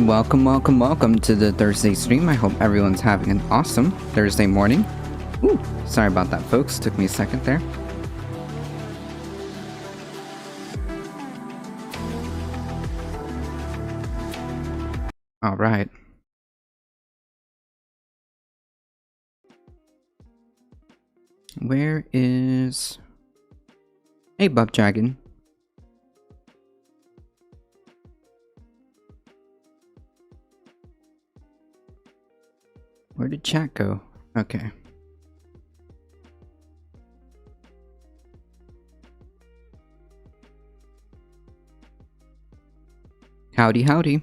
Welcome to the Thursday stream. I hope everyone's having an awesome Thursday morning. Ooh, sorry about that, folks. Took me a second there. All right. Where is... Hey, Buff Dragon. Where did chat go? Okay. Howdy, howdy.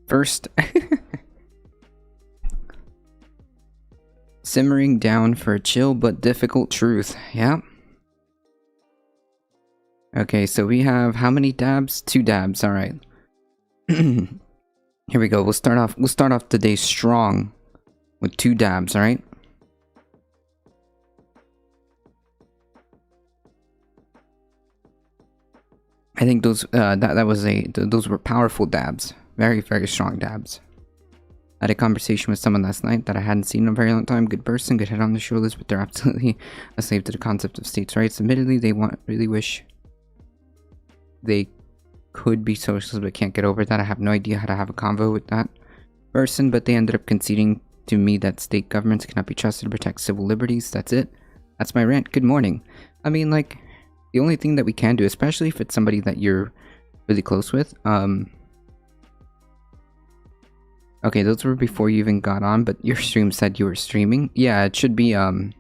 First... Simmering down for a chill but difficult truth. Yeah. Okay, so we have how many dabs? 2 dabs, alright. Here we go. We'll start off the day strong with 2 dabs, alright? I think those those were powerful dabs. Very, very strong dabs. I had a conversation with someone last night that I hadn't seen in a very long time. Good person, good head on the shoulders, but they're absolutely a slave to the concept of states' rights. Admittedly, they really wish they could be socialists, but can't get over that. I have no idea how to have a convo with that person, but they ended up conceding to me that state governments cannot be trusted to protect civil liberties. That's it. That's my rant. Good morning. I mean, like, the only thing that we can do, especially if it's somebody that you're really close with, okay, those were before you even got on, but your stream said you were streaming. Yeah, it should be an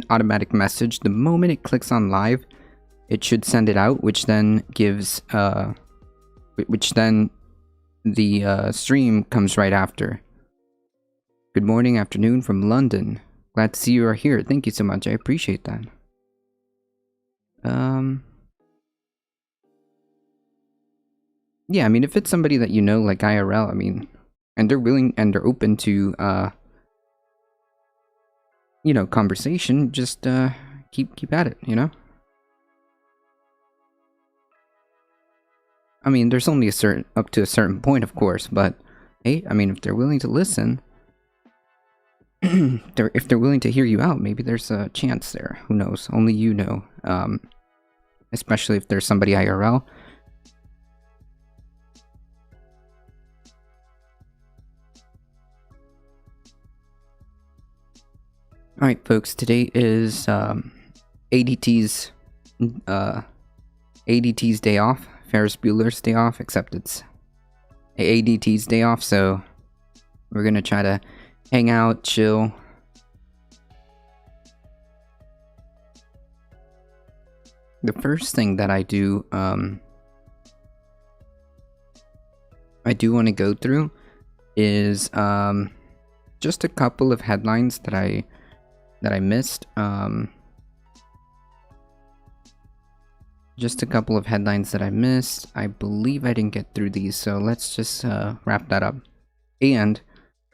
automatic message. The moment it clicks on live, it should send it out, which then gives, which then the stream comes right after. Good morning, afternoon from London. Glad to see you are here. Thank you so much. I appreciate that. Yeah, I mean, if it's somebody that you know, like IRL, I mean, and they're willing and they're open to, you know, conversation, just, keep at it, you know? I mean, there's only up to a certain point, of course, but, hey, I mean, if they're willing to listen, if they're willing to hear you out, maybe there's a chance there. Who knows? Only you know. Especially if there's somebody IRL. Alright, folks, today is ADT's day off. Ferris Bueller's day off, except it's ADT's day off, so we're gonna try to hang out, chill. The first thing that I do want to go through is just a couple of headlines that I missed. Just a couple of headlines that I missed. I believe I didn't get through these, so let's just wrap that up. And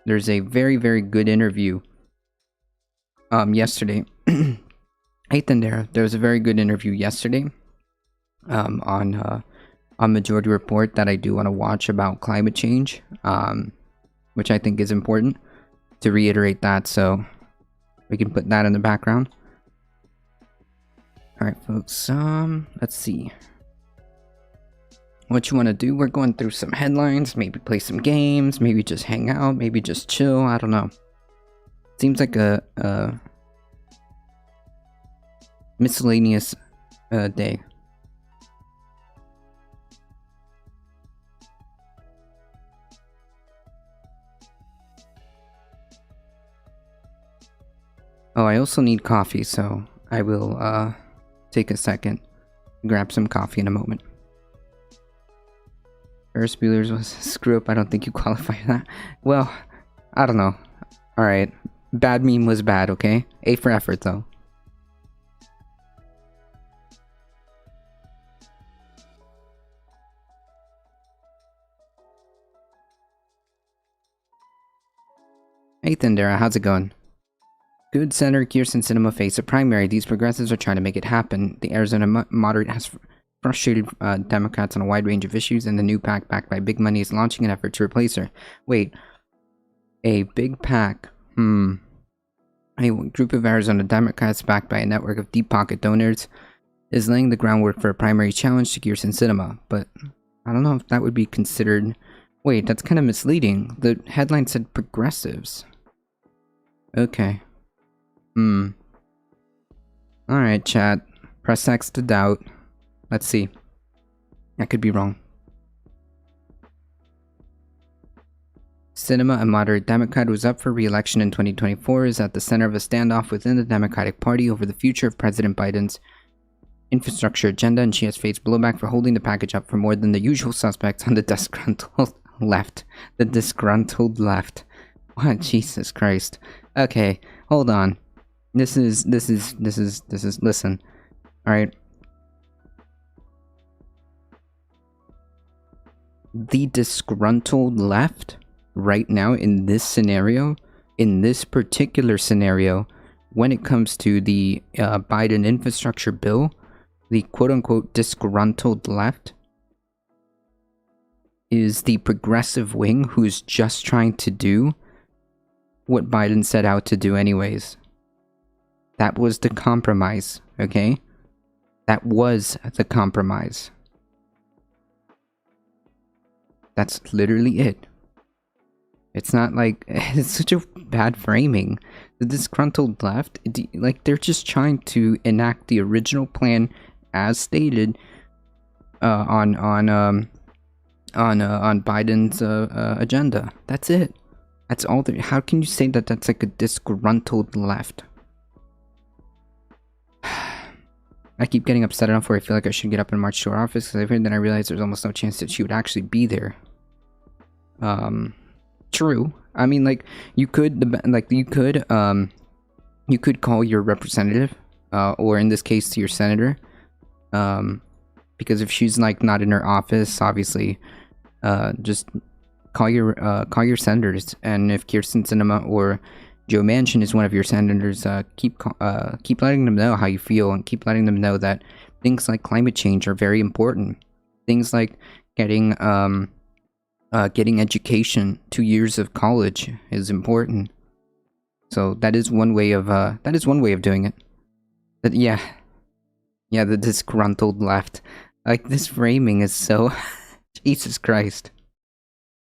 there's a very, very good interview yesterday. Ethan, there was a very good interview yesterday on Majority Report that I do want to watch about climate change, which I think is important to reiterate that, so we can put that in the background. Alright, folks, let's see. What you want to do? We're going through some headlines, maybe play some games, maybe just hang out, maybe just chill, I don't know. Seems like a miscellaneous day. Oh, I also need coffee, so I will take a second, grab some coffee in a moment. Ferris Bueller's was a screw up. I don't think you qualify for that. Well, I don't know. Alright. Bad meme was bad, okay? A for effort, though. Hey Thindera, how's it going? Good. Senator Kirsten Sinema face a primary. These progressives are trying to make it happen. The Arizona moderate has frustrated Democrats on a wide range of issues, and the new PAC, backed by big money, is launching an effort to replace her. Wait. A big PAC. A group of Arizona Democrats, backed by a network of deep-pocket donors, is laying the groundwork for a primary challenge to Kyrsten Sinema, but I don't know if that would be considered... Wait, that's kind of misleading. The headline said progressives. Okay. Alright, chat. Press X to doubt. Let's see. I could be wrong. Sinema, a moderate Democrat who was up for re-election in 2024, is at the center of a standoff within the Democratic Party over the future of President Biden's infrastructure agenda, and she has faced blowback for holding the package up for more than the usual suspects on the disgruntled left. The disgruntled left. What? Jesus Christ. Okay, hold on. This is, listen. Alright. The disgruntled left, right now, in this scenario, in this particular scenario, when it comes to the Biden infrastructure bill, the quote-unquote disgruntled left is the progressive wing who's just trying to do what Biden set out to do anyways. That was the compromise, okay? That was the compromise. That's literally it. It's not like... It's such a bad framing. The disgruntled left, like, they're just trying to enact the original plan as stated on Biden's agenda. That's it. That's all. How can you say that that's like a disgruntled left? I keep getting upset enough where I feel like I should get up and march to her office, because I've heard that I realized there's almost no chance that she would actually be there. True. I mean, like, you could call your representative, or in this case, your senator, because if she's like not in her office, obviously, just call your senators, and if Kyrsten Sinema or Joe Manchin is one of your senators, keep letting them know how you feel, and keep letting them know that things like climate change are very important. Things like getting education, 2 years of college is important. So that is one way of doing it. But yeah, the disgruntled left. Like, this framing is so Jesus Christ.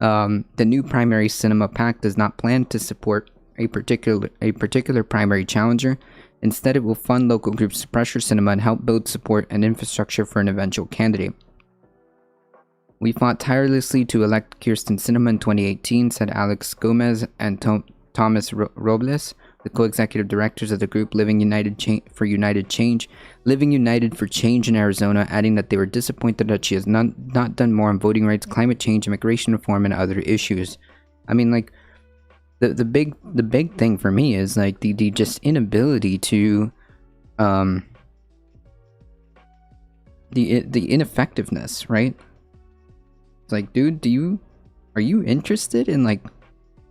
The new primary Sinema PAC does not plan to support a particular primary challenger. Instead, it will fund local groups to pressure Sinema and help build support and infrastructure for an eventual candidate. We fought tirelessly to elect Kyrsten Sinema in 2018, said Alex Gomez and Thomas Robles, the co-executive directors of the group Living United for Change in Arizona, adding that they were disappointed that she has not done more on voting rights, climate change, immigration reform, and other issues. I mean, like, the big thing for me is like the just inability to the ineffectiveness, right? It's like, dude, are you interested in, like,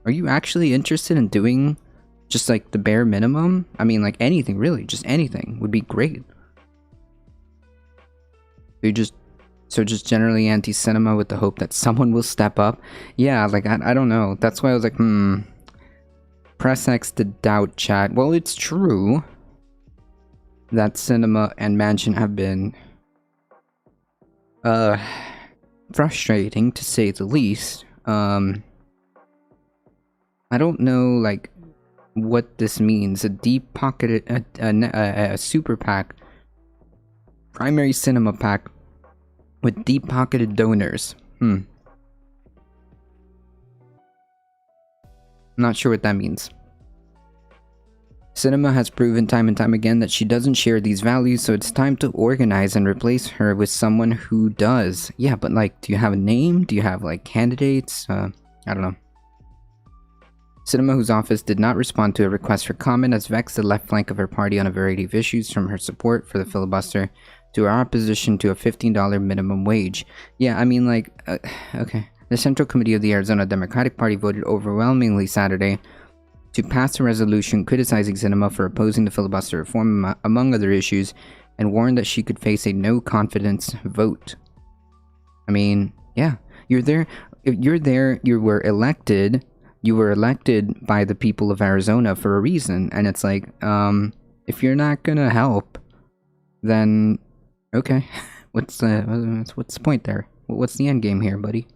are you actually interested in doing just like the bare minimum? I mean, like, anything really, just anything would be great. Just generally anti-Sinema with the hope that someone will step up. Yeah, like, I don't know. That's why I was like, press X to doubt, chat. Well, it's true that Sinema and Manchin have been frustrating, to say the least. I don't know, like, what this means. A deep-pocketed, a super PAC, primary Sinema PAC with deep-pocketed donors. I'm not sure what that means. Sinema has proven time and time again that she doesn't share these values, so it's time to organize and replace her with someone who does. Yeah, but, like, do you have a name? Do you have, like, candidates? I don't know. Sinema, whose office did not respond to a request for comment, has vexed the left flank of her party on a variety of issues, from her support for the filibuster to her opposition to a $15 minimum wage. Yeah, I mean, like, okay. The Central Committee of the Arizona Democratic Party voted overwhelmingly Saturday to pass a resolution criticizing Sinema for opposing the filibuster reform, among other issues. and warned that she could face a no-confidence vote. I mean, yeah, you're there. You're there. You were elected. You were elected by the people of Arizona for a reason, and it's like, if you're not gonna help, then okay, what's the point there? What's the end game here, buddy?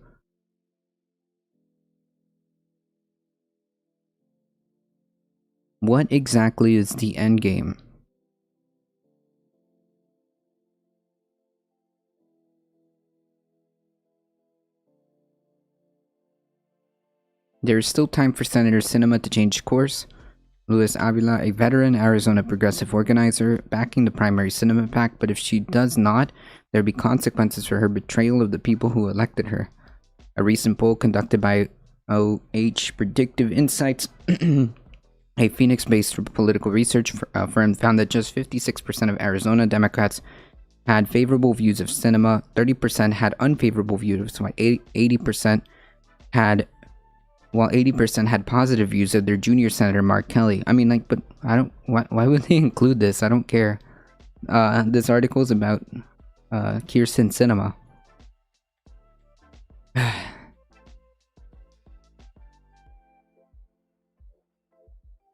What exactly is the end game? There is still time for Senator Sinema to change course. Luis Avila, a veteran Arizona progressive organizer, backing the primary Sinema PAC, but if she does not, there will be consequences for her betrayal of the people who elected her. A recent poll conducted by OH Predictive Insights, a Phoenix-based political research firm, found that just 56% of Arizona Democrats had favorable views of Sinema, 30% had unfavorable views, while 80% had positive views of their junior senator Mark Kelly. I mean, like, but I don't. Why would they include this? I don't care. This article is about Kyrsten Sinema.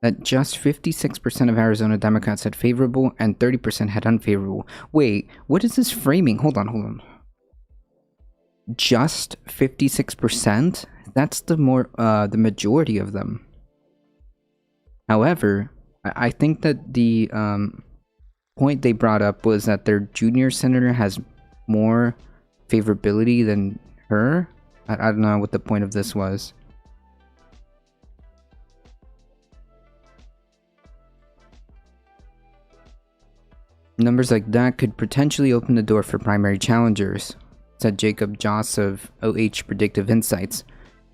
That just 56% of Arizona Democrats had favorable and 30% had unfavorable. Wait, what is this framing? Hold on. Just 56%? That's the majority of them. However, I think that the point they brought up was that their junior senator has more favorability than her. I don't know what the point of this was. Numbers like that could potentially open the door for primary challengers, said Jacob Joss of OH Predictive Insights.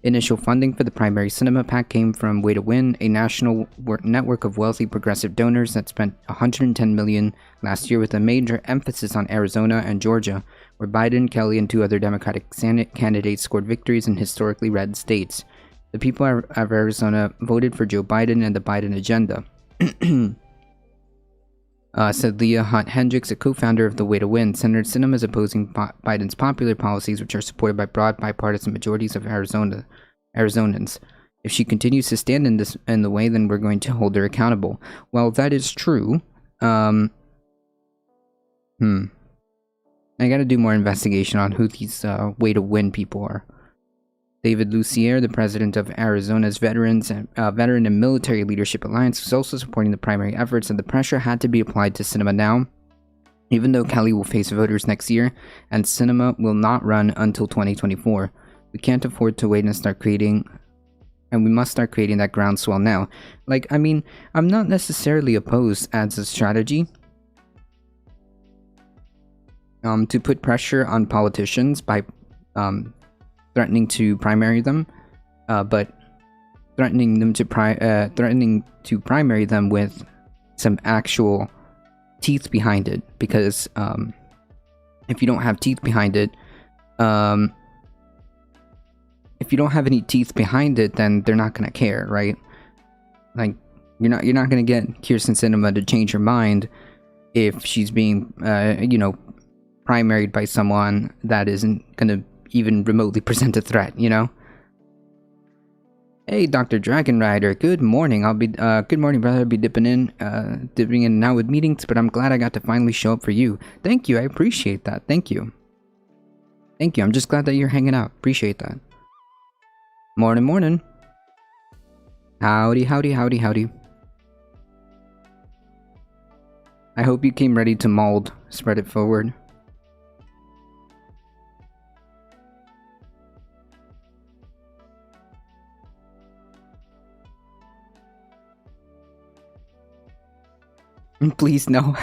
Initial funding for the primary Sinema PAC came from Way to Win, a national network of wealthy progressive donors that spent $110 million last year with a major emphasis on Arizona and Georgia, where Biden, Kelly, and two other Democratic candidates scored victories in historically red states. The people of Arizona voted for Joe Biden and the Biden agenda. Said Leah Hunt Hendricks, a co-founder of the Way to Win. Senator Sinema is opposing Biden's popular policies, which are supported by broad bipartisan majorities of Arizonans. If she continues to stand in the way, then we're going to hold her accountable. Well, that is true. I gotta do more investigation on who these Way to Win people are. David Lucier, the president of Arizona's Veteran and Military Leadership Alliance, was also supporting the primary efforts, and the pressure had to be applied to Sinema now, even though Kelly will face voters next year, and Sinema will not run until 2024. We can't afford to wait and we must start creating that groundswell now. Like, I mean, I'm not necessarily opposed as a strategy to put pressure on politicians by threatening to primary them, but threatening to primary them with some actual teeth behind it. Because if you don't have teeth behind it, if you don't have any teeth behind it, then they're not gonna care, right? Like, you're not gonna get Kyrsten Sinema to change her mind if she's being primaried by someone that isn't gonna even remotely present a threat, you know? Hey, Dr. Dragon Rider, good morning. Good morning, brother. I'll be dipping in now with meetings, but I'm glad I got to finally show up for you. Thank you, I appreciate that. Thank you. I'm just glad that you're hanging out. Appreciate that. Morning. Howdy. I hope you came ready to mold. Spread it forward. Please, no.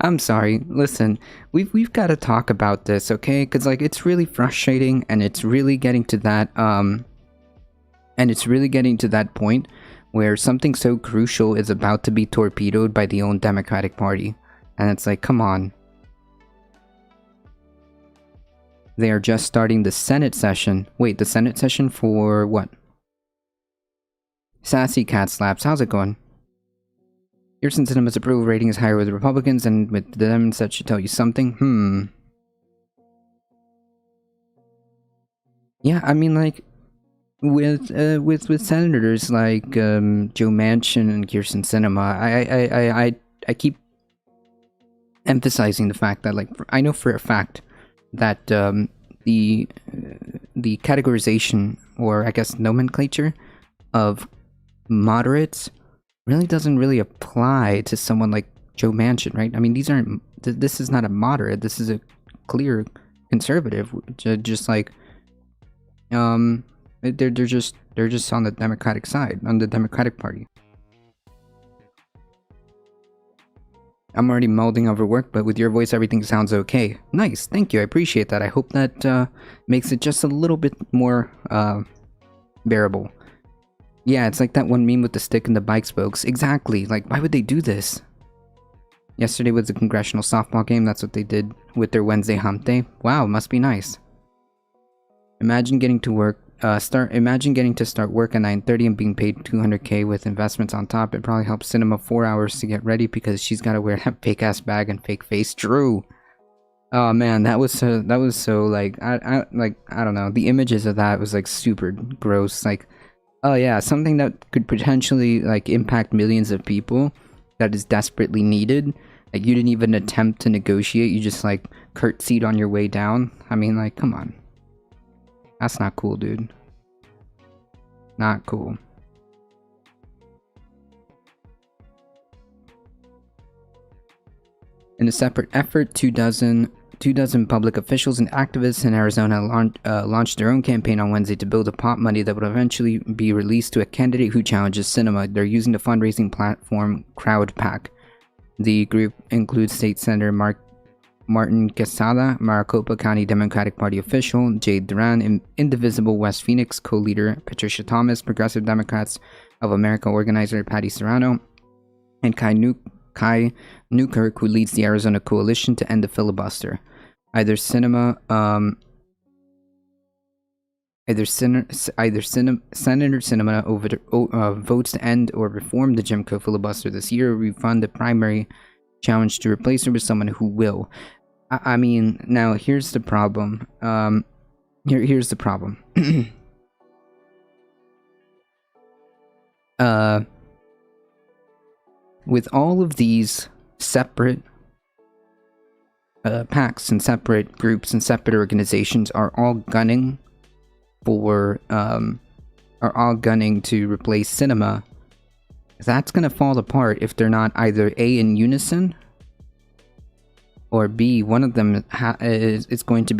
I'm sorry. Listen, we've got to talk about this, okay? Because, like, it's really frustrating, and it's really getting to that, point where something so crucial is about to be torpedoed by the own Democratic Party. And it's like, come on. They are just starting the Senate session. Wait, the Senate session for what? Sassy Cat Slaps, how's it going? Kirsten Sinema's approval rating is higher with the Republicans, and with the Democrats, that should tell you something. Yeah, I mean, like, with senators like Joe Manchin and Kirsten Sinema, I keep emphasizing the fact that, like, I know for a fact that the categorization, or I guess nomenclature, of moderates really doesn't really apply to someone like Joe Manchin, right? I mean, these aren't. This is not a moderate. This is a clear conservative. Just like, they're just on the Democratic side, on the Democratic Party. I'm already molding over work, but with your voice, everything sounds okay. Nice, thank you. I appreciate that. I hope that makes it just a little bit more bearable. Yeah, it's like that one meme with the stick and the bike spokes. Exactly. Like, why would they do this? Yesterday was a congressional softball game. That's what they did with their Wednesday hump day. Wow, must be nice. Imagine getting to work. Imagine getting to start work at 9:30 and being paid $200K with investments on top. It probably helps Cinema 4 hours to get ready because she's got to wear that fake ass bag and fake face. True. Oh man, that was so like I don't know. The images of that was like super gross. Like, oh yeah, something that could potentially like impact millions of people that is desperately needed. Like, you didn't even attempt to negotiate. You just like curtsied on your way down. I mean, like, come on. That's not cool, dude. Not cool. In a separate effort, two dozen public officials and activists in Arizona launched their own campaign on Wednesday to build a pot money that would eventually be released to a candidate who challenges Sinema. They're using the fundraising platform CrowdPAC. The group includes State Senator Martin Quesada, Maricopa County Democratic Party official Jade Duran, Indivisible West Phoenix co-leader Patricia Thomas, Progressive Democrats of America organizer Patty Serrano, and Kai Newkirk, who leads the Arizona Coalition to End the Filibuster. Either Senator Sinema votes to end or reform the Jim Crow filibuster this year, or refund the primary challenge to replace her with someone who will. I mean, now here's the problem. Here's the problem. With all of these separate PACs and separate groups and separate organizations are all gunning to replace Sinema, that's gonna fall apart if they're not either A, in unison, or B, one of them is going to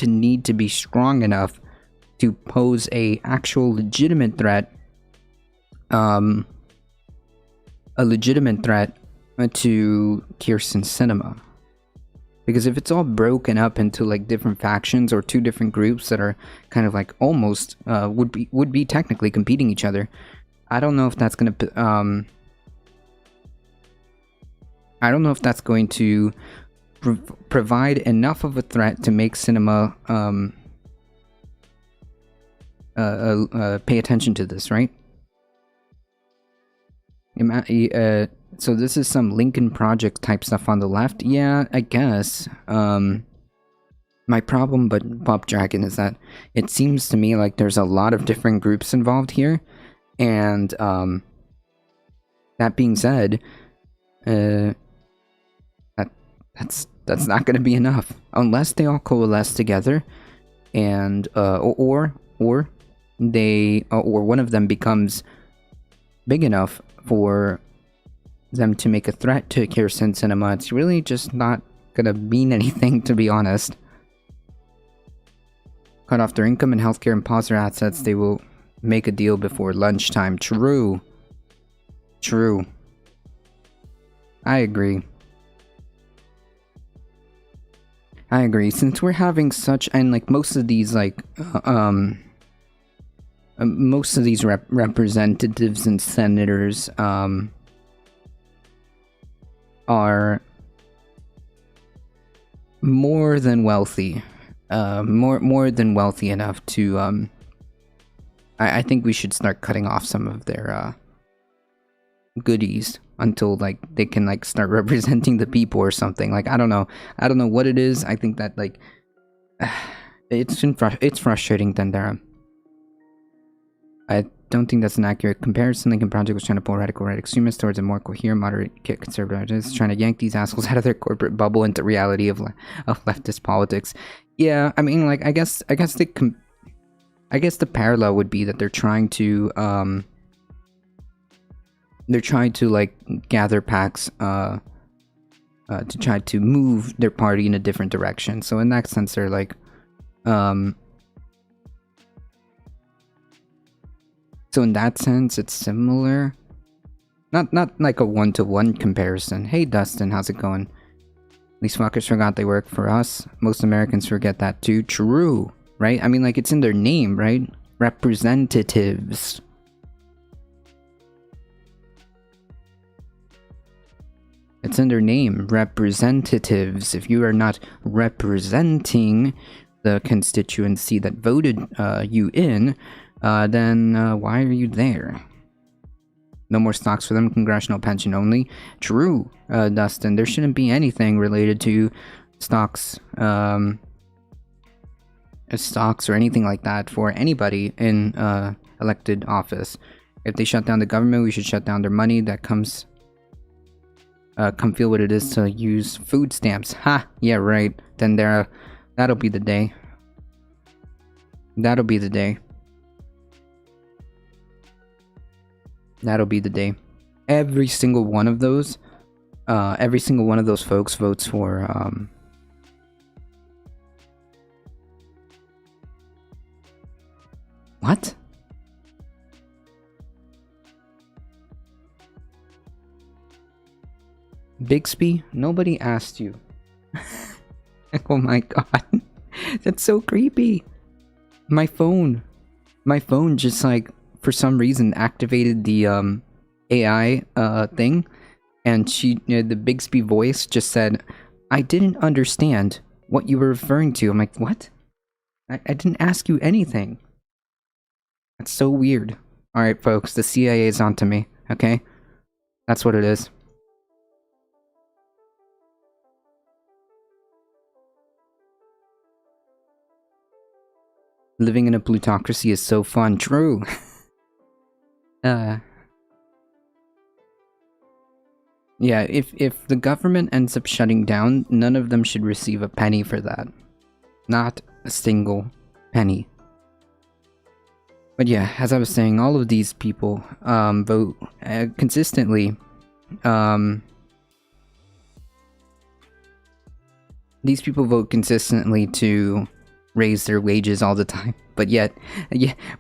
need to be strong enough to pose a actual legitimate threat, to Kirsten Sinema. Because if it's all broken up into like different factions or two different groups that are kind of like almost would be technically competing each other, I don't know if that's going to provide enough of a threat to make Sinema pay attention to this, right? So this is some Lincoln Project type stuff on the left. Yeah, I guess. My problem, but Bob Dragon, is that it seems to me like there's a lot of different groups involved here, and that being said, that's not going to be enough unless they all coalesce together, and or one of them becomes big enough for them to make a threat to Kirsten Sinema. It's really just not gonna mean anything, to be honest. Cut off their income and healthcare and pause their assets. They will make a deal before lunchtime. True. I agree. Since we're having such, and like most of these representatives and senators are more than wealthy, more than wealthy enough to I think we should start cutting off some of their goodies until like they can like start representing the people or something. Like I don't know what it is. I think that like it's frustrating, Tendera. I don't think that's an accurate comparison. Lincoln Project was trying to pull radical right extremists towards a more coherent, moderate conservative, trying to yank these assholes out of their corporate bubble into reality of leftist politics. Yeah, I mean, like, I guess the parallel would be that they're trying to like gather packs to try to move their party in a different direction. So in that sense, they're like so in that sense, it's similar. Not like a one-to-one comparison. Hey, Dustin, how's it going? These fuckers forgot they work for us. Most Americans forget that too. True, right? I mean, like, it's in their name, right? Representatives. It's in their name. Representatives. If you are not representing the constituency that voted you in, then why are you there? No more stocks for them, congressional pension only. True, Dustin, there shouldn't be anything related to stocks, stocks or anything like that for anybody in elected office. If they shut down the government, we should shut down their money that comes, come feel what it is to use food stamps. Ha, yeah, right. Then that'll be the day. That'll be the day. That'll be the day. Every single one of those folks votes for what? Bixby? Nobody asked you. Oh my god. That's so creepy. My phone just like for some reason activated the AI thing, and the Bixby voice just said, "I didn't understand what you were referring to." I'm like, what? I didn't ask you anything. That's so weird. Alright, folks, the CIA is onto me, okay? That's what it is. Living in a plutocracy is so fun. True. Yeah, if the government ends up shutting down, none of them should receive a penny for that. Not a single penny. But yeah, as I was saying, all of these people vote consistently. These people vote consistently to raise their wages all the time. But yet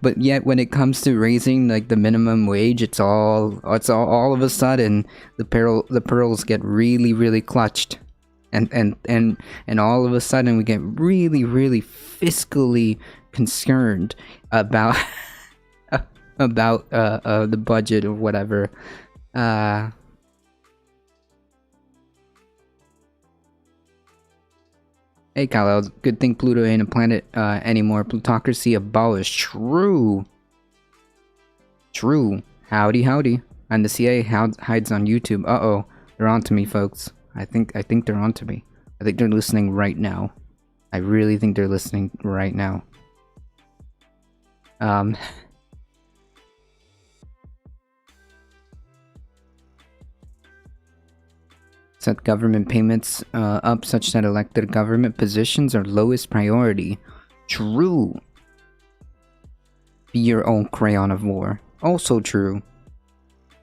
when it comes to raising like the minimum wage, it's all of a sudden the pearls get really clutched, and all of a sudden we get really fiscally concerned about the budget or whatever. Hey Kal-El, good thing Pluto ain't a planet anymore. Plutocracy abolished. True. Howdy. And the CIA hides on YouTube. Uh-oh. They're onto me, folks. I think they're onto me. I think they're listening right now. I really think they're listening right now. Set government payments up such that elected government positions are lowest priority. True. Be your own crayon of war. Also true.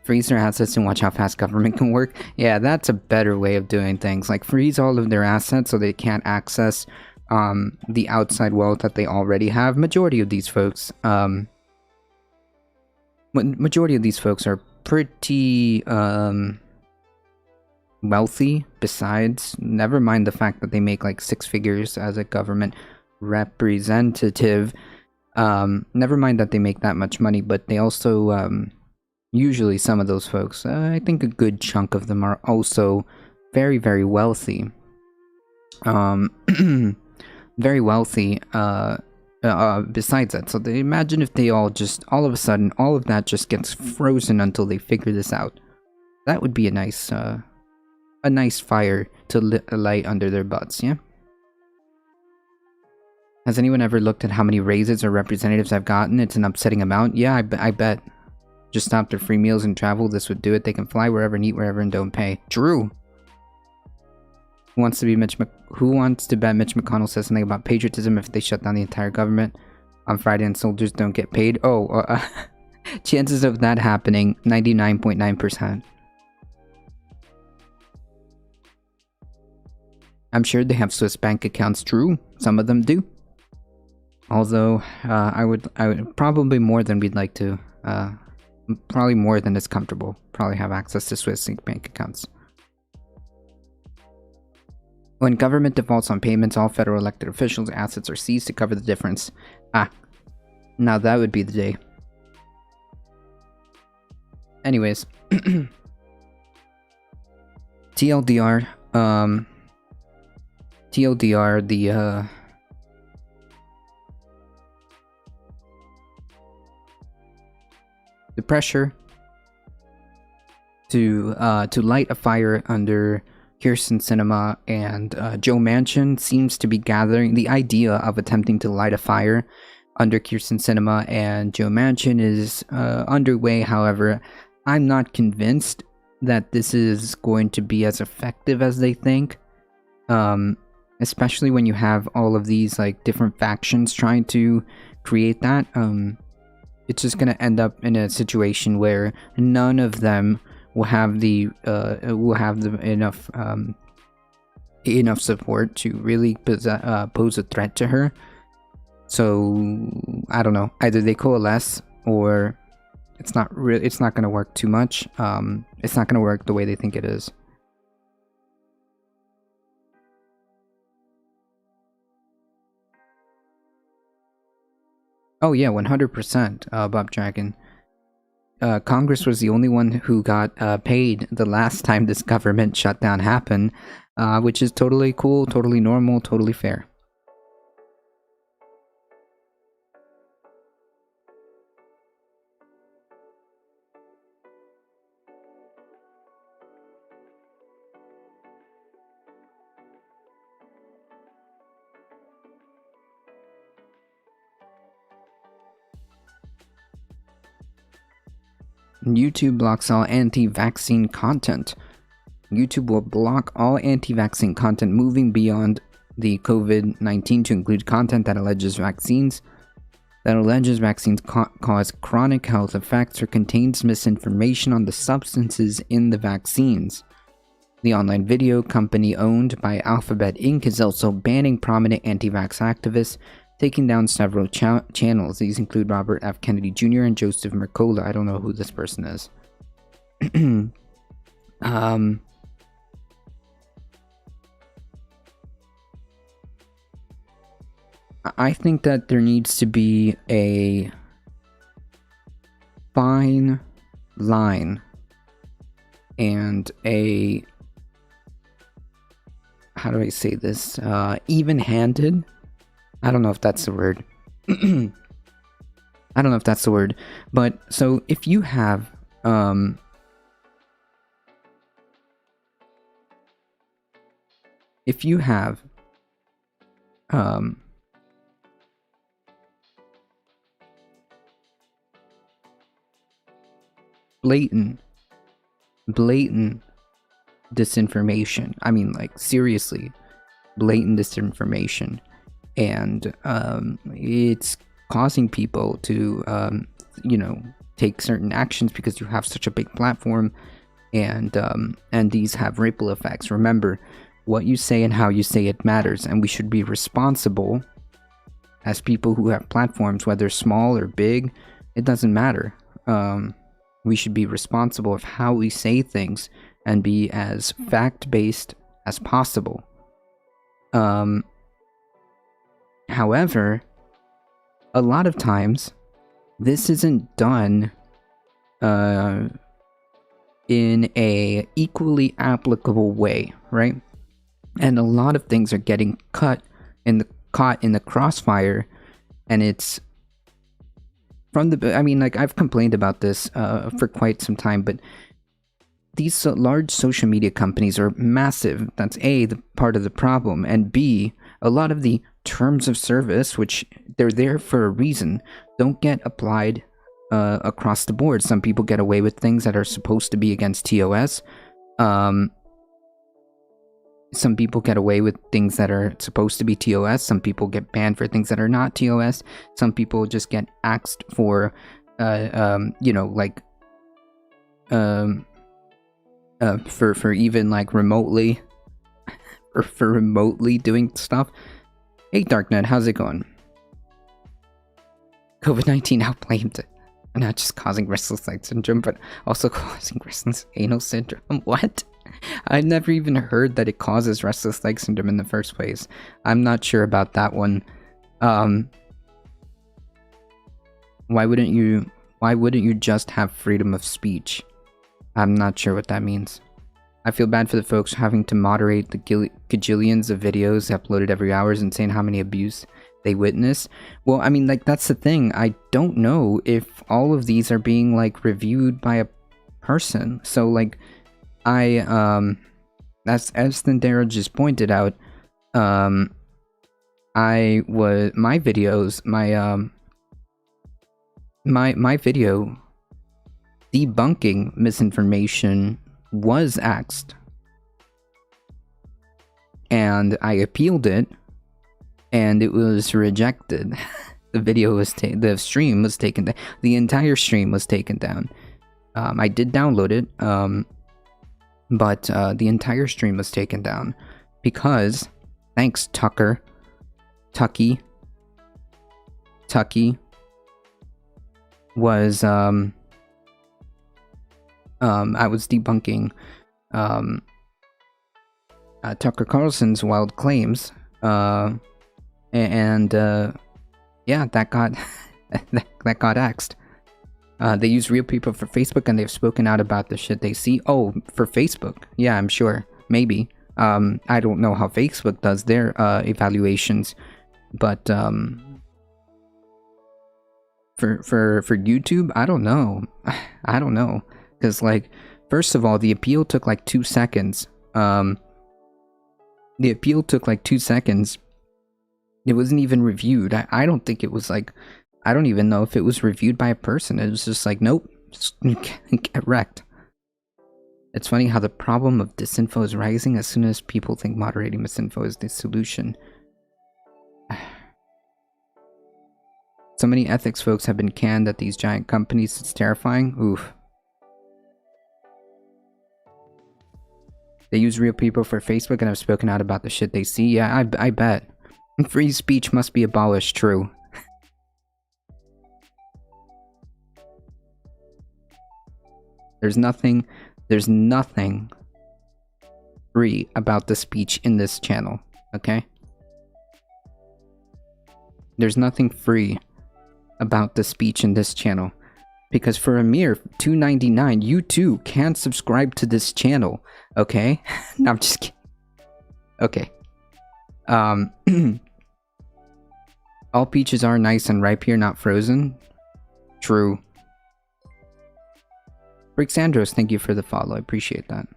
Freeze their assets and watch how fast government can work. Yeah, that's a better way of doing things. Like, freeze all of their assets so they can't access the outside wealth that they already have. Majority of these folks are pretty wealthy. Besides, never mind the fact that they make like 6 figures as a government representative. Never mind that they make that much money, but they also usually some of those folks, I think a good chunk of them are also very wealthy. Very wealthy besides that. So they imagine if they all of a sudden all of that just gets frozen until they figure this out. That would be a nice fire to light under their butts, yeah? Has anyone ever looked at how many raises or representatives I've gotten? It's an upsetting amount. Yeah, I bet. Just stop their free meals and travel. This would do it. They can fly wherever and eat wherever and don't pay. True. Who wants to bet Mitch McConnell says something about patriotism if they shut down the entire government on Friday and soldiers don't get paid? Chances of that happening, 99.9%. I'm sure they have Swiss bank accounts. True, some of them do. Although, I would probably more than we'd like to. Probably more than is comfortable. Probably have access to Swiss bank accounts. When government defaults on payments, all federal elected officials' assets are seized to cover the difference. Now that would be the day. Anyways. TLDR, the pressure to light a fire under Kyrsten Sinema and Joe Manchin seems to be gathering. The idea of attempting to light a fire under Kyrsten Sinema and Joe Manchin is underway. However, I'm not convinced that this is going to be as effective as they think. Especially when you have all of these like different factions trying to create that. It's just going to end up in a situation where none of them will have enough support to really pose a threat to her. So I don't know. Either they coalesce or it's not going to work too much. It's not going to work the way they think it is. Oh yeah, 100%, Bob Dragon. Congress was the only one who got paid the last time this government shutdown happened, which is totally cool, totally normal, totally fair. YouTube blocks all anti-vaccine content. YouTube will block all anti-vaccine content moving beyond the COVID-19 to include content that alleges vaccines cause chronic health effects or contains misinformation on the substances in the vaccines. The online video company owned by Alphabet Inc. is also banning prominent anti-vax activists, taking down several channels. These include Robert F. Kennedy Jr. and Joseph Mercola. I don't know who this person is. I think that there needs to be a fine line and a, how do I say this, even-handed. I don't know if that's the word. I don't know if that's the word. But, so, if you have, blatant disinformation. I mean, like, seriously, blatant disinformation. And it's causing people to, take certain actions because you have such a big platform, and these have ripple effects. Remember, what you say and how you say it matters, and we should be responsible as people who have platforms, whether small or big. It doesn't matter. We should be responsible of how we say things and be as fact-based as possible. However, a lot of times, this isn't done in a equally applicable way, right? And a lot of things are getting caught in the crossfire, and it's from the. I mean, like, I've complained about this for quite some time, but these large social media companies are massive. That's A, the part of the problem, and B, a lot of the terms of service, which they're there for a reason, don't get applied across the board. Some people get away with things that are supposed to be against TOS. Some people get away with things that are supposed to be TOS. Some people get banned for things that are not TOS. Some people just get axed for, for even like remotely, or for remotely doing stuff. Hey Darknet, how's it going? COVID-19 outblamed not just causing restless leg syndrome, but also causing restless anal syndrome. What? I've never even heard that it causes restless leg syndrome in the first place. I'm not sure about that one. Why wouldn't you just have freedom of speech? I'm not sure what that means. I feel bad for the folks having to moderate the gajillions of videos uploaded every hour and saying how many abuse they witness. Well, I mean, like, that's the thing. I don't know if all of these are being, like, reviewed by a person. So, like, as Thundera just pointed out, my video debunking misinformation was axed, and I appealed it, and it was rejected. The stream was taken down. The entire stream was taken down. I did download it, but the entire stream was taken down because, thanks Tucky was I was debunking Tucker Carlson's wild claims, yeah, that got that got axed. They use real people for Facebook, and they've spoken out about the shit they see. Oh, for Facebook, yeah, I'm sure, maybe. I don't know how Facebook does their evaluations, but for YouTube, I don't know. I don't know. Because, like, first of all, the appeal took like 2 seconds. The appeal took like 2 seconds. It wasn't even reviewed. I don't think it was like, I don't even know if it was reviewed by a person. It was just like, nope, just get wrecked. It's funny how the problem of disinfo is rising as soon as people think moderating misinfo is the solution. So many ethics folks have been canned at these giant companies, it's terrifying. Oof. They use real people for Facebook and have spoken out about the shit they see. Yeah, I bet. Free speech must be abolished, true. There's nothing free about the speech in this channel, okay? There's nothing free about the speech in this channel. Because for a mere $2.99, you too can subscribe to this channel, okay? No, I'm just kidding. Okay. All peaches are nice and ripe here, not frozen. True. Brixandros, thank you for the follow. I appreciate that.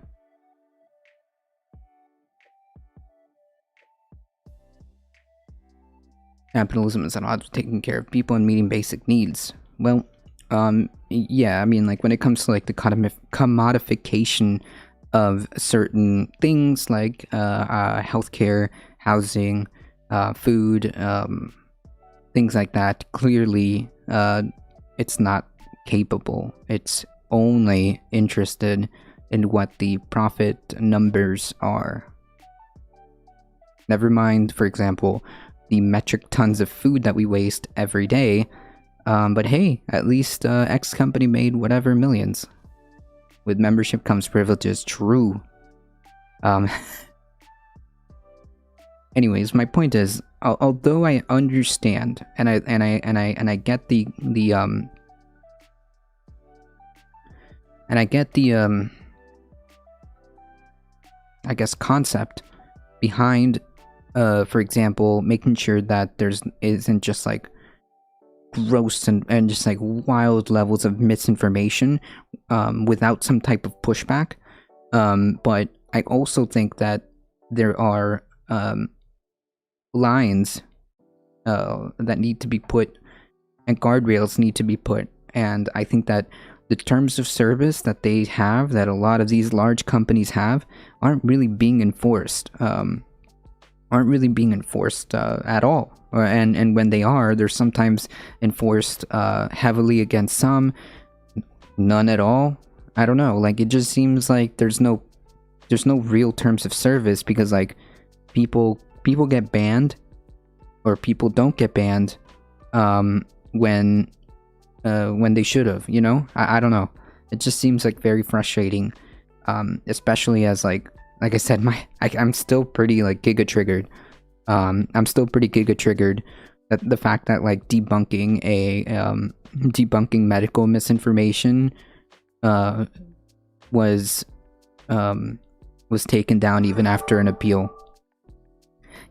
Capitalism is at odds with taking care of people and meeting basic needs. Well, yeah, I mean, like, when it comes to, like, the commodification of certain things, like, healthcare, housing, food, things like that, clearly, it's not capable. It's only interested in what the profit numbers are. Never mind, for example, the metric tons of food that we waste every day. But hey, at least X company made whatever millions. With membership comes privileges. True. Anyways, my point is, although I understand and I get the I guess concept behind for example, making sure that isn't just like gross and just like wild levels of misinformation without some type of pushback. But I also think that there are lines that need to be put, and guardrails need to be put. And I think that the terms of service that they have, that a lot of these large companies have, aren't really being enforced. At all. And when they are, they're sometimes enforced heavily against some, none at all. I don't know. Like, it just seems like there's no real terms of service, because like people get banned, or people don't get banned when they should have, you know? I don't know. It just seems like very frustrating, especially as like I said, I'm still pretty like giga triggered. I'm still pretty giga triggered that the fact that like debunking medical misinformation was taken down even after an appeal.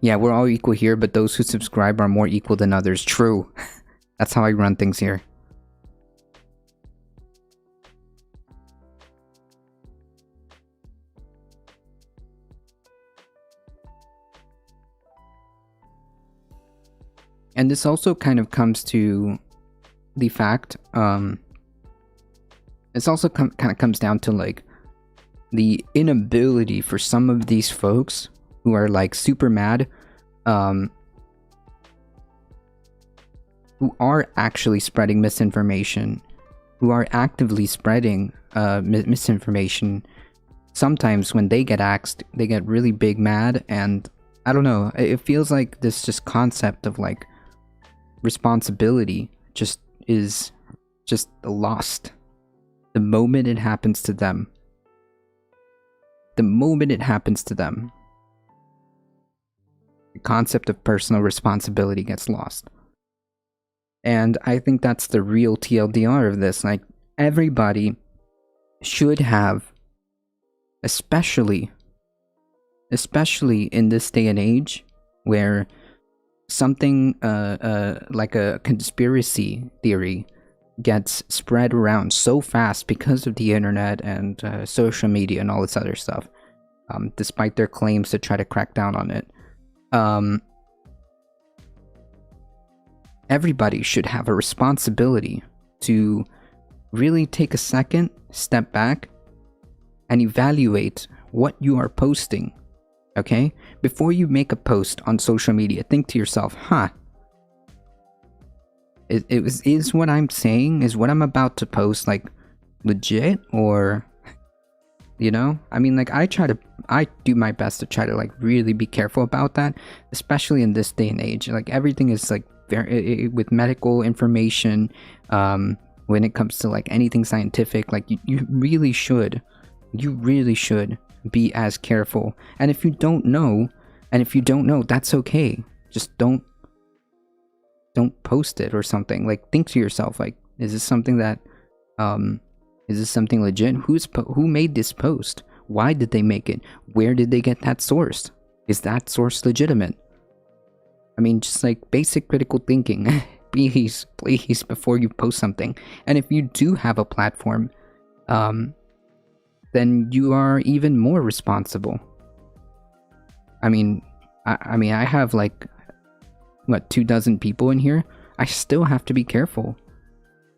Yeah, we're all equal here, but those who subscribe are more equal than others. True. That's how I run things here. And this also kind of comes to the fact, this also kind of comes down to like the inability for some of these folks who are like super mad, who are actually spreading misinformation, who are actively spreading misinformation. Sometimes when they get axed, they get really big mad, and I don't know, it feels like this just concept of like responsibility just is just lost the moment it happens to them. The moment it happens to them, the concept of personal responsibility gets lost. And I think that's the real TLDR of this. Like, everybody should have, especially in this day and age where something like a conspiracy theory gets spread around so fast because of the internet and social media and all this other stuff, despite their claims to try to crack down on it. Everybody should have a responsibility to really take a second, step back, and evaluate what you are posting. Okay? Before you make a post on social media, think to yourself, is what I'm saying, is what I'm about to post like legit? Or, you know, I mean, like, I do my best to try to like really be careful about that, especially in this day and age. Like, everything is like very with medical information, when it comes to like anything scientific, like you really should be as careful. And if you don't know, that's okay. Just don't post it or something. Like, think to yourself, like, is this something legit? Who made this post? Why did they make it? Where did they get that source? Is that source legitimate? I mean, just like basic critical thinking. please, before you post something. And if you do have a platform, then you are even more responsible. I mean, I have like, 24 people in here. I still have to be careful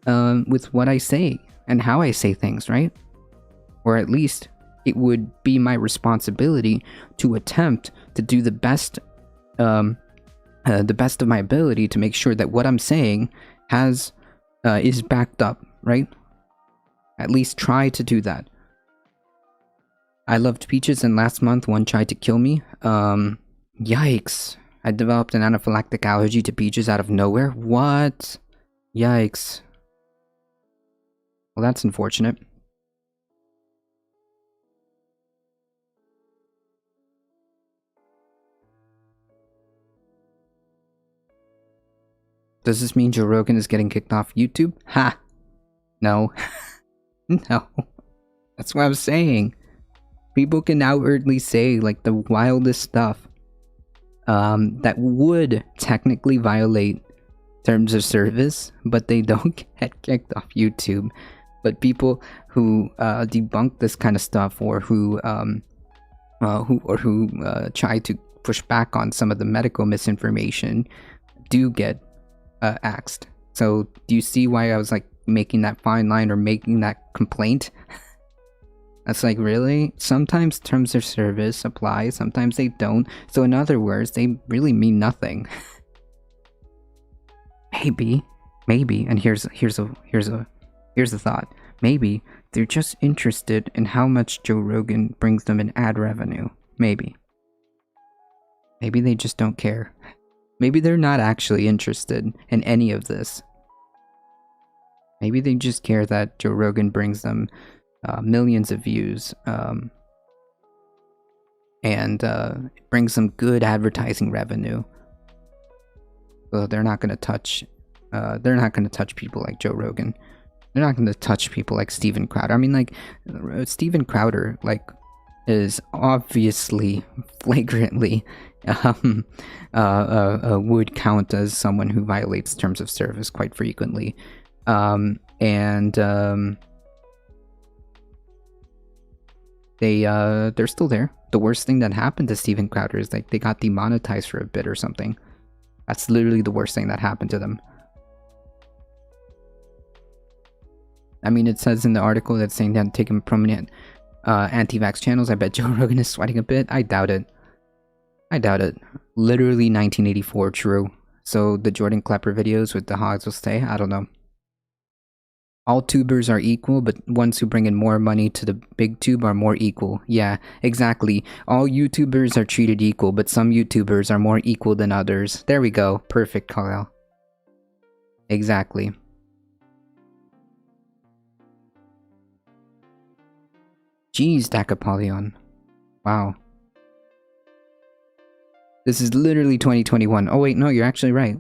with what I say and how I say things, right? Or at least it would be my responsibility to attempt to do the best of my ability to make sure that what I'm saying is backed up, right? At least try to do that. I loved peaches, and last month one tried to kill me. Yikes. I developed an anaphylactic allergy to peaches out of nowhere. What? Yikes. Well, that's unfortunate. Does this mean Joe Rogan is getting kicked off YouTube? Ha! No. No. That's what I'm saying. People can outwardly say like the wildest stuff that would technically violate terms of service, but they don't get kicked off YouTube. But people who debunk this kind of stuff, or who try to push back on some of the medical misinformation, do get axed. So do you see why I was like making that fine line, or making that complaint? That's like, really? Sometimes terms of service apply, sometimes they don't. So in other words, they really mean nothing. Maybe, and here's a thought. Maybe they're just interested in how much Joe Rogan brings them in ad revenue. Maybe they just don't care. Maybe they're not actually interested in any of this. Maybe they just care that Joe Rogan brings them millions of views, and brings them good advertising revenue. So they're not gonna touch. They're not gonna touch people like Joe Rogan. They're not gonna touch people like Steven Crowder. I mean, like, Steven Crowder, like, is obviously, flagrantly, would count as someone who violates terms of service quite frequently, they're still there. The worst thing that happened to Steven Crowder is like they got demonetized for a bit or something. That's literally the worst thing that happened to them. I mean, it says in the article that's saying that taking prominent anti-vax channels. I bet Joe Rogan is sweating a bit. I doubt it. Literally 1984, true. So the Jordan Klepper videos with the hogs will stay? I don't know. All tubers are equal, but ones who bring in more money to the big tube are more equal. Yeah, exactly. All YouTubers are treated equal, but some YouTubers are more equal than others. There we go. Perfect, Kyle. Exactly. Jeez, Dacapolion. Wow. This is literally 2021. Oh wait, no, you're actually right.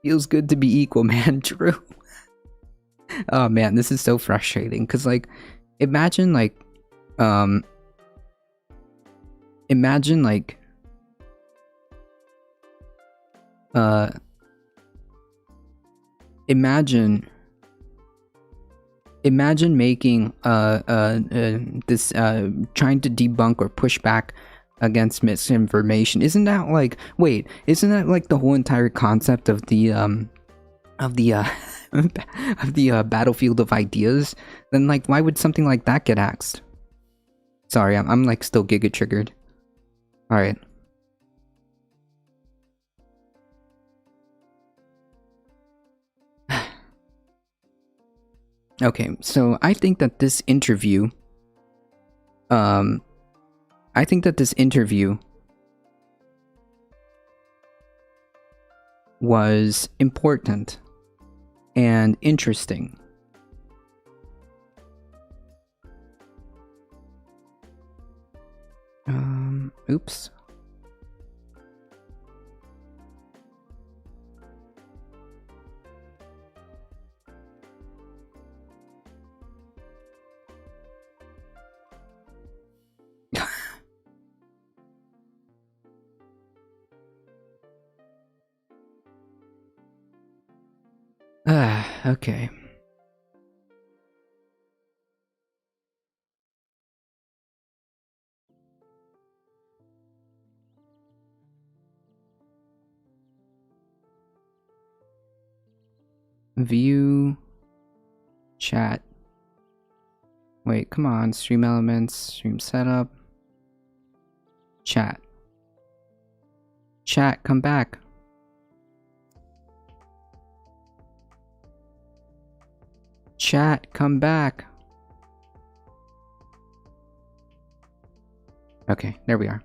Feels good to be equal, man. True. Oh man, this is so frustrating. Cause like, imagine like imagine making this trying to debunk or push back against misinformation. Isn't that like, wait, isn't that like the whole entire concept of the battlefield of ideas? Then like, why would something like that get axed? Sorry, I'm like still giga triggered. All right. Okay, so I think that this interview was important and interesting. Oops. Okay. View chat. Wait, come on. Stream elements, stream setup. Chat. Chat, come back. Chat, come back. Okay, there we are.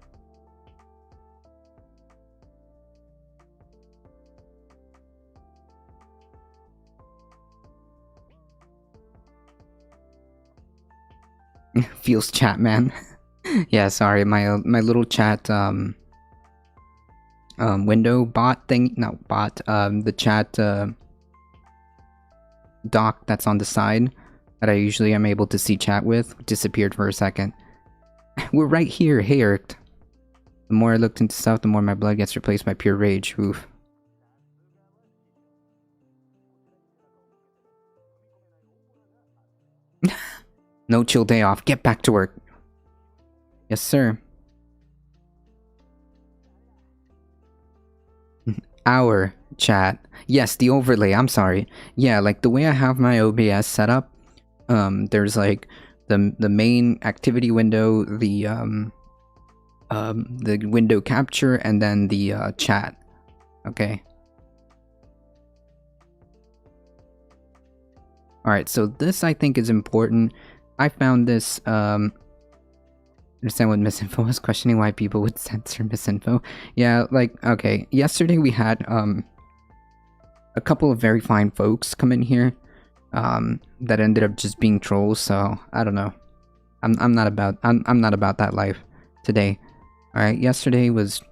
Feels chat, man. Yeah, sorry, my little chat window bot thing, no bot, the chat dock that's on the side that I usually am able to see chat with disappeared for a second. We're right here. Hey, Eric. The more I looked into stuff, the more my blood gets replaced by pure rage. Oof. No chill day off. Get back to work. Yes, sir. Our chat. Yes, the overlay. I'm sorry. Yeah, like the way I have my OBS set up, there's like the main activity window, the window capture, and then the chat. Okay. Alright, so this I think is important. I found this, understand what misinfo was, questioning why people would censor misinfo. Yeah, like, okay, yesterday we had, a couple of very fine folks come in here, that ended up just being trolls, so, I don't know. I'm not about that life today. Alright, yesterday was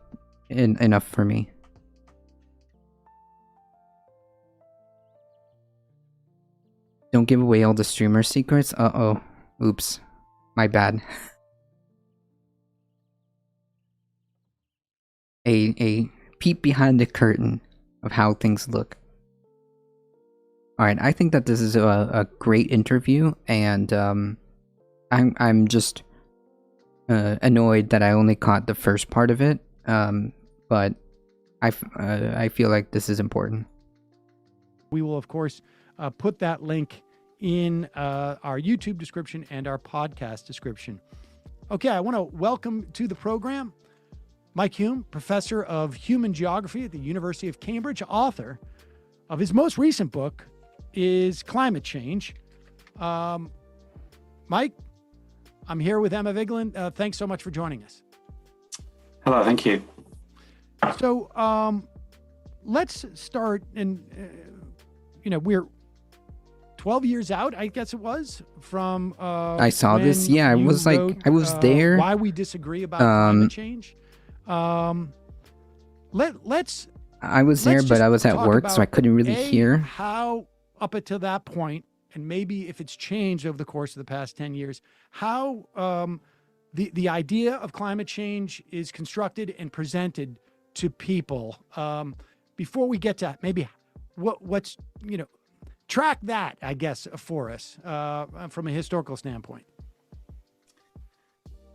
enough for me. Don't give away all the streamer secrets? Uh-oh. Oops. My bad. a peep behind the curtain of how things look. Alright, I think that this is a great interview, and I'm just annoyed that I only caught the first part of it, but I feel like this is important. We will, of course, put that link in our YouTube description and our podcast description. Okay, I want to welcome to the program Mike Hume, professor of human geography at the University of Cambridge, author of his most recent book is Climate Change. Mike, I'm here with Emma Vigeland. Thanks so much for joining us. Hello, thank you. So let's start, and we're 12 years out, I guess it was, from I saw this. Yeah, I was like, I was there. Why we disagree about climate change. Let's. I was there, but I was at work, so I couldn't really hear. How up until that point, and maybe if it's changed over the course of the past 10 years, how the idea of climate change is constructed and presented to people. Before we get to maybe what's track that, I guess, for us from a historical standpoint.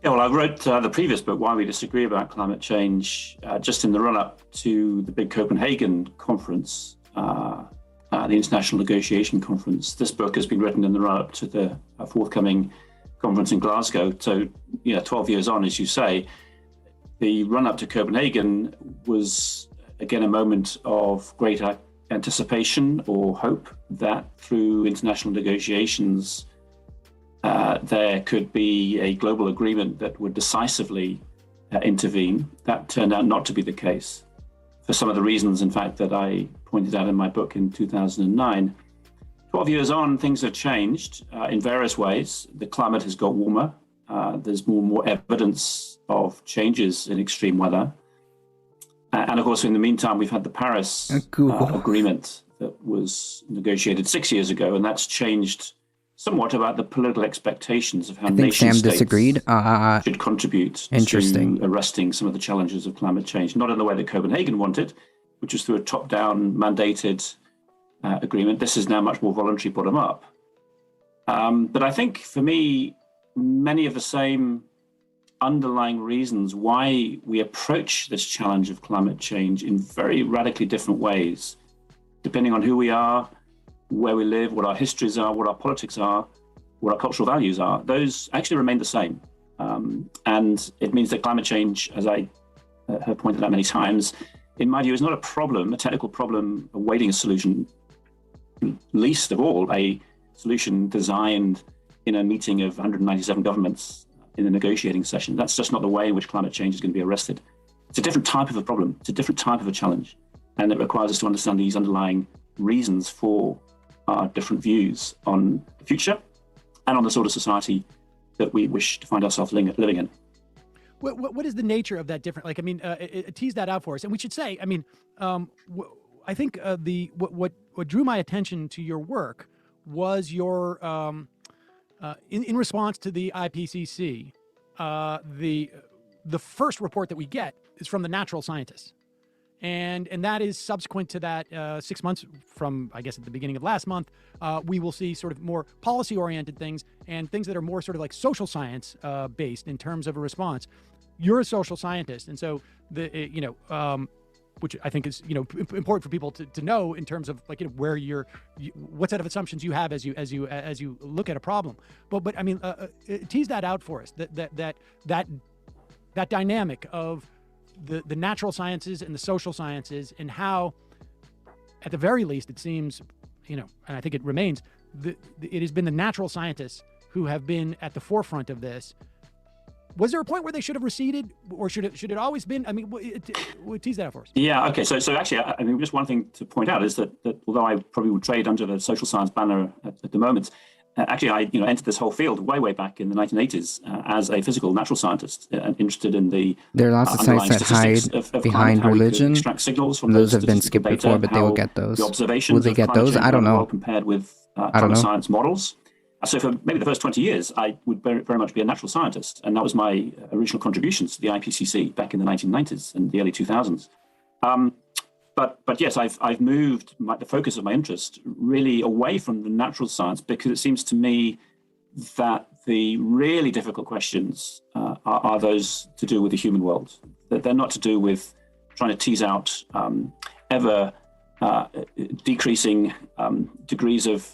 Yeah, well, I wrote the previous book, Why We Disagree About Climate Change, just in the run-up to the big Copenhagen conference, the International Negotiation Conference. This book has been written in the run-up to the forthcoming conference in Glasgow. So, 12 years on, as you say, the run-up to Copenhagen was, again, a moment of great anticipation or hope that through international negotiations, there could be a global agreement that would decisively intervene. That turned out not to be the case for some of the reasons, in fact, that I pointed out in my book in 2009. 12 years on, things have changed in various ways. The climate has got warmer. There's more and more evidence of changes in extreme weather. And of course, in the meantime, we've had the Paris agreement that was negotiated 6 years ago, and that's changed somewhat about the political expectations of how nation states disagreed. Should contribute to arresting some of the challenges of climate change, not in the way that Copenhagen wanted, which was through a top-down mandated agreement. This is now much more voluntary bottom-up. But I think, for me, many of the same underlying reasons why we approach this challenge of climate change in very radically different ways, depending on who we are, where we live, what our histories are, what our politics are, what our cultural values are, those actually remain the same. And it means that climate change, as I have pointed out many times, in my view, is not a problem, a technical problem awaiting a solution, least of all a solution designed in a meeting of 197 governments in a negotiating session. That's just not the way in which climate change is going to be arrested. It's a different type of a problem. It's a different type of a challenge. And it requires us to understand these underlying reasons for our different views on the future and on the sort of society that we wish to find ourselves living in. What is the nature of that different? Like, I mean, tease that out for us. And we should say, I mean, I think what drew my attention to your work was your, in response to the IPCC, the first report that we get is from the natural scientists. And that is subsequent to that 6 months from, I guess, at the beginning of last month, we will see sort of more policy-oriented things and things that are more sort of like social science based in terms of a response. You're a social scientist, and so which I think is important for people to know in terms of like where what set of assumptions you have as you look at a problem. But I mean, tease that out for us. That dynamic of the natural sciences and the social sciences, and how, at the very least, it seems, and I think it remains, it has been the natural scientists who have been at the forefront of this. Was there a point where they should have receded, or should it always been? I mean, tease that out for us. Yeah. Okay. So actually, I mean, just one thing to point out is that although I probably would trade under the social science banner at the moment, actually, I entered this whole field way back in the 1980s as a physical natural scientist, interested in the there are lots of science that hide behind religion. Extract signals from those have been skipped before, but they will get those. The observations will they get those? I don't know. Compared with climate science models. So for maybe the first 20 years, I would very much be a natural scientist, and that was my original contributions to the IPCC back in the 1990s and the early 2000s. But yes, I've moved the focus of my interest really away from the natural science, because it seems to me that the really difficult questions are those to do with the human world. That they're not to do with trying to tease out ever decreasing degrees of,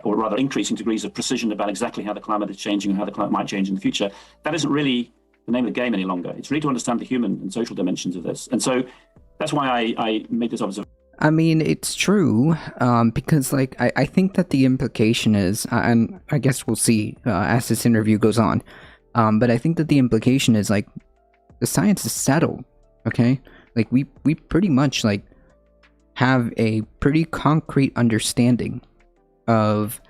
or rather increasing degrees of precision about exactly how the climate is changing and how the climate might change in the future. That isn't really the name of the game any longer. It's really to understand the human and social dimensions of this. And so that's why I made this observation. I mean, it's true, because like I think that the implication is, and I guess we'll see as this interview goes on, but I think that the implication is like the science is settled, okay? Like we pretty much like have a pretty concrete understanding of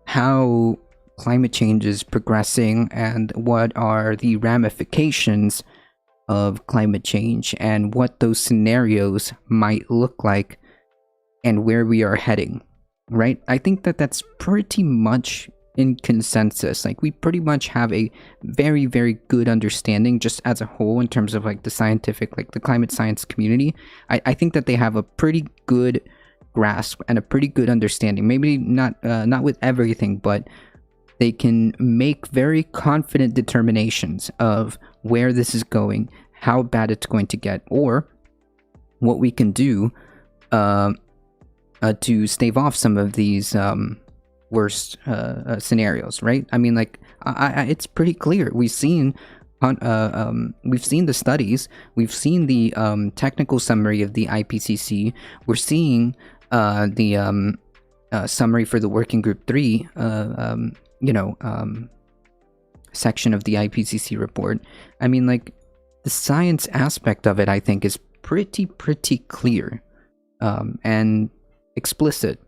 how climate change is progressing and what are the ramifications of climate change and what those scenarios might look like and where we are heading, right? I think that that's pretty much in consensus. Like we pretty much have a very, very good understanding just as a whole in terms of like the scientific, like the climate science community. I think that they have a pretty good grasp and a pretty good understanding. Maybe not with everything, but they can make very confident determinations of where this is going, how bad it's going to get, or what we can do to stave off some of these worst scenarios, right? I mean, like, it's pretty clear. We've seen the studies, we've seen the technical summary of the IPCC, we're seeing the summary for the Working Group 3 section of the IPCC report. I mean, like, the science aspect of it, I think, is pretty clear and explicit.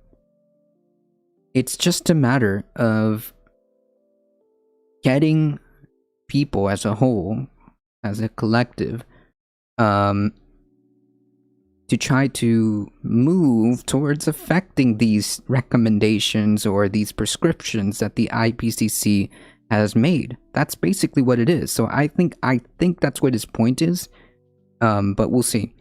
It's just a matter of getting people as a whole, as a collective, to try to move towards affecting these recommendations or these prescriptions that the IPCC has made. That's basically what it is. So I think that's what his point is, but we'll see.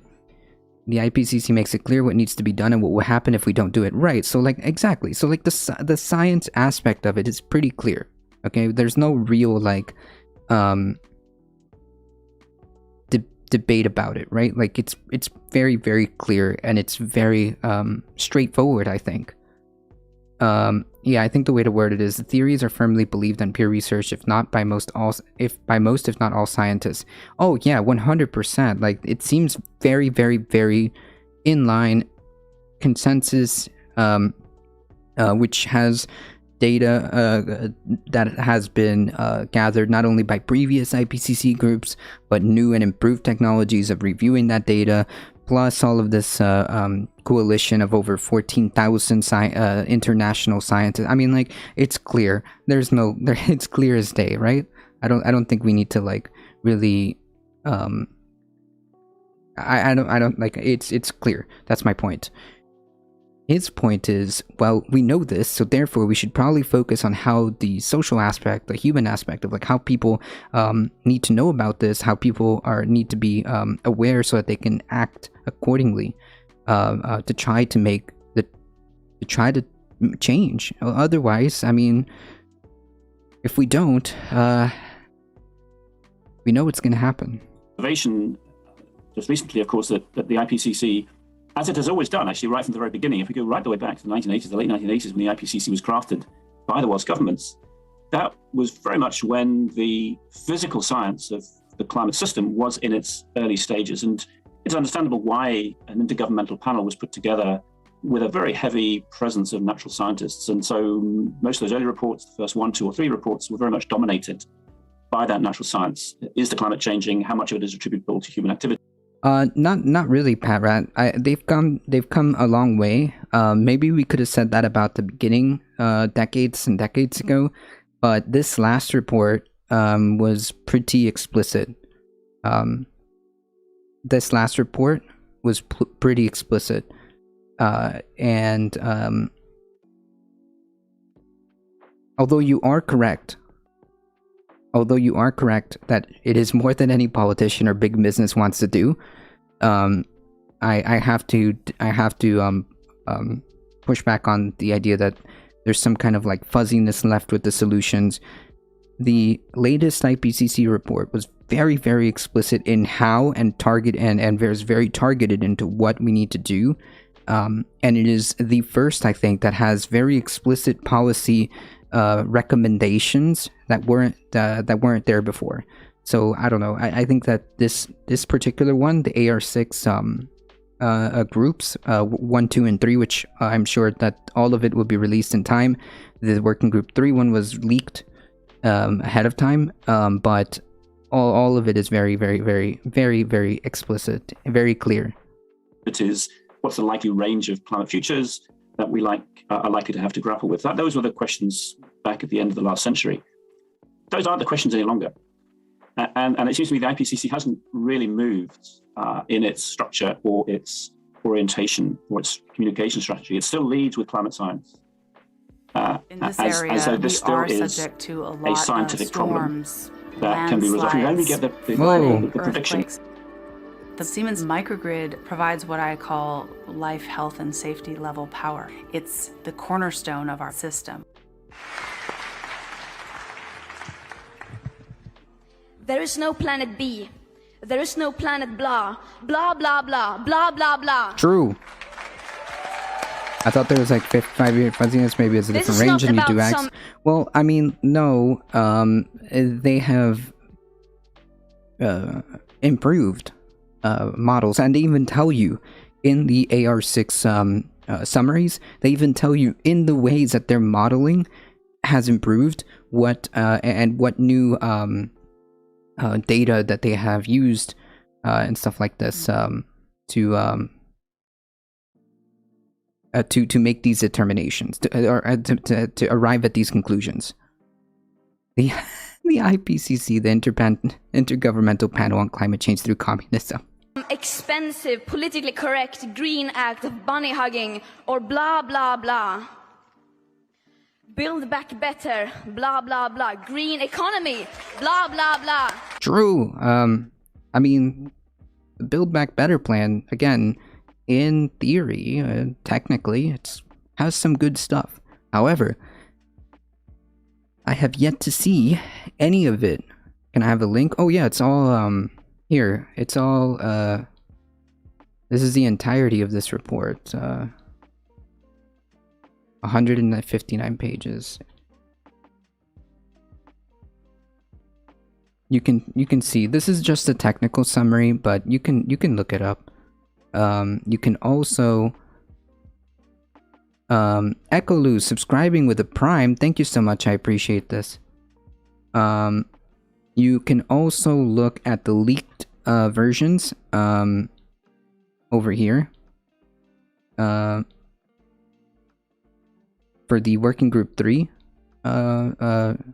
The IPCC makes it clear what needs to be done and what will happen if we don't do it right. So like, exactly. So like the science aspect of it is pretty clear. Okay, there's no real like debate about it, right? Like it's very, very clear and it's very straightforward, I think. Yeah, I think the way to word it is the theories are firmly believed in peer research, if not by most, if not all scientists. Oh yeah, 100%. Like it seems very, very, very in line consensus, which has data that has been gathered not only by previous IPCC groups, but new and improved technologies of reviewing that data, plus all of this coalition of over 14,000 international scientists. I mean, like, it's clear. It's clear as day, right? I don't think we need to like really. I don't like it's clear. That's my point. his point is, well, we know this, so therefore we should probably focus on how the social aspect, the human aspect of like how people need to know about this, how people need to be aware so that they can act accordingly to try to make change. Otherwise, I mean, if we don't, we know what's going to happen. Innovation, just recently, of course, that the IPCC, as it has always done, actually, right from the very beginning, if we go right the way back to the 1980s, the late 1980s, when the IPCC was crafted by the Welsh governments, that was very much when the physical science of the climate system was in its early stages. And it's understandable why an intergovernmental panel was put together with a very heavy presence of natural scientists. And so most of those early reports, the first 1, 2, or 3 reports, were very much dominated by that natural science. Is the climate changing? How much of it is attributable to human activity? Not really, Pat Rat. They've come a long way. Maybe we could have said that about the beginning, decades and decades ago, but this last report was pretty explicit. This last report was pretty explicit, and although you are correct that it is more than any politician or big business wants to do, I have to push back on the idea that there's some kind of like fuzziness left with the solutions. The latest IPCC report was very, very explicit in how and target and was very targeted into what we need to do. And it is the first, I think, that has very explicit policy recommendations that weren't there before. So I don't know. I think that this particular one, the AR6 groups 1, 2, and 3, which I'm sure that all of it will be released in time. The working group 3 one was leaked ahead of time, but all of it is very, very, very, very, very explicit, very clear. It is what's the likely range of climate futures that we are likely to have to grapple with. Those were the questions back at the end of the last century. Those aren't the questions any longer. And it seems to me the IPCC hasn't really moved in its structure or its orientation or its communication strategy. It still leads with climate science. In this area, we are subject to a lot scientific of storms, that can be resolved. We only get the prediction. The Siemens microgrid provides what I call life, health, and safety level power. It's the cornerstone of our system. There is no planet B. There is no planet blah. Blah, blah, blah. Blah, blah, blah. True. I thought there was like 5-year fuzziness. Maybe it's a different range and you do X. Well, I mean, no. They have improved models, and they even tell you in the AR6 summaries, they even tell you in the ways that their modeling has improved what new data that they have used and stuff like this to make these determinations to arrive at these conclusions. The IPCC, the Intergovernmental Panel on Climate Change Through Communism. Expensive, politically correct green act of bunny hugging or blah blah blah. Build back better, blah blah blah. Green economy, blah blah blah. True. I mean, the Build Back Better plan, again, in theory, technically, it has some good stuff. However, I have yet to see any of it. Can I have a link? Oh yeah, it's all here. It's all this is the entirety of this report. 159 pages. You can see this is just a technical summary, but you can look it up. You can also Echoloo subscribing with a Prime. Thank you so much. I appreciate this. You can also look at the leaked versions over here for the Working Group 3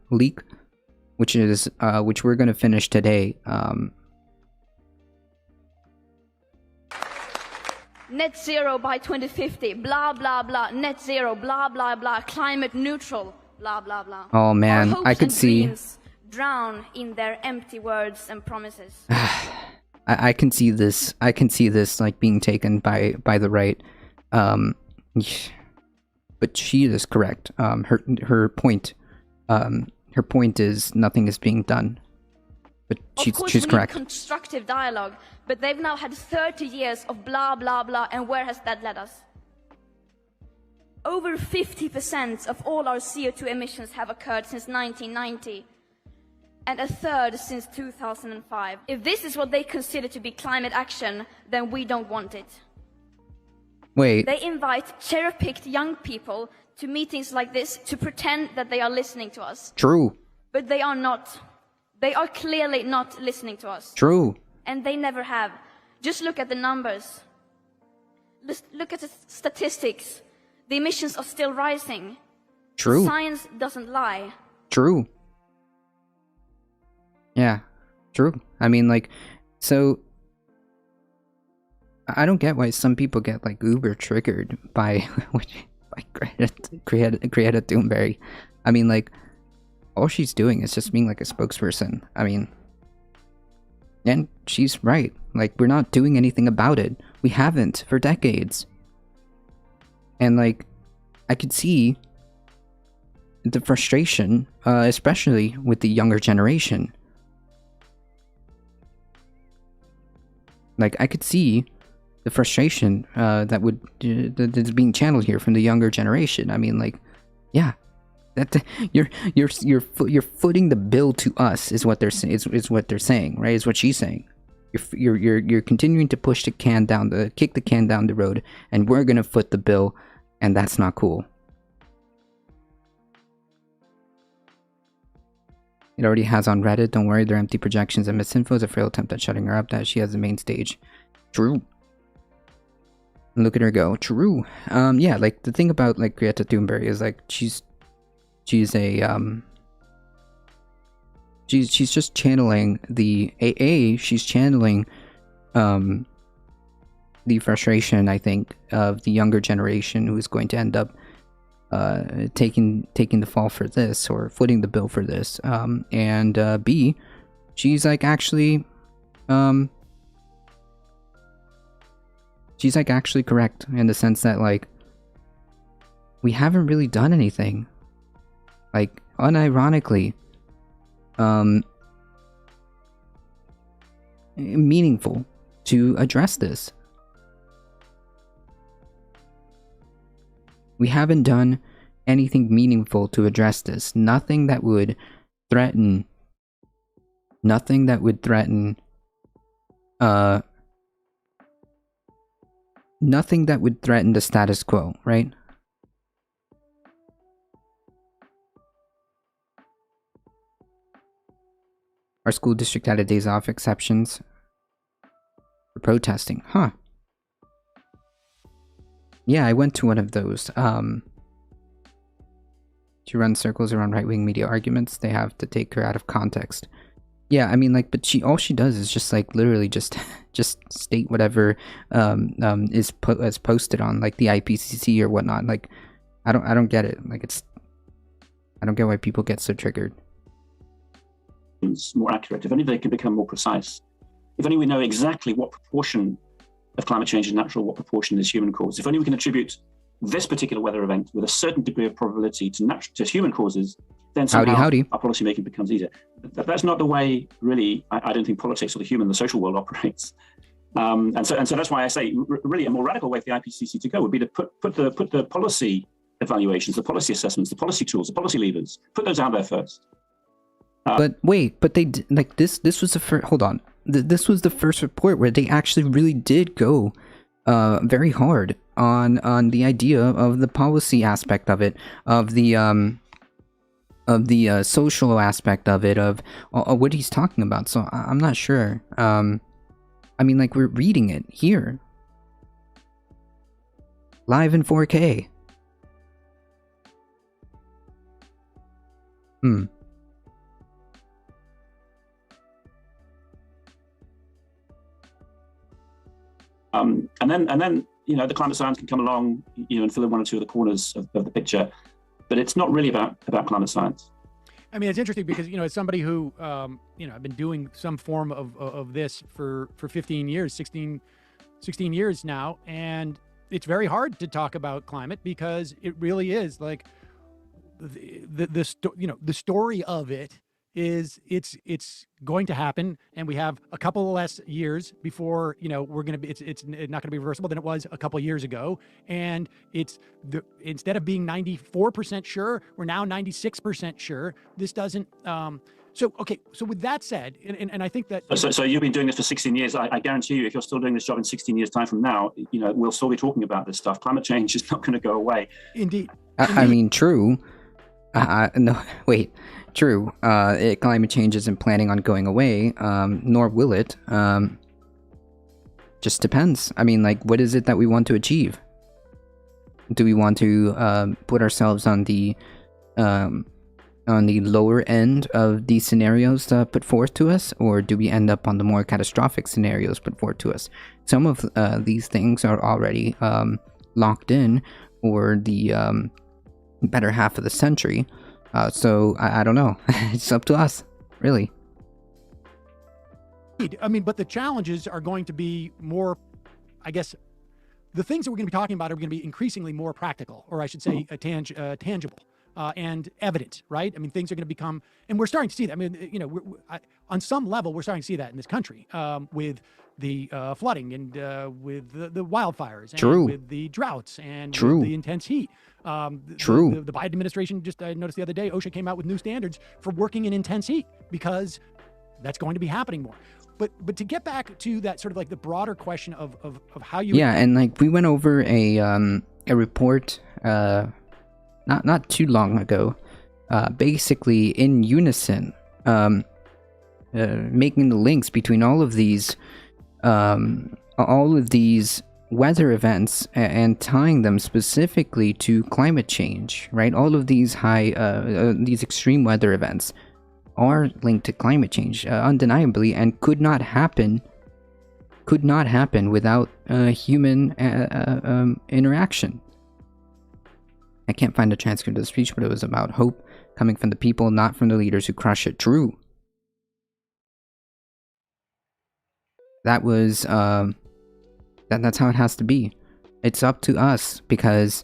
leak, which we're going to finish today. net zero by 2050, blah, blah, blah, net zero, blah, blah, blah, climate neutral, blah, blah, blah. Oh man, Our hopes I could and see. dreams drown in their empty words and promises. I can see this. I can see this like being taken by the right. But she is correct. Her point. Her point is nothing is being done. But she's correct. We need constructive dialogue, but they've now had 30 years of blah blah blah, and where has that led us? Over 50% of all our CO2 emissions have occurred since 1990, and a third since 2005. If this is what they consider to be climate action, then we don't want it. Wait. They invite cherry-picked young people to meetings like this to pretend that they are listening to us. True. But they are not. They are clearly not listening to us. True. And they never have. Just look at the numbers. Look at the statistics. The emissions are still rising. True. Science doesn't lie. True. Yeah, true. I mean, like, so I don't get why some people get like uber triggered by Greta Thunberg. I mean, like, all she's doing is just being like a spokesperson. I mean, and she's right. Like, we're not doing anything about it. We haven't for decades. And like, I could see the frustration, especially with the younger generation. Like, I could see the frustration that's being channeled here from the younger generation. I mean, like, yeah, that you're footing the bill to us is what they're saying. Is what they're saying, right? Is what she's saying. You're continuing to push kick the can down the road, and we're gonna foot the bill, and that's not cool. It already has on Reddit. Don't worry, they're empty projections and misinfo is a frail attempt at shutting her up. That she has the main stage. True. Look at her go. True. Yeah, like the thing about like Greta Thunberg is like she's just channeling the she's channeling the frustration, I think, of the younger generation who is going to end up taking the fall for this or footing the bill for this. And B, she's like actually correct in the sense that like we haven't really done anything, like unironically, meaningful to address this. We haven't done anything meaningful to address this. Nothing that would threaten nothing that would threaten the status quo, right? Our school district added days off exceptions for protesting. Huh. Yeah, I went to one of those. She runs circles around right-wing media arguments. They have to take her out of context. Yeah, I mean, like, but all she does is just like literally just state whatever is posted on like the IPCC or whatnot. Like, I don't get it. Like, I don't get why people get so triggered. It's more accurate. If only they can become more precise. If only we know exactly what proportion of climate change is natural, what proportion is human caused. If only we can attribute this particular weather event with a certain degree of probability to human causes, then somehow our policy making becomes easier. That's not the way, really, I don't think politics or the social world operates. And so that's why I say, really, a more radical way for the IPCC to go would be to put the policy evaluations, the policy assessments, the policy tools, the policy levers, put those out there first. But wait, but they like this was the first. Hold on, this was the first report where they actually really did go very hard on the idea of the policy aspect of it, of the social aspect of it, of what he's talking about. So I'm not sure. I mean, like, we're reading it here, live in 4K. And then the climate science can come along, and fill in one or two of the corners of the picture, but it's not really about climate science. I mean, it's interesting because, as somebody who, I've been doing some form of this for 15 years, 16 years now, and it's very hard to talk about climate because it really is like the story of it is it's going to happen, and we have a couple of less years before we're going to be it's not going to be reversible than it was a couple of years ago, and instead of being 94% sure, we're now 96% sure. This doesn't so with that said, and I think that so you've been doing this for 16 years. I guarantee you, if you're still doing this job in 16 years time from now, we'll still be talking about this stuff. Climate change is not going to go away. Indeed. I mean, true. No, wait. True. Climate change isn't planning on going away, nor will it. Just depends. I mean, like, what is it that we want to achieve? Do we want to put ourselves on the lower end of these scenarios put forth to us, or do we end up on the more catastrophic scenarios put forth to us? Some of these things are already locked in for the better half of the century. So I don't know. It's up to us, really. I mean, but the challenges are going to be more, I guess, the things that we're going to be talking about are going to be increasingly more practical, or I should say tangible and evident, right? I mean, things are going to become, and we're starting to see that. I mean, on some level, we're starting to see that in this country with the flooding and with the wildfires, and True. with the droughts, and True. with the intense heat. True. The Biden administration, I noticed the other day, OSHA came out with new standards for working in intense heat because that's going to be happening more. But to get back to that sort of like the broader question of how you... Yeah, and like we went over a report not too long ago, basically in unison, making the links between all of these weather events and tying them specifically to climate change, right? All of these these extreme weather events are linked to climate change, undeniably, and could not happen without human interaction. I can't find a transcript of the speech, but it was about hope coming from the people, not from the leaders who crush it. True. That was that's how it has to be. It's up to us, because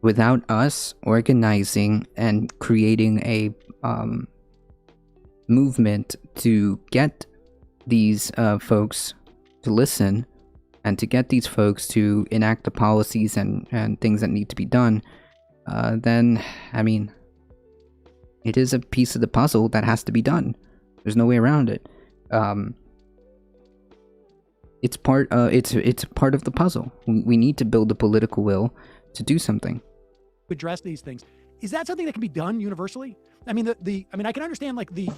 without us organizing and creating a movement to get these folks to listen, and to get these folks to enact the policies and things that need to be done, then, I mean, it is a piece of the puzzle that has to be done. There's no way around it. It's part of the puzzle. We need to build the political will to do something. Address these things. Is that something that can be done universally? I mean, I can understand like the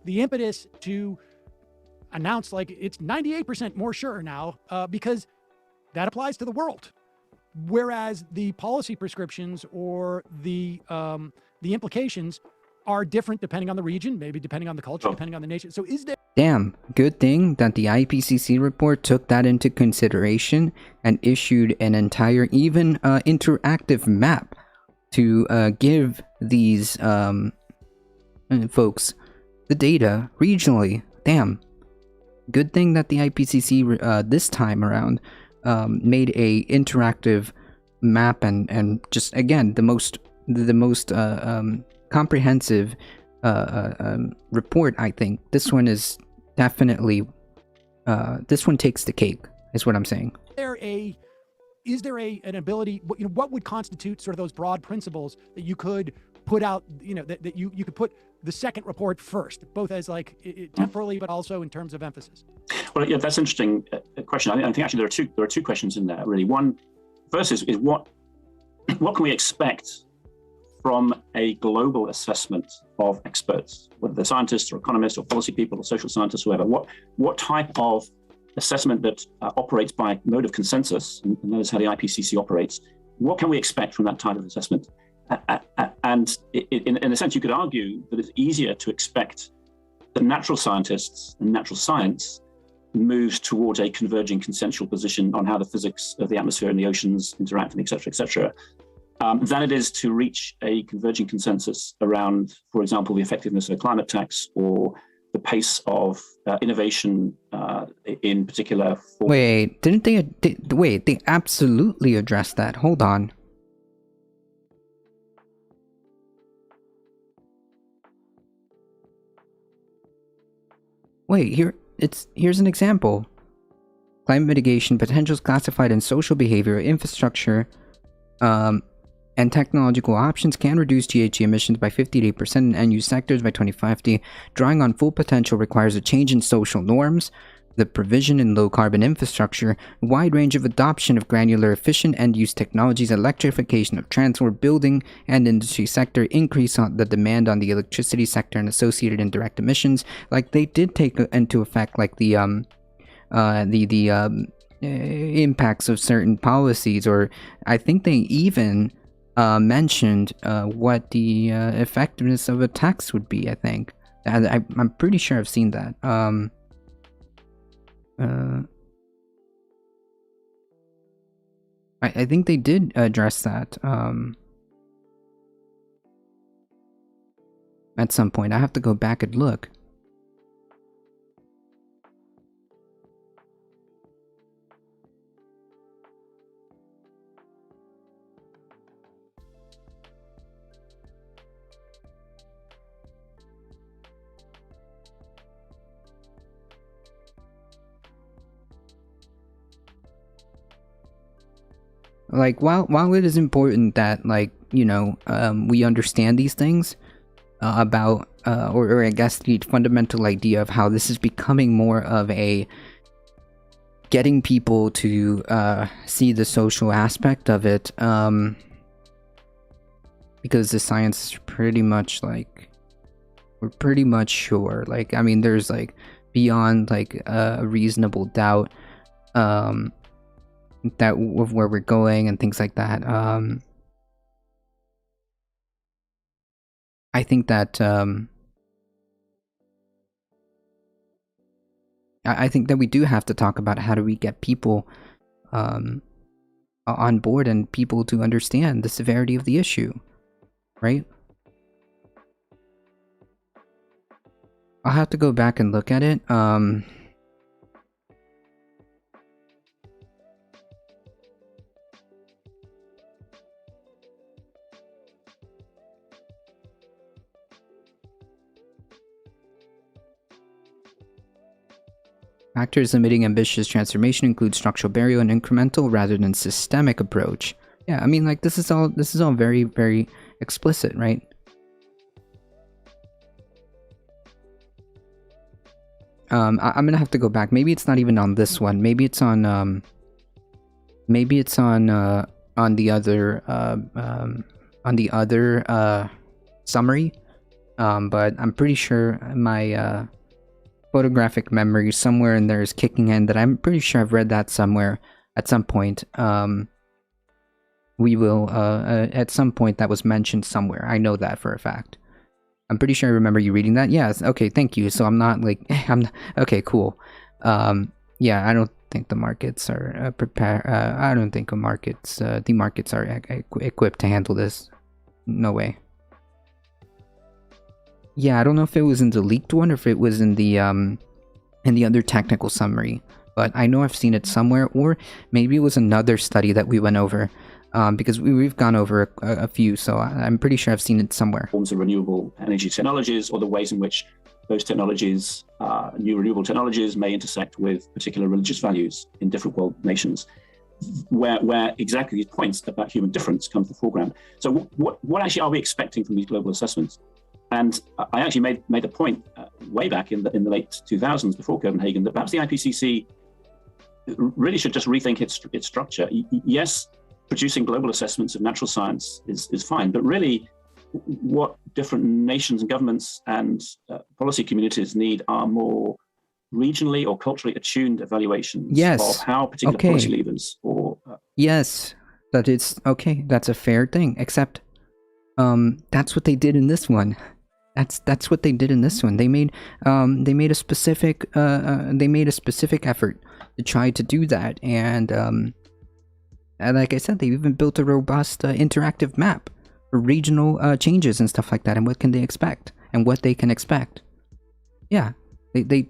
impetus to announce like it's 98% more sure now because that applies to the world, whereas the policy prescriptions or the implications are different depending on the region, maybe depending on the culture, depending on the nation. So is there... Damn, good thing that the IPCC report took that into consideration and issued an entire, even interactive map to give these folks the data regionally. Damn. Good thing that the IPCC this time around made a interactive map and just, again, the most comprehensive report. I think this one is definitely this one takes the cake, is what I'm saying. Is there an ability, what would constitute sort of those broad principles that you could put out, that you could put the second report first, both as like temporally, but also in terms of emphasis? Well, yeah, that's an interesting question. I think actually there are two questions in there, really. One, first is what can we expect from a global assessment of experts, whether they're scientists or economists or policy people or social scientists, whoever? What type of assessment that operates by mode of consensus, and that is how the IPCC operates? What can we expect from that type of assessment? And in a sense, you could argue that it's easier to expect that natural scientists and natural science moves towards a converging consensual position on how the physics of the atmosphere and the oceans interact, and et cetera, than it is to reach a converging consensus around, for example, the effectiveness of a climate tax or the pace of innovation in particular. Wait, didn't they? Wait, they absolutely addressed that. Hold on. Wait, here's an example. Climate mitigation potentials classified in social behavior, infrastructure, and technological options can reduce GHG emissions by 58% in end-use sectors by 2050. Drawing on full potential requires a change in social norms, the provision in low-carbon infrastructure, a wide range of adoption of granular efficient end-use technologies, electrification of transport, building, and industry sector, increase on the demand on the electricity sector and associated indirect emissions. Like, they did take into effect, like, the impacts of certain policies, or I think they even mentioned what the effectiveness of a tax would be. I think I'm pretty sure I've seen that. I think they did address that at some point. I have to go back and look. Like, while it is important that, like, you know, we understand these things about, or I guess the fundamental idea of how this is becoming more of a getting people to see the social aspect of it, because the science is pretty much like, we're pretty much sure. Like, I mean, there's like beyond like a reasonable doubt, that of where we're going and things like that. I think that I think that we do have to talk about how do we get people on board and people to understand the severity of the issue, right? I'll have to go back and look at it. Factors limiting ambitious transformation include structural barrier and incremental rather than systemic approach. Yeah, I mean, like, this is all very, very explicit, right? I'm gonna have to go back. Maybe it's not even on this one. Maybe it's on the other summary. But I'm pretty sure my photographic memory somewhere in there is kicking in, that I'm pretty sure I've read that somewhere at some point. We will at some point that was mentioned somewhere. I know that for a fact. I'm pretty sure I remember you reading that. Yes. Okay. Thank you. So I'm not like okay. Cool. Yeah. I don't think the markets are prepared. I don't think the markets are equipped to handle this. No way. Yeah, I don't know if it was in the leaked one or if it was in the other technical summary, but I know I've seen it somewhere, or maybe it was another study that we went over, because we've gone over a few, so I'm pretty sure I've seen it somewhere. Forms of renewable energy technologies, or the ways in which those technologies, new renewable technologies, may intersect with particular religious values in different world nations, where exactly these points about human difference come to the foreground. So what actually are we expecting from these global assessments? And I actually made a point way back in the late 2000s, before Copenhagen, that perhaps the IPCC really should just rethink its structure. Yes, producing global assessments of natural science is fine, but really what different nations and governments and policy communities need are more regionally or culturally attuned evaluations of how particular policy levers or... Yes, that it's okay, that's a fair thing, except that's what they did in this one. That's what they did in this one. They made a specific effort to try to do that, and like I said, they even built a robust interactive map for regional changes and stuff like that, and what can they expect and what they can expect. Yeah, they did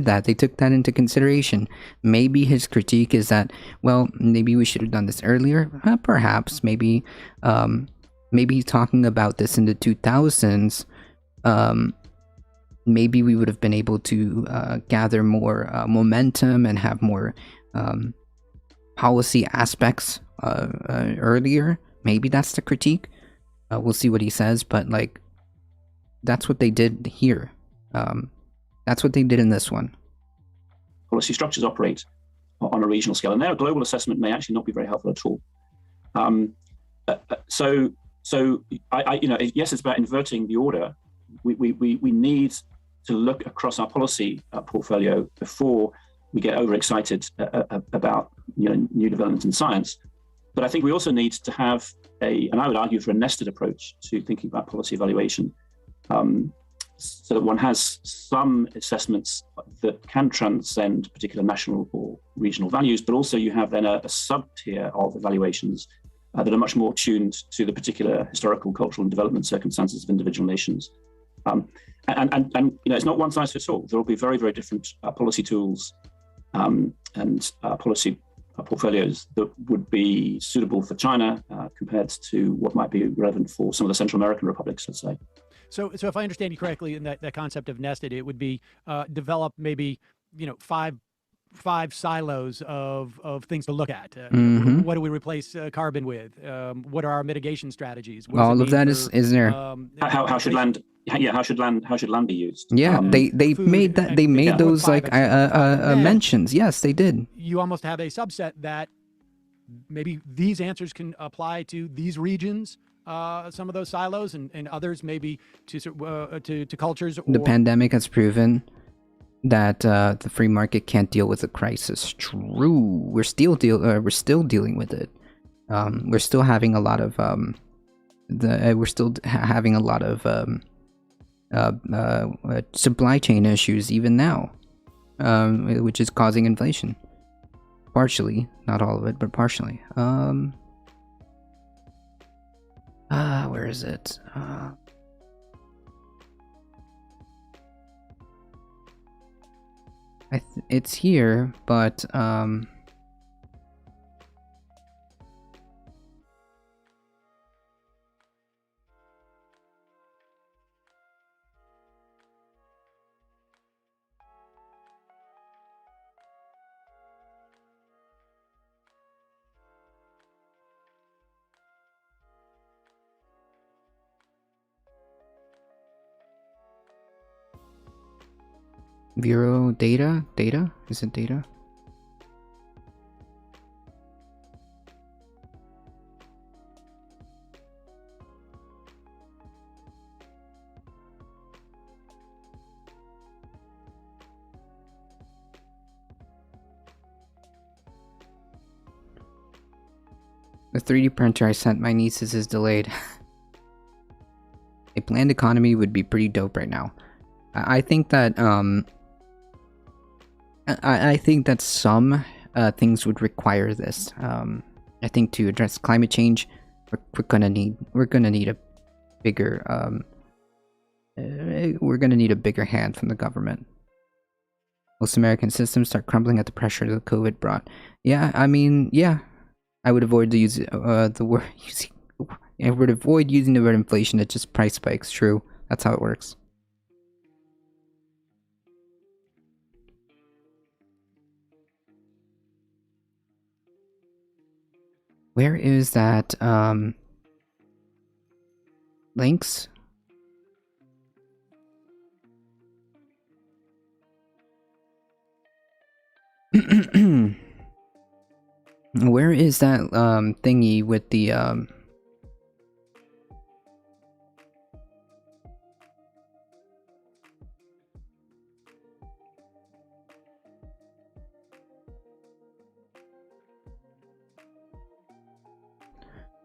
that. They took that into consideration. Maybe his critique is that, well, maybe we should have done this earlier. Perhaps, maybe he's talking about this in the 2000s. Maybe we would have been able to gather more momentum and have more policy aspects earlier. Maybe that's the critique. We'll see what he says, but like, that's what they did here. That's what they did in this one. Policy structures operate on a regional scale, and their global assessment may actually not be very helpful at all. So yes, it's about inverting the order. We need to look across our policy portfolio before we get overexcited about new developments in science. But I think we also need to have and I would argue for a nested approach to thinking about policy evaluation, so that one has some assessments that can transcend particular national or regional values, but also you have then a sub-tier of evaluations that are much more tuned to the particular historical, cultural, and development circumstances of individual nations. And it's not one size fits all. There will be very, very different policy tools and policy portfolios that would be suitable for China compared to what might be relevant for some of the Central American republics, let's say. So if I understand you correctly, in that concept of nested, it would be develop maybe five silos of things to look at. What do we replace carbon with? What are our mitigation strategies? All of that is there. How should land? Yeah, how should land be used? Yeah, they made that. They made those like mentions. Yes, they did. You almost have a subset that maybe these answers can apply to these regions. Some of those silos, and others maybe to cultures. The pandemic has proven that the free market can't deal with a crisis. True, we're still dealing with it. We're still having a lot of supply chain issues even now, which is causing inflation. Partially, not all of it, but partially. Where is it? It's here, but Bureau data? Is it data? The 3D printer I sent my nieces is delayed. A planned economy would be pretty dope right now. I think that I think that some things would require this. I think to address climate change, we're gonna need a bigger hand from the government. Most American systems start crumbling at the pressure that COVID brought. Yeah, I mean, yeah, I would avoid the word using. I would avoid using the word inflation. It's just price spikes. True, that's how it works. Where is that, links? Where is that, thingy with the,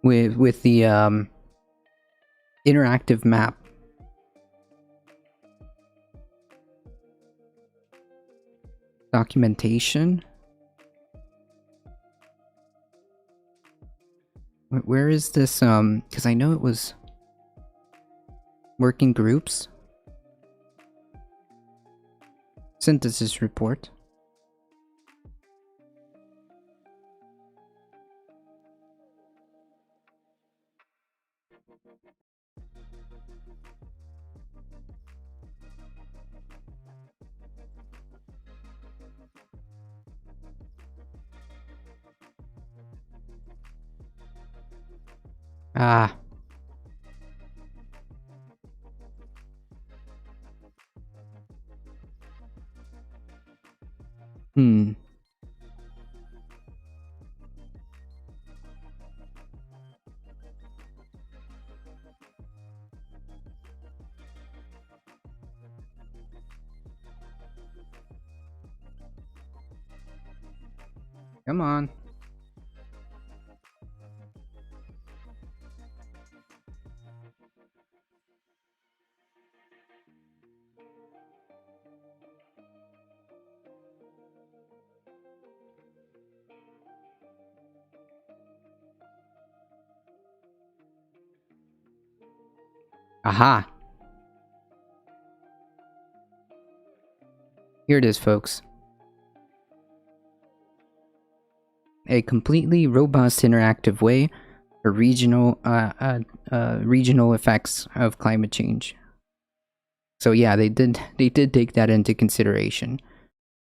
with the Interactive map. Documentation. Where is this? Because I know it was working groups. Synthesis report. Ah. Hmm. Come on. Aha. Here it is, folks. A completely robust interactive way for regional effects of climate change. So yeah, they did take that into consideration.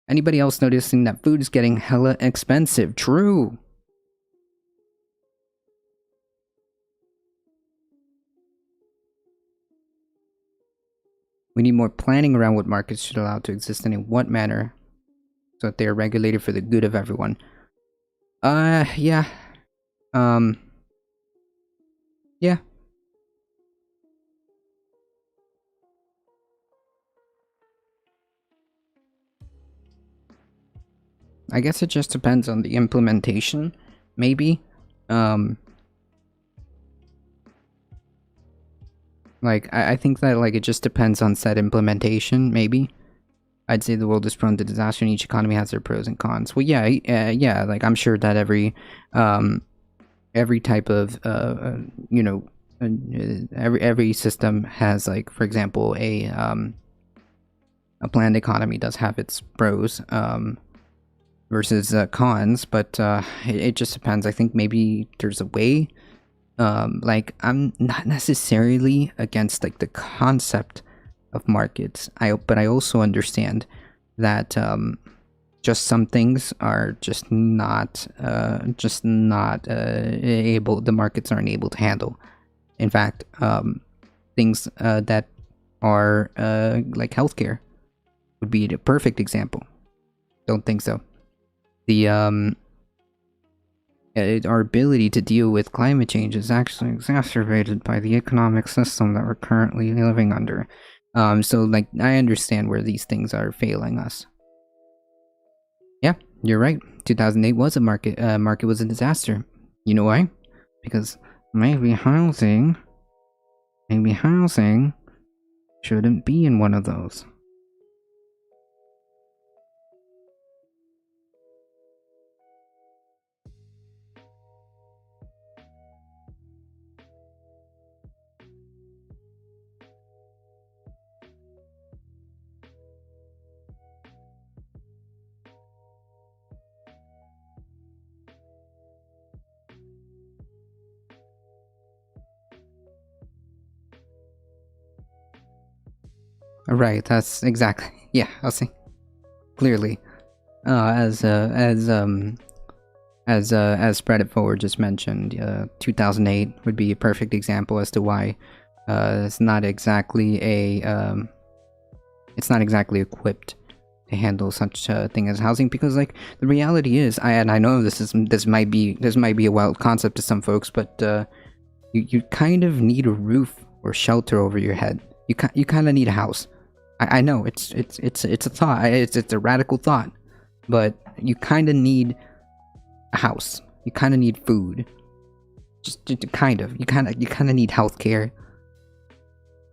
Anybody else noticing that food is getting hella expensive? True. We need more planning around what markets should allow to exist and in what manner, so that they are regulated for the good of everyone. Yeah. Yeah. I guess it just depends on the implementation, maybe. Like, I think that, like, it just depends on said implementation, maybe. I'd say the world is prone to disaster and each economy has their pros and cons. Well, yeah, yeah, like, I'm sure that every type of, you know, every system has, like, for example, a planned economy does have its pros, versus cons, but it just depends. I think maybe there's a way. Like, I'm not necessarily against, like, the concept of markets. But I also understand that just some things are just not able. The markets aren't able to handle. In fact, things that are like healthcare would be the perfect example. Don't think so. The our ability to deal with climate change is actually exacerbated by the economic system that we're currently living under. So, like, I understand where these things are failing us. Yeah, you're right. 2008 was a market was a disaster. You know why? Because maybe housing shouldn't be in one of those. Right, that's exactly. Yeah, I'll see. Clearly, as Spread It Forward just mentioned, 2008 would be a perfect example as to why it's not exactly equipped to handle such a thing as housing, because, like, the reality is, I know this might be a wild concept to some folks, but you kind of need a roof or shelter over your head. You kind of need a house. I know it's a thought. It's a radical thought, but you kind of need a house. You kind of need food. Just kind of. You kind of need healthcare.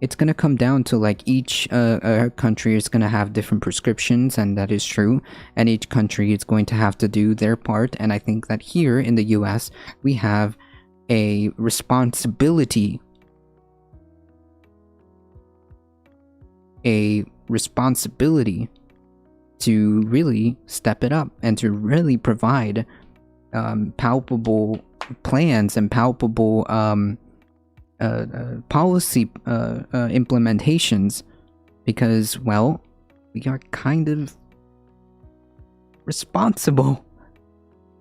it's going to come down to like each country is going to have different prescriptions, and that is true, and each country is going to have to do their part. And I think that here in the US we have a responsibility to really step it up and to really provide palpable plans and palpable policy implementations, because, well, we are kind of responsible.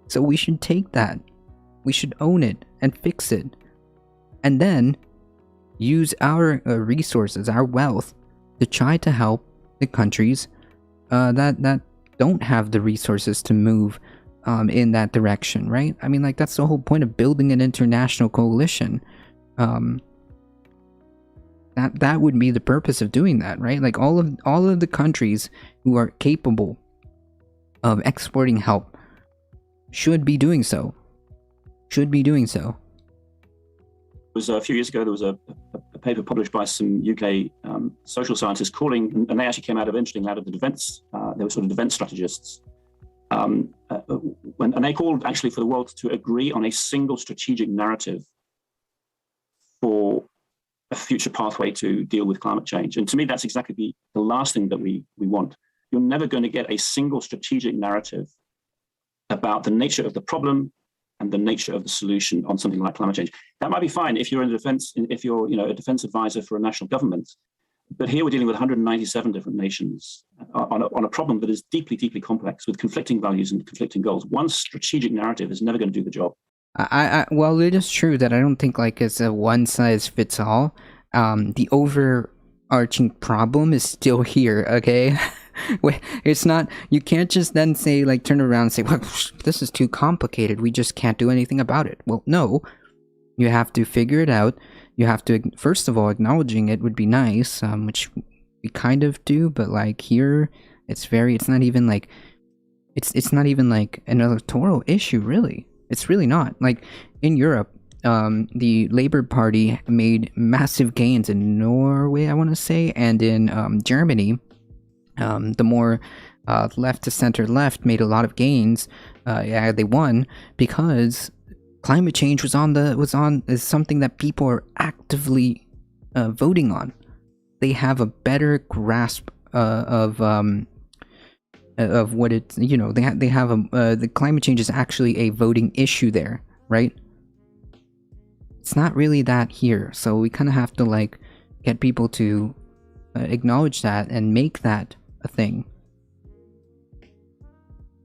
So we should take that. We should own it and fix it. And then use our resources, our wealth, to try to help the countries that don't have the resources to move in that direction, right? I mean, like, that's the whole point of building an international coalition. That would be the purpose of doing that, right? Like, all of the countries who are capable of exporting help should be doing so. It was a few years ago, there was a paper published by some UK social scientists calling, and they actually came out of the defense, they were sort of defense strategists, and they called actually for the world to agree on a single strategic narrative for a future pathway to deal with climate change. And to me, that's exactly the last thing that we want. You're never going to get a single strategic narrative about the nature of the problem and the nature of the solution on something like climate change. That might be fine if you're in if you're a defense advisor for a national government. But here we're dealing with 197 different nations on a problem that is deeply, deeply complex, with conflicting values and conflicting goals. One strategic narrative is never going to do the job. Well, it is true that I don't think like it's a one size fits all. The overarching problem is still here, okay? It's not, you can't just then say, like, turn around and say, well, this is too complicated, we just can't do anything about it. Well, no, you have to figure it out. You have to, first of all, acknowledging it would be nice, which we kind of do, but like here, it's not even like an electoral issue, really. It's really not. Like, in Europe, the Labour Party made massive gains in Norway, I want to say, and in Germany, the more left to center left made a lot of gains. Yeah, they won because climate change is something that people are actively voting on. They have a better grasp of what it's, they have the climate change is actually a voting issue there, right? It's not really that here, so we kind of have to like get people to acknowledge that and make that a thing.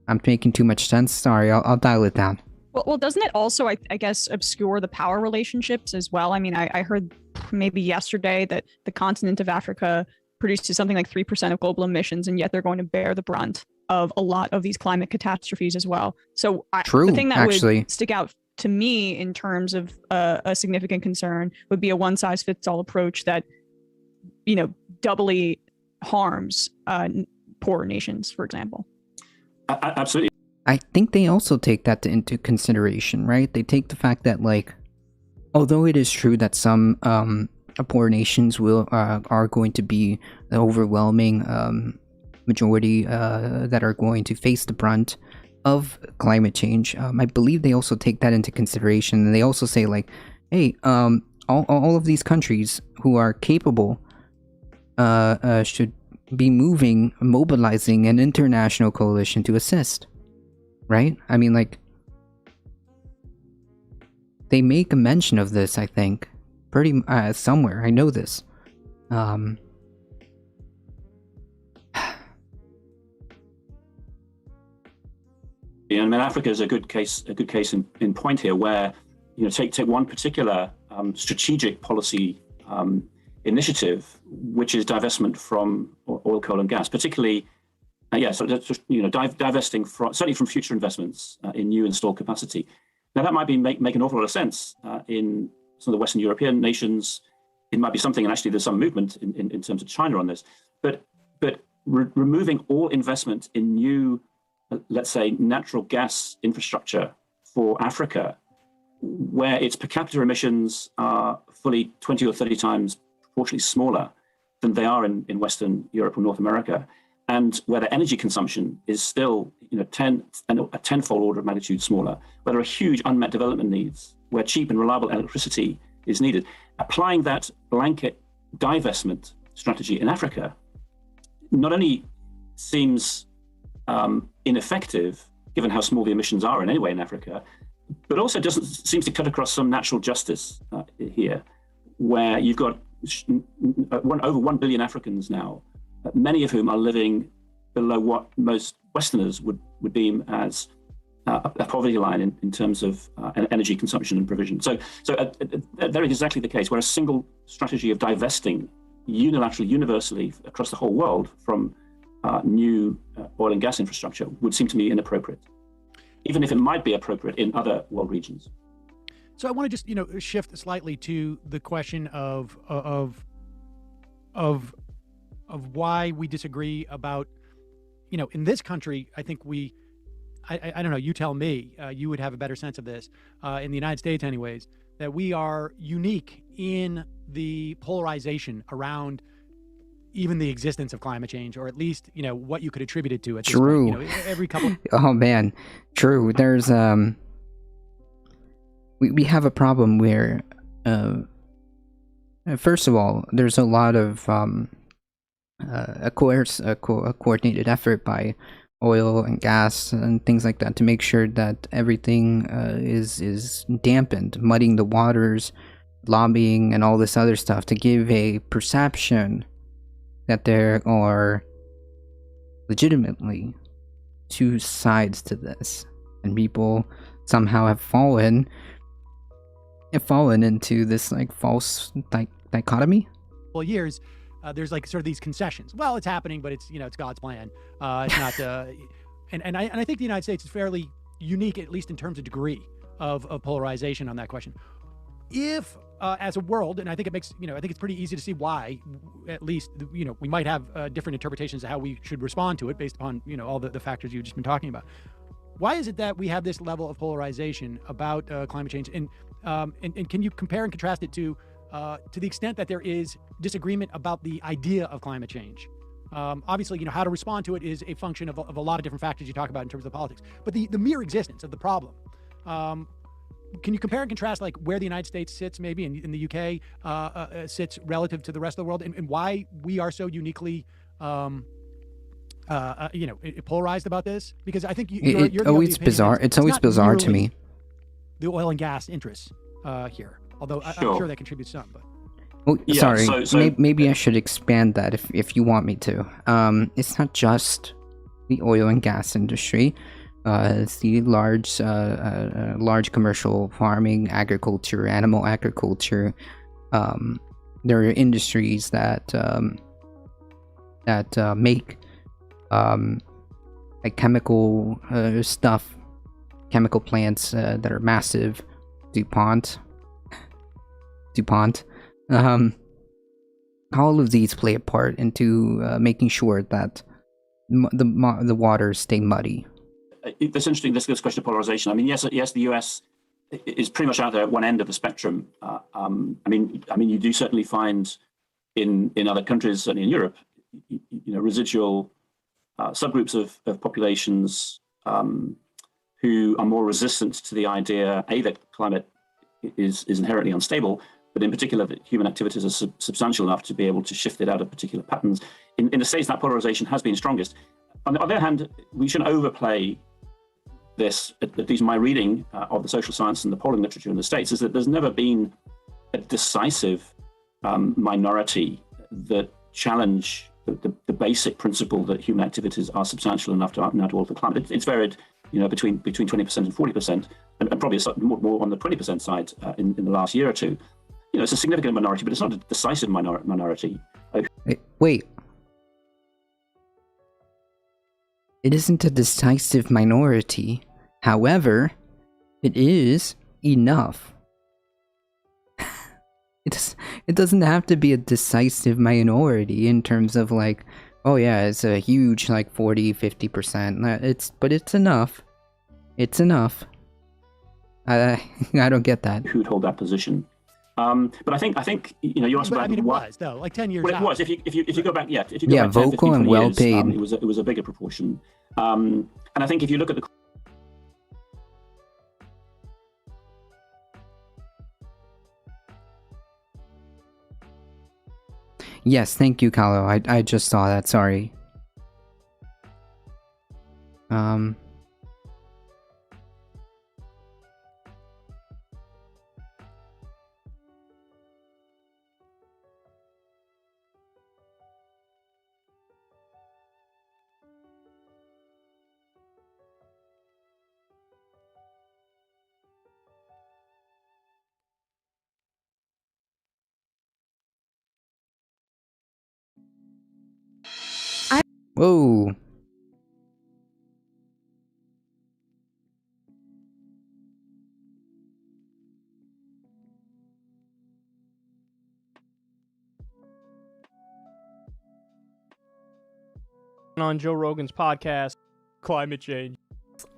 I'm making too much sense. Sorry, I'll dial it down. Well, doesn't it also, I guess, obscure the power relationships as well? I mean, I heard maybe yesterday that the continent of Africa produces something like 3% of global emissions, and yet they're going to bear the brunt of a lot of these climate catastrophes as well. So the thing that would stick out to me in terms of a significant concern would be a one-size-fits-all approach that, doubly harms poor nations, for example. Absolutely. I think they also take that into consideration, right? They take the fact that, like, although it is true that some poor nations are going to be the overwhelming majority that are going to face the brunt of climate change, I believe they also take that into consideration, and they also say, like, hey, all of these countries who are capable should be mobilizing an international coalition to assist, right? I mean, like, they make a mention of this, I think, pretty somewhere. I know this. Yeah, I mean, Africa is a good case in point here, where take one particular strategic policy initiative, which is divestment from oil, coal, and gas, particularly, so that's just, divesting certainly from future investments in new installed capacity. Now, that might make an awful lot of sense in some of the Western European nations. It might be something, and actually there's some movement in terms of China on this, but removing all investment in new, let's say, natural gas infrastructure for Africa, where its per capita emissions are fully 20 or 30 times proportionally smaller than they are in Western Europe or North America, and where their energy consumption is still a tenfold order of magnitude smaller, where there are huge unmet development needs, where cheap and reliable electricity is needed. Applying that blanket divestment strategy in Africa not only seems ineffective, given how small the emissions are in any way in Africa, but also seems to cut across some natural justice here, where you've got over 1 billion Africans now, many of whom are living below what most Westerners would deem as a poverty line in terms of energy consumption and provision. So that is exactly the case, where a single strategy of divesting unilaterally, universally across the whole world from new oil and gas infrastructure would seem to me inappropriate, even if it might be appropriate in other world regions. So I want to just shift slightly to the question of why we disagree about in this country. I think I don't know, you tell me, you would have a better sense of this, in the United States anyways, that we are unique in the polarization around even the existence of climate change, or at least, what you could attribute it to at this True. point. Every couple. Oh man, true. There's we have a problem where first of all, there's a lot of a coordinated effort by oil and gas and things like that to make sure that everything is dampened, muddying the waters, lobbying and all this other stuff to give a perception that there are legitimately two sides to this, and people somehow have fallen into this like false dichotomy. Well, years. There's like sort of these concessions. Well, it's happening, but it's it's God's plan. It's not. And I think the United States is fairly unique, at least in terms of degree of polarization on that question. If as a world, and I think it makes I think it's pretty easy to see why, at least we might have different interpretations of how we should respond to it based upon all the factors you've just been talking about. Why is it that we have this level of polarization about climate change? And can you compare and contrast it to the extent that there is disagreement about the idea of climate change? Obviously, how to respond to it is a function of a lot of different factors you talk about in terms of politics. But the mere existence of the problem, can you compare and contrast like where the United States sits maybe in the UK sits relative to the rest of the world, and why we are so uniquely polarized about this? Because I think you're always bizarre. It's always bizarre to me. The oil and gas interests here. Although I'm sure that contributes some, but. Well, yeah, sorry, maybe I should expand that if you want me to. It's not just the oil and gas industry. It's the large commercial farming, agriculture, animal agriculture. There are industries that make like chemical stuff, chemical plants that are massive. DuPont. All of these play a part into making sure that the waters stay muddy. It's interesting, this question of polarization. I mean, yes, the US is pretty much out there at one end of the spectrum. I mean, you do certainly find in other countries, certainly in Europe, residual subgroups of populations who are more resistant to the idea, that climate is inherently unstable, but in particular that human activities are substantial enough to be able to shift it out of particular patterns. In the States, that polarization has been strongest. On the other hand, we shouldn't overplay this. At least my reading of the social science and the polling literature in the States is that there's never been a decisive minority that challenge the basic principle that human activities are substantial enough to alter the climate. It's varied, between 20% and 40%, and probably more on the 20% side in the last year or two. It's a significant minority, but it's not a decisive minority. Wait. It isn't a decisive minority. However, it is enough. It doesn't have to be a decisive minority in terms of like, oh yeah, it's a huge like 40-50%. But it's enough. It's enough. I don't get that. Who'd hold that position? But I think you asked But, about I mean, it what. was though, like 10 years Well, it out. was. If you go back, if you go back 10, vocal 15, and 20 well years, paid. it was a bigger proportion. And I think if you look at the Yes, thank you, Kalo. I just saw that. Sorry. Whoa. On Joe Rogan's podcast, climate change.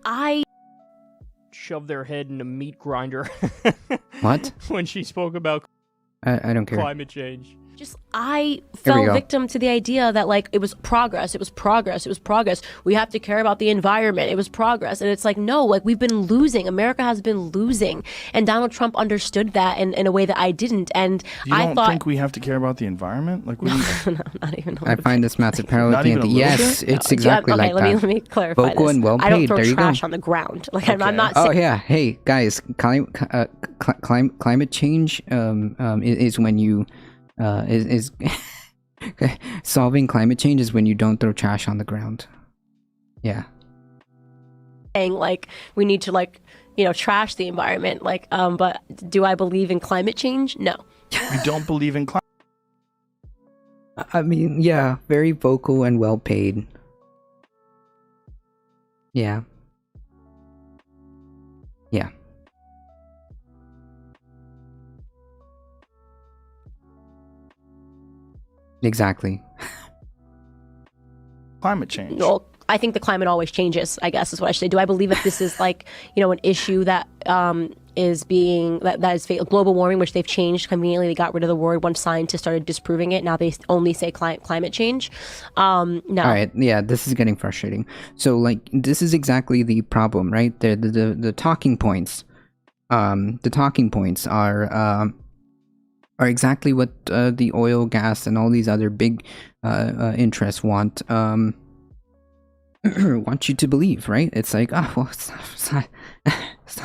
I shoved their head in a meat grinder. What? When she spoke about I don't care. climate change. I fell victim to the idea that like it was progress. We have to care about the environment. It was progress. And it's like, no, like we've been losing. America has been losing. And Donald Trump understood that in a way that I didn't. And you I don't think we have to care about the environment? Like, no, not even. I find this massive parallel. Yes, it's No, exactly okay, like that. Let me clarify Vocal this. and well paid. I don't throw there you trash go. on the ground. Like Okay. I'm not. Oh yeah, hey guys, climate change is when you is solving climate change is when you don't throw trash on the ground. Yeah. Saying like we need to like trash the environment. Like but do I believe in climate change? No. You don't believe in climate? I mean, yeah, very vocal and well paid. Yeah. Yeah. Exactly. Climate change. Well, I think the climate always changes, I guess is what I should say. Do I believe that this is like, an issue that is being, that is global warming, which they've changed conveniently. They got rid of the word once scientists started disproving it. Now they only say climate change. No. All right. Yeah, this is getting frustrating. So like, this is exactly the problem, right? The talking points. The talking points are exactly what the oil, gas, and all these other big interests want want you to believe, right? It's like, oh, well, it's not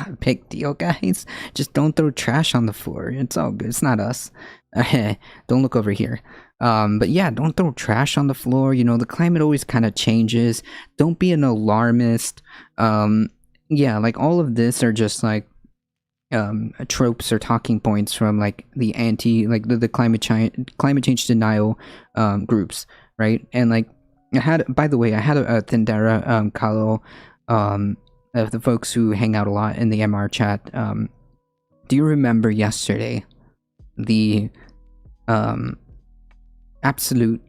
a big deal, guys. Just don't throw trash on the floor. It's all good. It's not us. Don't look over here. But yeah, don't throw trash on the floor. The climate always kind of changes. Don't be an alarmist. Yeah, like all of this are just like tropes or talking points from like the the climate change denial groups, right? And like I had a Thindera Kalo of the folks who hang out a lot in the MR chat. Do you remember yesterday the absolute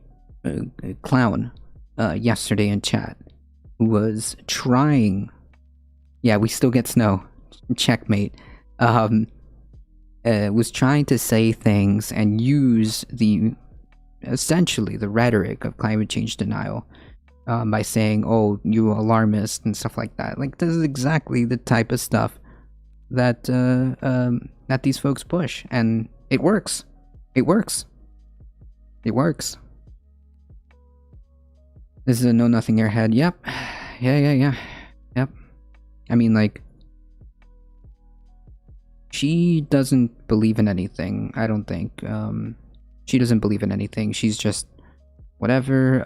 clown yesterday in chat who was trying, yeah, we still get snow, checkmate, was trying to say things and use essentially the rhetoric of climate change denial by saying, oh, you alarmist and stuff like that. Like, this is exactly the type of stuff that that these folks push, and it works. It works. This is a know nothing airhead. Yep. Yeah. Yep. I mean, like, she doesn't believe in anything, I don't think. She doesn't believe in anything. She's just whatever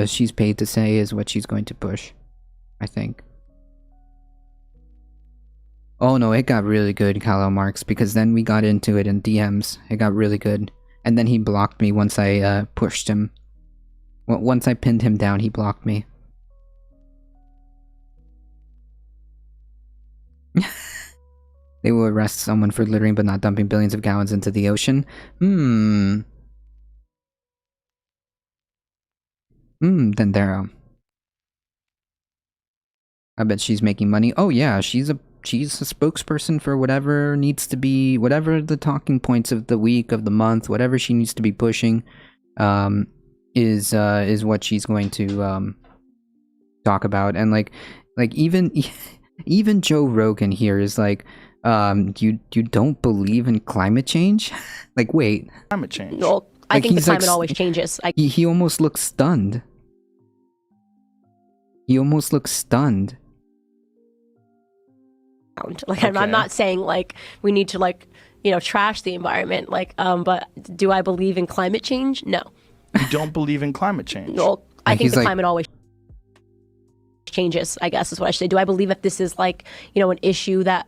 she's paid to say is what she's going to push, I think. Oh no, it got really good, Kyle Marks, because then we got into it in DMs. It got really good. And then he blocked me once I pushed him. Once I pinned him down, he blocked me. They will arrest someone for littering but not dumping billions of gallons into the ocean. Then there. I bet she's making money. Oh yeah, she's a she's a spokesperson for whatever needs to be, whatever the talking points of the week, of the month, whatever she needs to be pushing, is what she's going to talk about. And like even even Joe Rogan here is like, you don't believe in climate change? Like, wait, Climate change. Well, I Like, think the he's, like, climate always changes. he almost looks stunned. He almost looks stunned. Like, I'm Okay. not saying like we need to like, trash the environment. Like, but do I believe in climate change? No. You don't believe in climate change. Well, I Like, think he's the like- climate always changes, I guess is what I should say. Do I believe that this is like, an issue that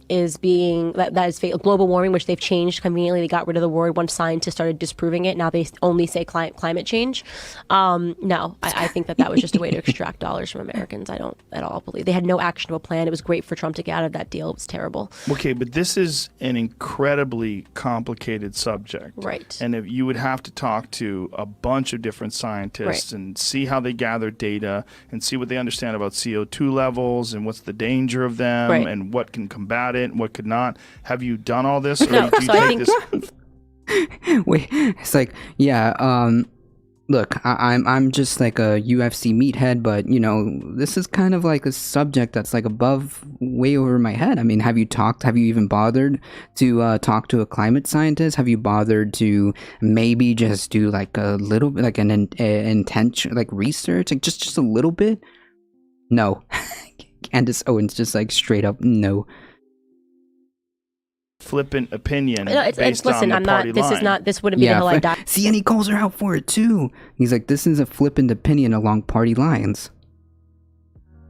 is being that is global warming, which they've changed conveniently. They got rid of the word once scientists started disproving it. Now they only say climate change. No, I think that was just a way to extract dollars from Americans. I don't at all believe they had no actionable plan. It was great for Trump to get out of that deal. It was terrible. Okay, but this is an incredibly complicated subject. Right. And if you would have to talk to a bunch of different scientists Right. and see how they gather data and see what they understand about CO2 levels and what's the danger of them Right. and what can combat it and what could not. Have you done all this? Or No, do you so I take think- this? Wait, it's like, yeah, look, I'm just like a UFC meathead, but this is kind of like a subject that's like above, way over my head. I mean, have you even bothered to talk to a climate scientist? Have you bothered to maybe just do like a little bit, like an intention, like research, like just a little bit? No. Candace Owens just like straight up no. Flippant opinion No, based listen, on the party line. this wouldn't be the hill I died See, and he calls her out for it too. He's like, this is a flippant opinion along party lines.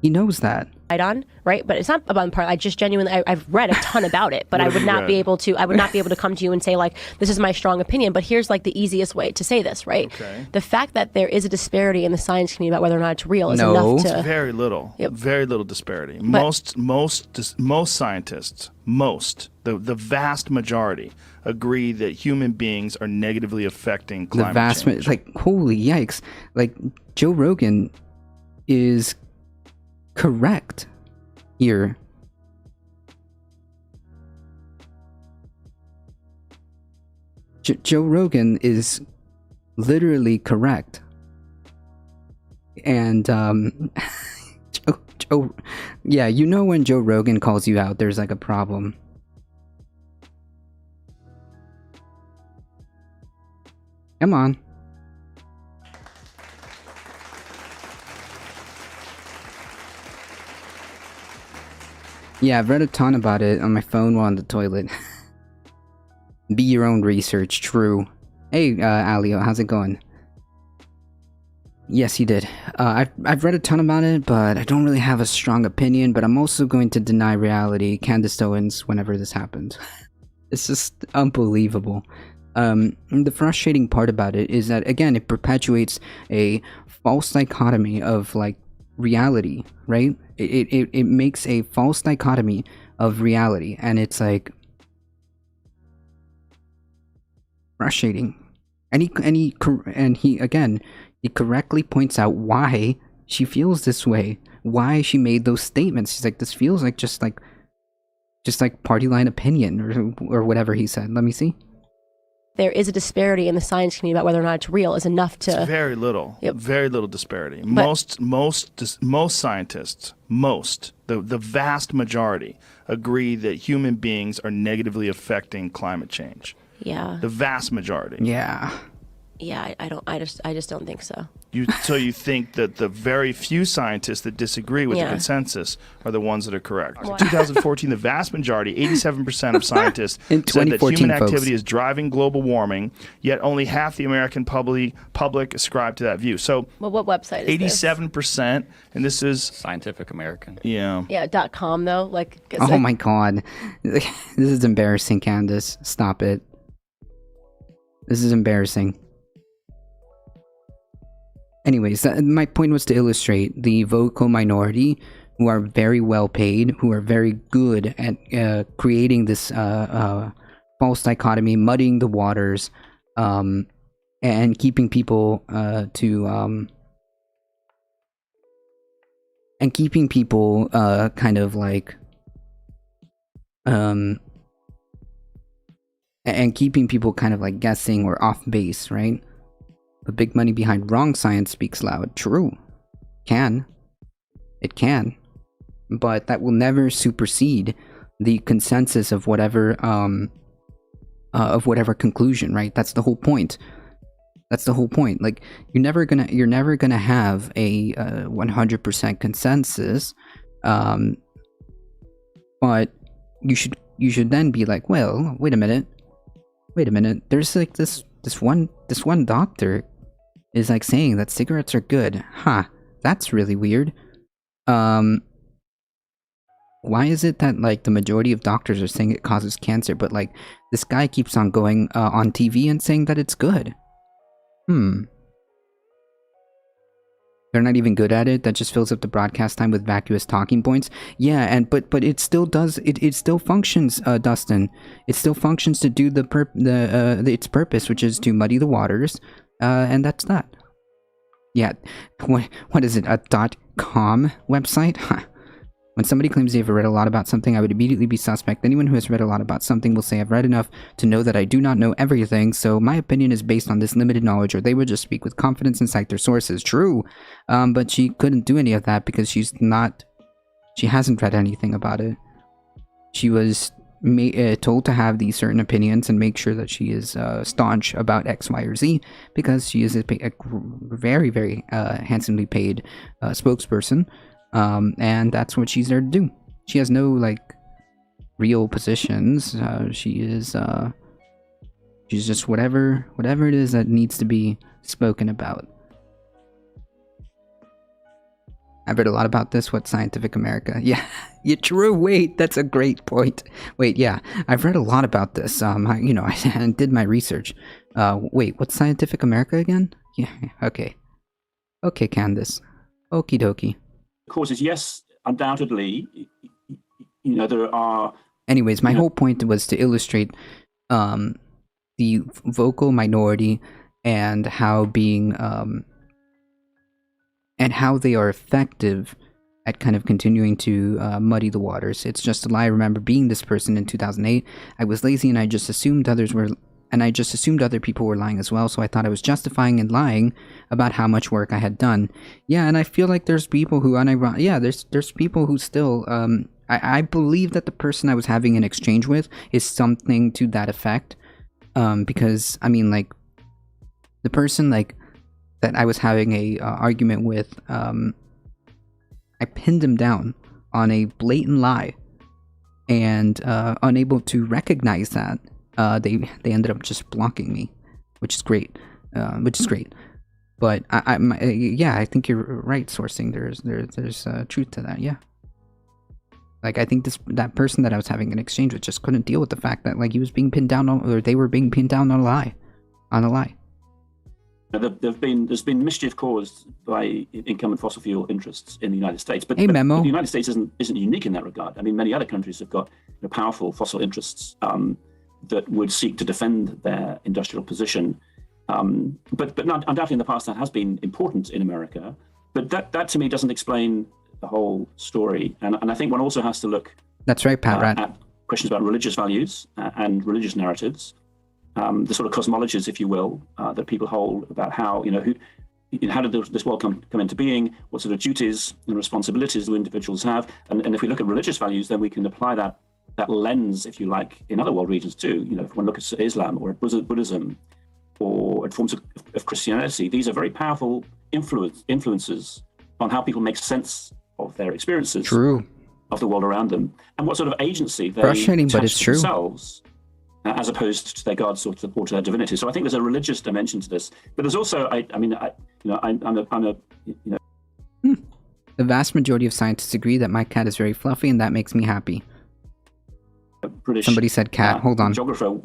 He knows that. on, right? But it's not about part. I just genuinely, I've read a ton about it, but What I have would you not read? be able to. I would not be able to come to you and say like, this is my strong opinion. But here's like the easiest way to say this, right? Okay. The fact that there is a disparity in the science community about whether or not it's real is No. enough to. Very little. Yep. Very little disparity. Most scientists, the vast majority agree that human beings are negatively affecting The climate vast, change. like, holy yikes. Like, Joe Rogan is correct here. Joe Rogan is literally correct. And, Joe, yeah, when Joe Rogan calls you out, there's like a problem. Come on. Yeah, I've read a ton about it on my phone while on the toilet. Be your own research, true. Hey, Alio, how's it going? Yes, he did. I've read a ton about it, but I don't really have a strong opinion, but I'm also going to deny reality, Candace Owens, whenever this happened. It's just unbelievable. The frustrating part about it is that, again, it perpetuates a false dichotomy of, like, reality, right? It makes a false dichotomy of reality, and it's, like, frustrating. And he again, he correctly points out why she feels this way, why she made those statements. She's like, this feels like just like party line opinion or whatever he said. Let me see. There is a disparity in the science community about whether or not it's real is enough to. It's very little. Yep. Very little disparity. But- Most scientists, the vast majority agree that human beings are negatively affecting climate change. Yeah. The vast majority. Yeah. Yeah. I just don't think so. So you think that the very few scientists that disagree with the Yeah. consensus are the ones that are correct. In 2014, the vast majority, 87% of scientists In said that 2014, human folks. activity is driving global warming, yet only half the American public ascribe to that view. So Well, what website is this? 87%, and this is, Scientific American. yeah. Yeah, .com though. Like. Oh my god. This is embarrassing, Candace. Stop it. This is embarrassing. Anyways, my point was to illustrate the vocal minority who are very well paid, who are very good at creating this false dichotomy, muddying the waters, and keeping people kind of like and keeping people kind of like guessing or off base, right? But big money behind wrong science speaks loud. True. It can. But that will never supersede the consensus of whatever conclusion, right? That's the whole point. Like, you're never gonna have a 100% consensus, but you should then be like, well, wait a minute. There's like this one doctor is like saying that cigarettes are good. Huh? That's really weird. Why is it that like the majority of doctors are saying it causes cancer, but like this guy keeps on going on TV and saying that it's good? They're not even good at it. That just fills up the broadcast time with vacuous talking points. Yeah, and but it still does. It still functions, Dustin. It still functions to do its purpose, which is to muddy the waters, and that's that. Yeah, what is it? A .com website? When somebody claims they've read a lot about something, I would immediately be suspect. Anyone who has read a lot about something will say, I've read enough to know that I do not know everything, so my opinion is based on this limited knowledge, or they would just speak with confidence and cite their sources. True, but she couldn't do any of that because she hasn't read anything about it. She was told to have these certain opinions and make sure that she is staunch about X, Y, or Z, because she is a very, very handsomely paid spokesperson. And that's what she's there to do. She has no like real positions. She's just whatever it is that needs to be spoken about. I've read a lot about this. What Scientific America? Yeah, you're true. Wait, that's a great point. Wait, yeah, I've read a lot about this. I did my research. Wait, what's Scientific America again? Yeah, okay, Candace. Okie dokie. Causes, yes, undoubtedly, there are. Anyways, my whole point was to illustrate the vocal minority and how how they are effective at kind of continuing to muddy the waters. It's just a lie. I remember being this person in 2008. I was lazy and I just assumed other people were lying as well, so I thought I was justifying and lying about how much work I had done. Yeah, and I feel like there's people who there's people who still I believe that the person I was having an exchange with is something to that effect. Because I mean, like, the person like that I was having a argument with, I pinned him down on a blatant lie, and unable to recognize that, they ended up just blocking me, which is great. But I think you're right, sourcing. There's truth to that. Yeah. Like, I think that person that I was having an exchange with just couldn't deal with the fact that like he was being pinned down on, or they were being pinned down on a lie. There's been mischief caused by incumbent fossil fuel interests in the United States, but the United States isn't unique in that regard. I mean, many other countries have got powerful fossil interests that would seek to defend their industrial position. But undoubtedly in the past that has been important in America. But that to me doesn't explain the whole story. And I think one also has to look. That's right, Pat. At questions about religious values and religious narratives. The sort of cosmologies, if you will, that people hold about how, how did this world come into being? What sort of duties and responsibilities do individuals have? And if we look at religious values, then we can apply that lens, if you like, in other world regions too. If one looks at Islam or at Buddhism or at forms of Christianity, these are very powerful influences on how people make sense of their experiences. True. Of the world around them, and what sort of agency they frustrating, but it's true. Themselves, as opposed to their gods or to their divinity. So I think there's a religious dimension to this, but there's also, the vast majority of scientists agree that my cat is very fluffy, and that makes me happy. British. Somebody said cat. Hold on. Geographer.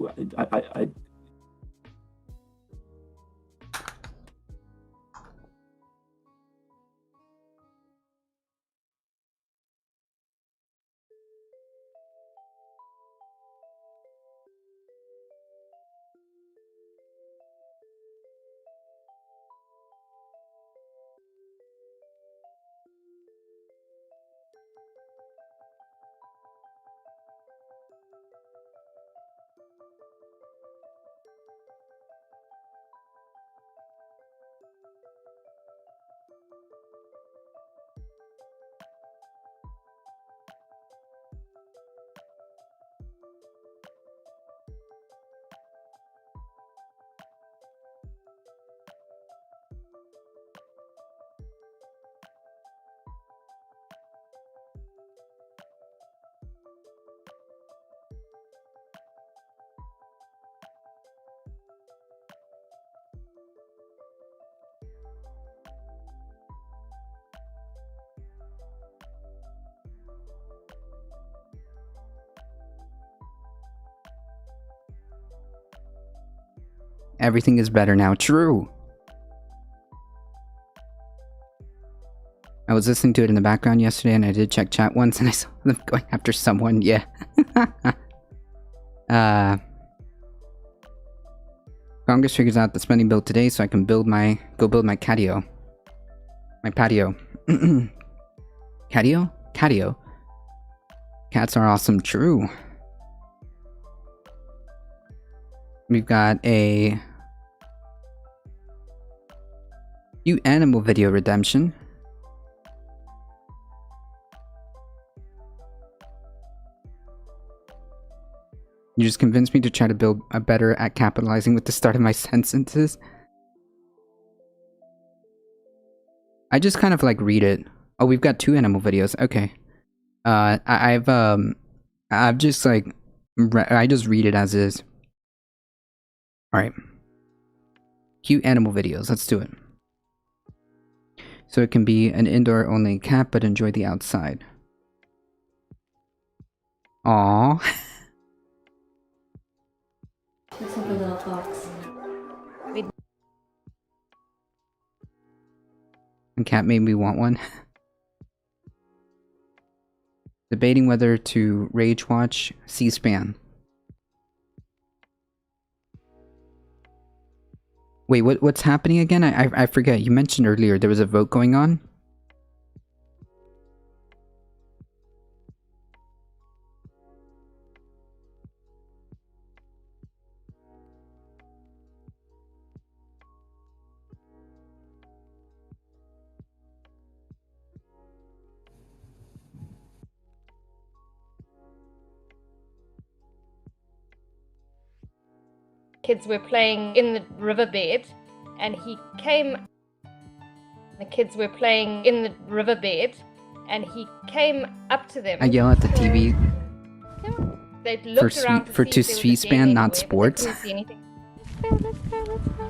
Everything is better now. True. I was listening to it in the background yesterday, and I did check chat once, and I saw them going after someone. Yeah. Congress figures out the spending bill today, so I can go build my catio. My patio. Catio? Catio. Cats are awesome. True. We've got a new animal video redemption. You just convinced me to try to build a better at capitalizing with the start of my sentences. I just kind of like read it. Oh, we've got 2 animal videos. Okay. I've just like I just read it as is. All right. Cute animal videos. Let's do it. So it can be an indoor only cat, but enjoy the outside. Aww. Looks like a little fox. And cat made me want one. Debating whether to rage watch C-SPAN. Wait, what's happening again? I forget. You mentioned earlier there was a vote going on. Kids were playing in the riverbed, and he came. The kids were playing in the riverbed, and he came up to them. I yell at the TV. They looked around to C-SPAN, not sports. They couldn't see anything.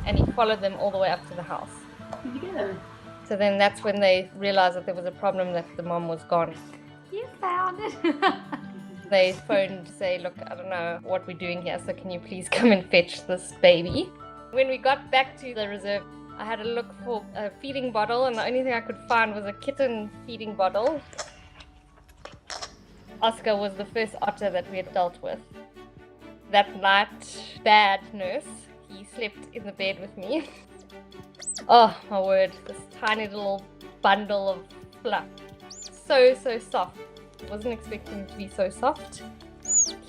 And he followed them all the way up to the house. Yeah. So then that's when they realized that there was a problem, that the mom was gone. You found it. They phoned to say, look, I don't know what we're doing here, so can you please come and fetch this baby? When we got back to the reserve, I had to look for a feeding bottle, and the only thing I could find was a kitten feeding bottle. Oscar was the first otter that we had dealt with. That night, bad nurse, he slept in the bed with me. Oh my word, this tiny little bundle of fluff. So soft. Wasn't expecting him to be so soft.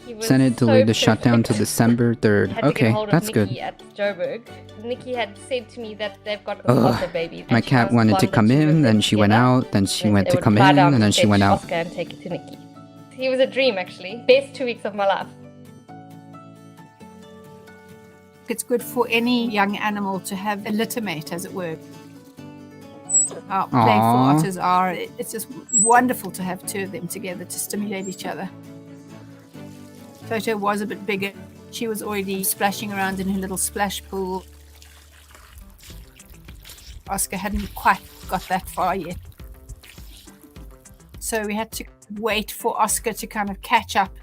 He was Senate delayed the shutdown to December 3rd. Okay, that's good. At Joburg. Nikki had said to me that they've got a otter baby. My cat wanted to come in, then she went out, then she went to come in, and then she went out. Oscar and take it to Nikki. He was a dream, actually. Best 2 weeks of my life. It's good for any young animal to have a litter mate, as it were. How playful otters are. It's just wonderful to have 2 of them together to stimulate each other. Toto was a bit bigger. She was already splashing around in her little splash pool. Oscar hadn't quite got that far yet. So we had to wait for Oscar to kind of catch up.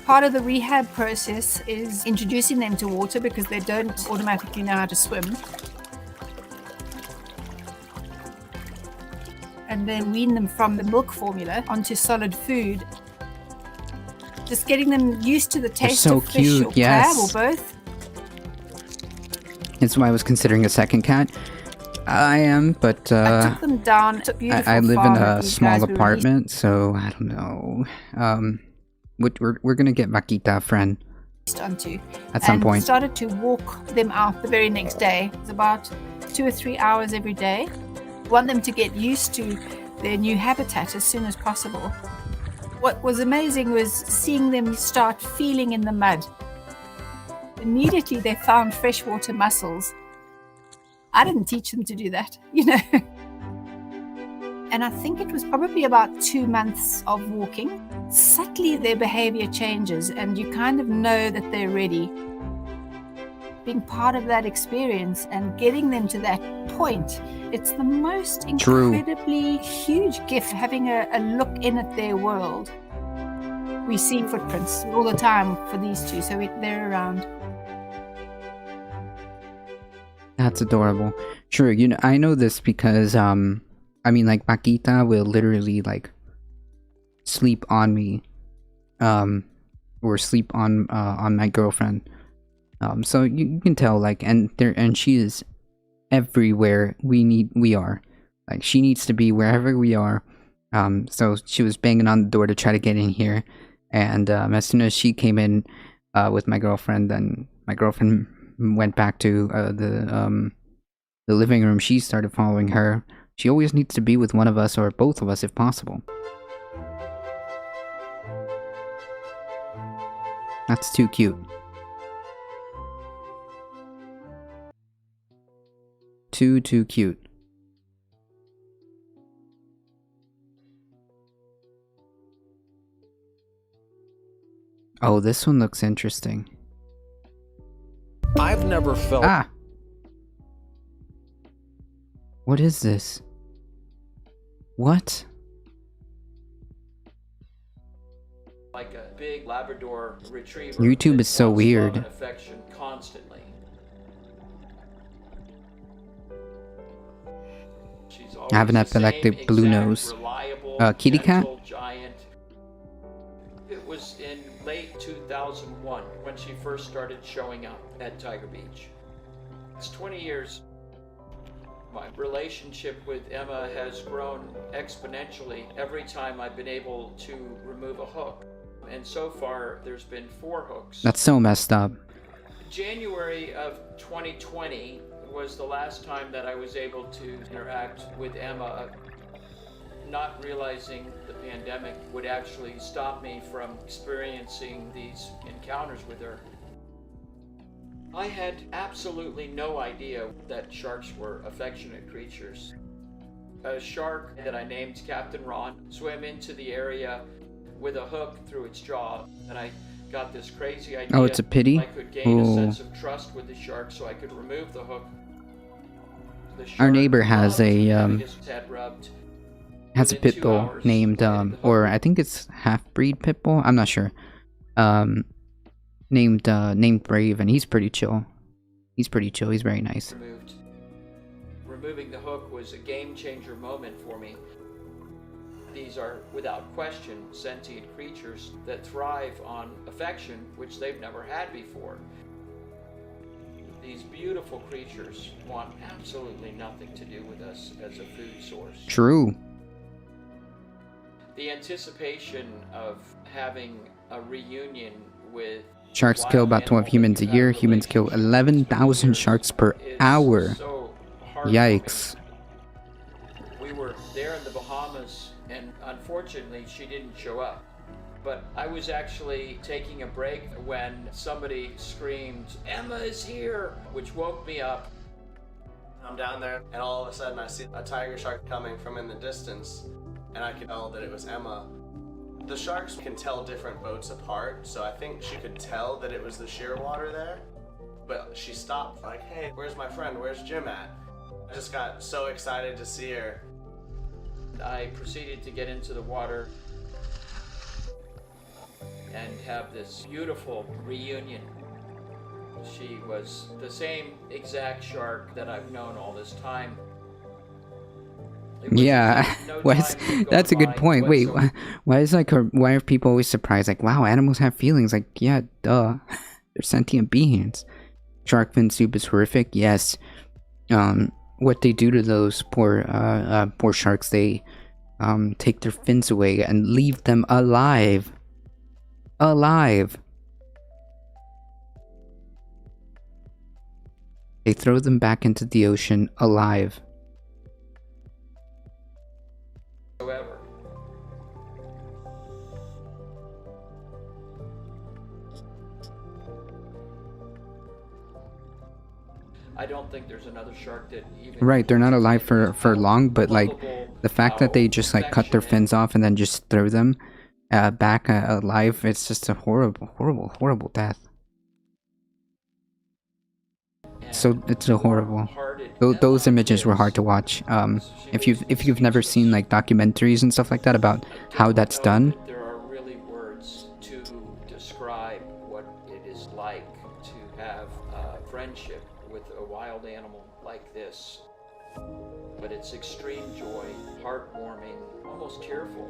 Part of the rehab process is introducing them to water because they don't automatically know how to swim. And then wean them from the milk formula onto solid food. Just getting them used to the taste of fish or crab or both. That's why I was considering a second cat. I am, but I took them down. It's a beautiful I live farm in that a these small guys were apartment, so I don't know. We're gonna get Vaquita, friend, onto at some point. Started to walk them out the very next day. It's about 2 or 3 hours every day. Want them to get used to their new habitat as soon as possible. What was amazing was seeing them start feeling in the mud. Immediately they found freshwater mussels. I didn't teach them to do that, you know. And I think it was probably about 2 months of walking. Subtly their behavior changes and you kind of know that they're ready. Being part of that experience and getting them to that point, it's the most incredibly huge gift, having a look in at their world. we see footprints all the time for these two, so they're around. That's adorable. Sure, you know, I know this because I mean, like, Paquita will literally like sleep on me, or sleep on my girlfriend. So you can tell, like, and she is everywhere we are. Like, she needs to be wherever we are. So she was banging on the door to try to get in here, and as soon as she came in with my girlfriend, then my girlfriend went back to the living room. She started following her. She always needs to be with one of us or both of us if possible. That's too cute. Too cute. Oh, this one looks interesting. I've never felt... Ah! What is this? What? Like a big Labrador retriever. YouTube is so weird. Affection constantly. I have an epileptic blue nose. Kitty cat? Giant. It was in late 2001 when she first started showing up at Tiger Beach. It's 20 years. My relationship with Emma has grown exponentially every time I've been able to remove a hook. And so far, there's been 4 hooks. That's so messed up. January of 2020 was the last time that I was able to interact with Emma, not realizing the pandemic would actually stop me from experiencing these encounters with her. I had absolutely no idea that sharks were affectionate creatures. A shark that I named Captain Ron swam into the area with a hook through its jaw, and I got this crazy idea. Oh, it's a pity? I could gain a sense of trust with the shark so I could remove the hook. Our neighbor has a pit bull named or I think it's half-breed pit bull, I'm not sure. Named Brave, and he's pretty chill. He's very nice. Removing the hook was a game-changer moment for me. These are, without question, sentient creatures that thrive on affection, which they've never had before. These beautiful creatures want absolutely nothing to do with us as a food source. True. The anticipation of having a reunion with sharks kill about 12 humans a year. Humans kill 11,000 sharks per hour. Yikes. We were there in the Bahamas, and unfortunately she didn't show up. But I was actually taking a break when somebody screamed, "Emma is here!" which woke me up. I'm down there, and all of a sudden I see a tiger shark coming from in the distance, and I could tell that it was Emma. The sharks can tell different boats apart, so I think she could tell that it was the shearwater there. But she stopped like, "Hey, where's my friend? Where's Jim at?" I just got so excited to see her. I proceeded to get into the water and have this beautiful reunion. She was the same exact shark that I've known all this time. Yeah, that's a good point. Wait, why are people always surprised? Like, wow, animals have feelings. Like, yeah, duh, they're sentient beings. Shark fin soup is horrific. Yes. What they do to those poor sharks, they take their fins away and leave them alive. They throw them back into the ocean alive. However, I don't think there's another shark that even... Right, they're not alive for long, but like the fact that they just like cut their fins off and then just throw them back alive, it's just a horrible death. So it's a horrible. Those images were hard to watch. If you've never seen like documentaries and stuff like that about how that's done, it's extreme joy, heartwarming, almost tearful.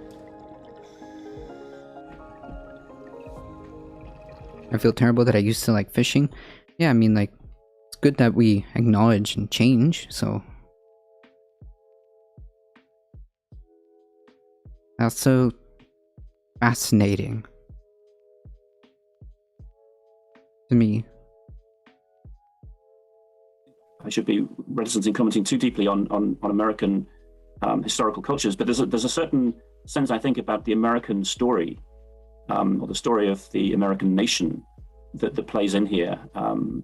I feel terrible that I used to like fishing. Yeah, I mean, like, it's good that we acknowledge and change, so. That's so fascinating to me. I should be reticent in commenting too deeply on American historical cultures, but there's a certain sense, I think, about the American story, or the story of the American nation that plays in here.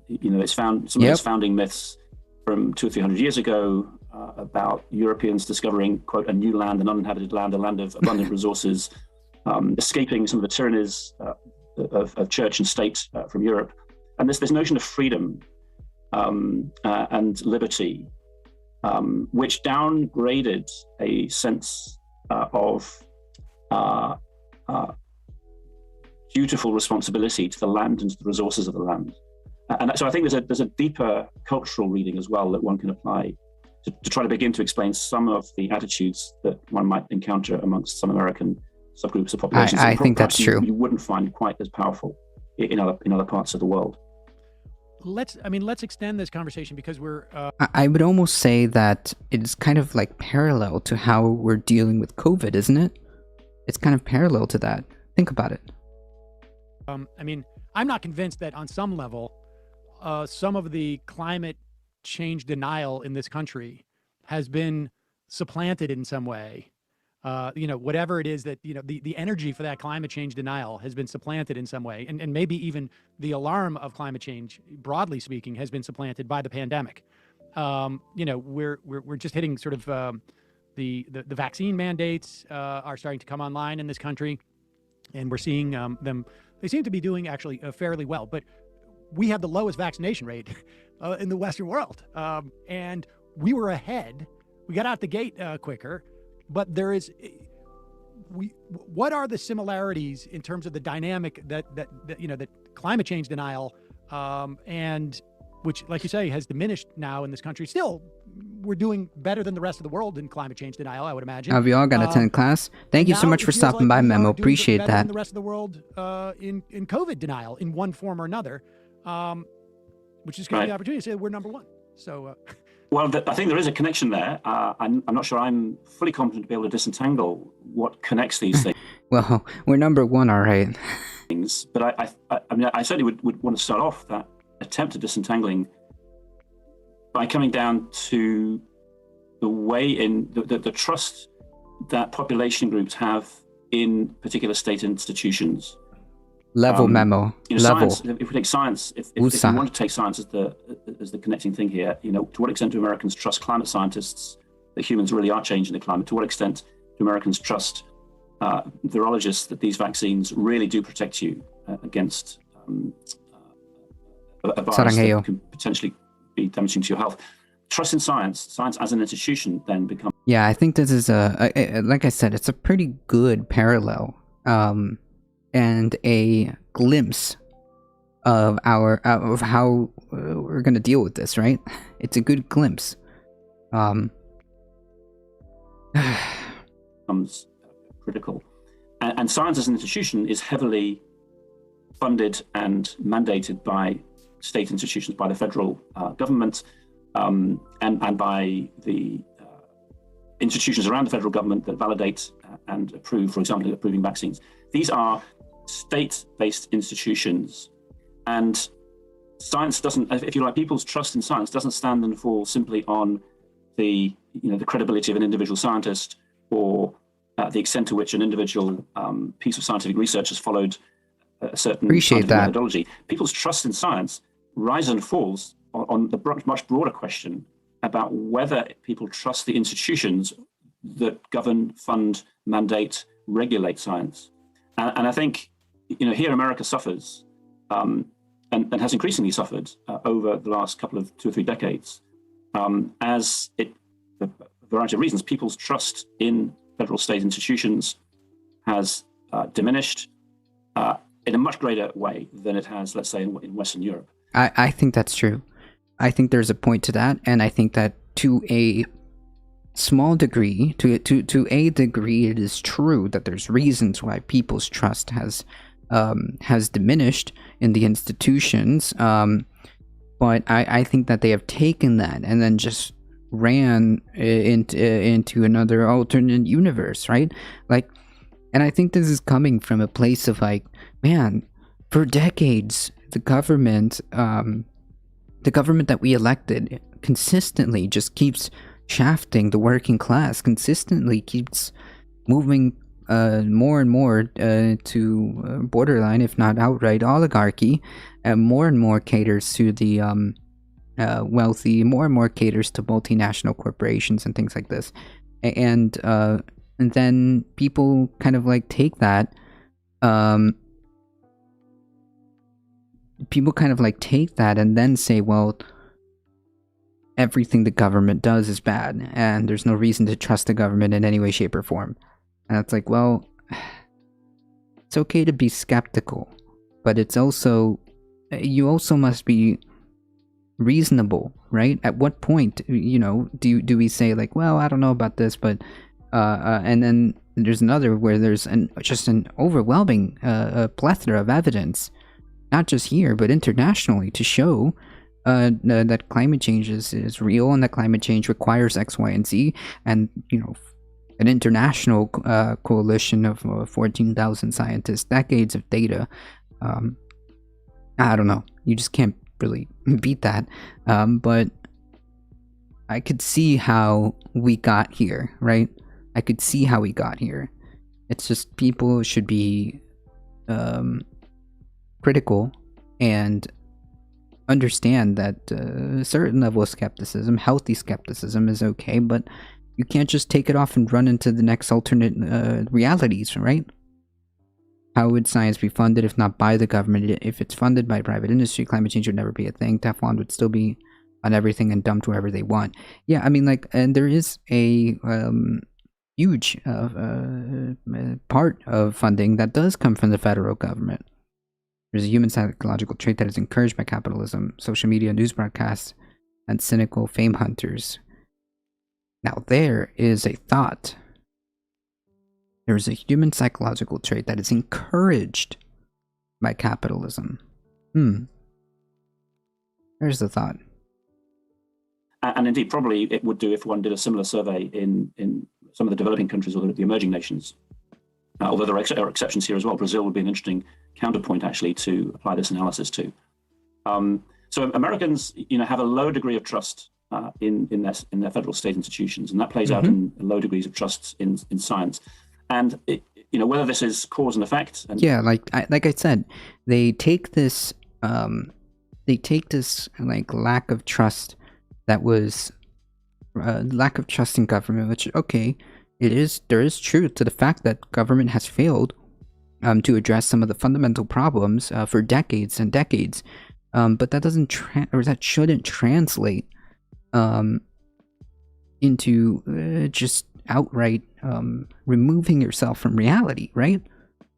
It's found some of those founding myths from 200 or 300 years ago about Europeans discovering, quote, a new land, an uninhabited land, a land of abundant resources, escaping some of the tyrannies of church and state from Europe. And this notion of freedom and liberty, which downgraded a sense of dutiful responsibility to the land and to the resources of the land. And so I think there's a deeper cultural reading as well that one can apply to try to begin to explain some of the attitudes that one might encounter amongst some American subgroups of populations. I think that's true. You wouldn't find quite as powerful in other parts of the world. Let's extend this conversation because we're. I would almost say that it's kind of like parallel to how we're dealing with COVID, isn't it? It's kind of parallel to that. Think about it. I'm not convinced that on some level, some of the climate change denial in this country has been supplanted in some way. Whatever it is that, the energy for that climate change denial has been supplanted in some way. And maybe even the alarm of climate change, broadly speaking, has been supplanted by the pandemic. We're just hitting sort of the vaccine mandates are starting to come online in this country. And we're seeing them. They seem to be doing actually fairly well, but we have the lowest vaccination rate in the Western world. And we were ahead. We got out the gate quicker, but what are the similarities in terms of the dynamic that climate change denial, and which, like you say, has diminished now in this country. Still, we're doing better than the rest of the world in climate change denial, I would imagine. Have you all got to attend class? Thank you so much for stopping by, Memo. Appreciate that. Than the rest of the world in COVID denial in one form or another, which is going to be the opportunity to say we're number one. So. Well, I think there is a connection there. I'm not sure I'm fully competent to be able to disentangle what connects these things. Well, we're number one, all right. But I certainly would want to start off that attempt at disentangling by coming down to the way in the trust that population groups have in particular state institutions. Memo. Level. Science, if we take science, if we want to take science as the connecting thing here, to what extent do Americans trust climate scientists that humans really are changing the climate? To what extent do Americans trust virologists that these vaccines really do protect you against a virus that can potentially be damaging to your health? Trust in science as an institution then becomes... Yeah, I think this is like I said, it's a pretty good parallel. And a glimpse of how we're gonna deal with this, right? It's a good glimpse. Becomes critical, and science as an institution is heavily funded and mandated by state institutions, by the federal government, and by the institutions around the federal government that validate and approve, for example, approving vaccines. These are state-based institutions, and science doesn't, if you like, people's trust in science doesn't stand and fall simply on the credibility of an individual scientist or the extent to which an individual piece of scientific research has followed a certain methodology. People's trust in science rises and falls on the much broader question about whether people trust the institutions that govern, fund, mandate, regulate science. And I think, here America suffers, and has increasingly suffered over the last couple of 2 or 3 decades, as for a variety of reasons, people's trust in federal state institutions has diminished in a much greater way than it has, let's say, in Western Europe. I think that's true. I think there's a point to that, and I think that to a small degree, to a degree, it is true that there's reasons why people's trust has diminished in the institutions. But I think that they have taken that and then just ran into another alternate universe, right? Like, and I think this is coming from a place of like, man, for decades, the government that we elected consistently just keeps shafting the working class, consistently keeps moving more and more to borderline, if not outright oligarchy, and more caters to the wealthy, more and more caters to multinational corporations and things like this. And then people kind of like take that, and then say, well, everything the government does is bad, and there's no reason to trust the government in any way, shape, or form. And it's like, well, it's okay to be skeptical, but it's also, you also must be reasonable, right? At what point, do we say like, well, I don't know about this, but and then there's another where there's just an overwhelming plethora of evidence, not just here but internationally, to show that climate change is real, and that climate change requires X, Y, and Z, and an international coalition of 14,000 scientists, decades of data. I don't know. You just can't really beat that. But I could see how we got here, right? I could see how we got here. It's just people should be critical and understand that a certain level of skepticism, healthy skepticism, is okay, but you can't just take it off and run into the next alternate realities, right? How would science be funded if not by the government? If it's funded by private industry, climate change would never be a thing. Teflon would still be on everything and dumped wherever they want. Yeah, I mean, like, and there is a huge part of funding that does come from the federal government. There's a human psychological trait that is encouraged by capitalism, social media, news broadcasts, and cynical fame hunters. Now, there is a thought. There is a human psychological trait that is encouraged by capitalism. There's the thought. And indeed, probably it would do if one did a similar survey in some of the developing countries or the emerging nations. Although there are exceptions here as well. Brazil would be an interesting counterpoint, actually, to apply this analysis to. So Americans, have a low degree of trust in their federal state institutions, and that plays out in low degrees of trust in science. And whether this is cause and effect. Yeah, like I said, they take this like lack of trust that was lack of trust in government, which there is truth to the fact that government has failed to address some of the fundamental problems for decades and decades, but that that shouldn't translate into just outright removing yourself from reality, right?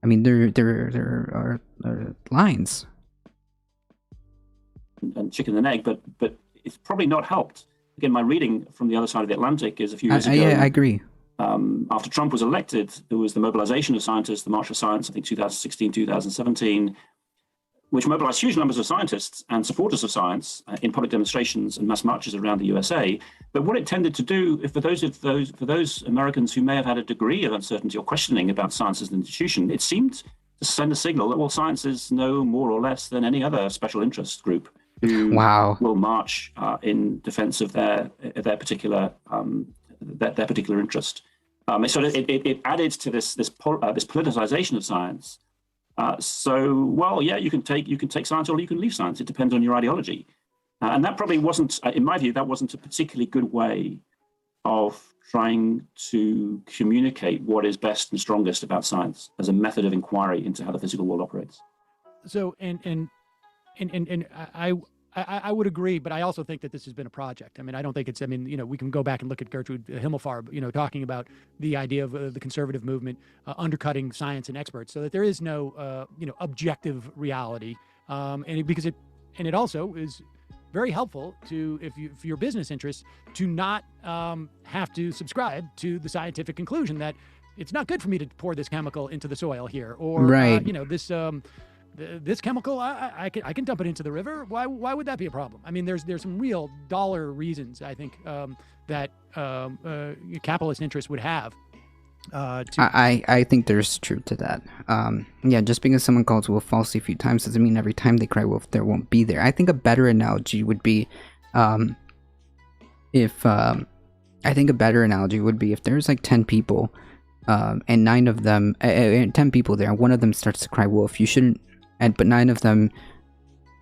I mean, there are lines. And chicken and egg, but it's probably not helped. Again, my reading from the other side of the Atlantic is a few years ago. Yeah, I agree. After Trump was elected, there was the mobilization of scientists, the March for Science, I think 2016, 2017, which mobilized huge numbers of scientists and supporters of science in public demonstrations and mass marches around the USA. But what it tended to do, for those Americans who may have had a degree of uncertainty or questioning about science as an institution, it seemed to send a signal that, well, science is no more or less than any other special interest group who will march in defense of their particular interest. So it added to this politicization of science. You can take science or you can leave science. It depends on your ideology, and that probably wasn't, in my view, that wasn't a particularly good way of trying to communicate what is best and strongest about science as a method of inquiry into how the physical world operates. So and I would agree, but I also think that this has been a project. I mean, I don't think it's, we can go back and look at Gertrude Himmelfarb, talking about the idea of the conservative movement undercutting science and experts, so that there is no, objective reality. It also is very helpful to, if for your business interests, to not have to subscribe to the scientific conclusion that it's not good for me to pour this chemical into the soil here, or Right. this chemical, I can dump it into the river. Why would that be a problem? I mean, there's some real dollar reasons, I think, that capitalist interests would have. I think there's truth to that. Yeah, just because someone calls wolf falsely a few times doesn't mean every time they cry wolf there won't be there. I think a better analogy would be if there's like 10 people and 9 of them 10 people there, one of them starts to cry wolf, you shouldn't, but 9 of them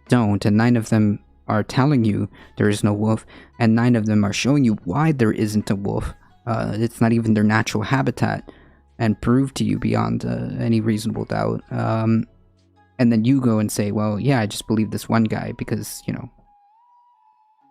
don't, and 9 of them are telling you there is no wolf, and 9 of them are showing you why there isn't a wolf. It's not even their natural habitat, and prove to you beyond any reasonable doubt. And then you go and say, well, yeah, I just believe this one guy because,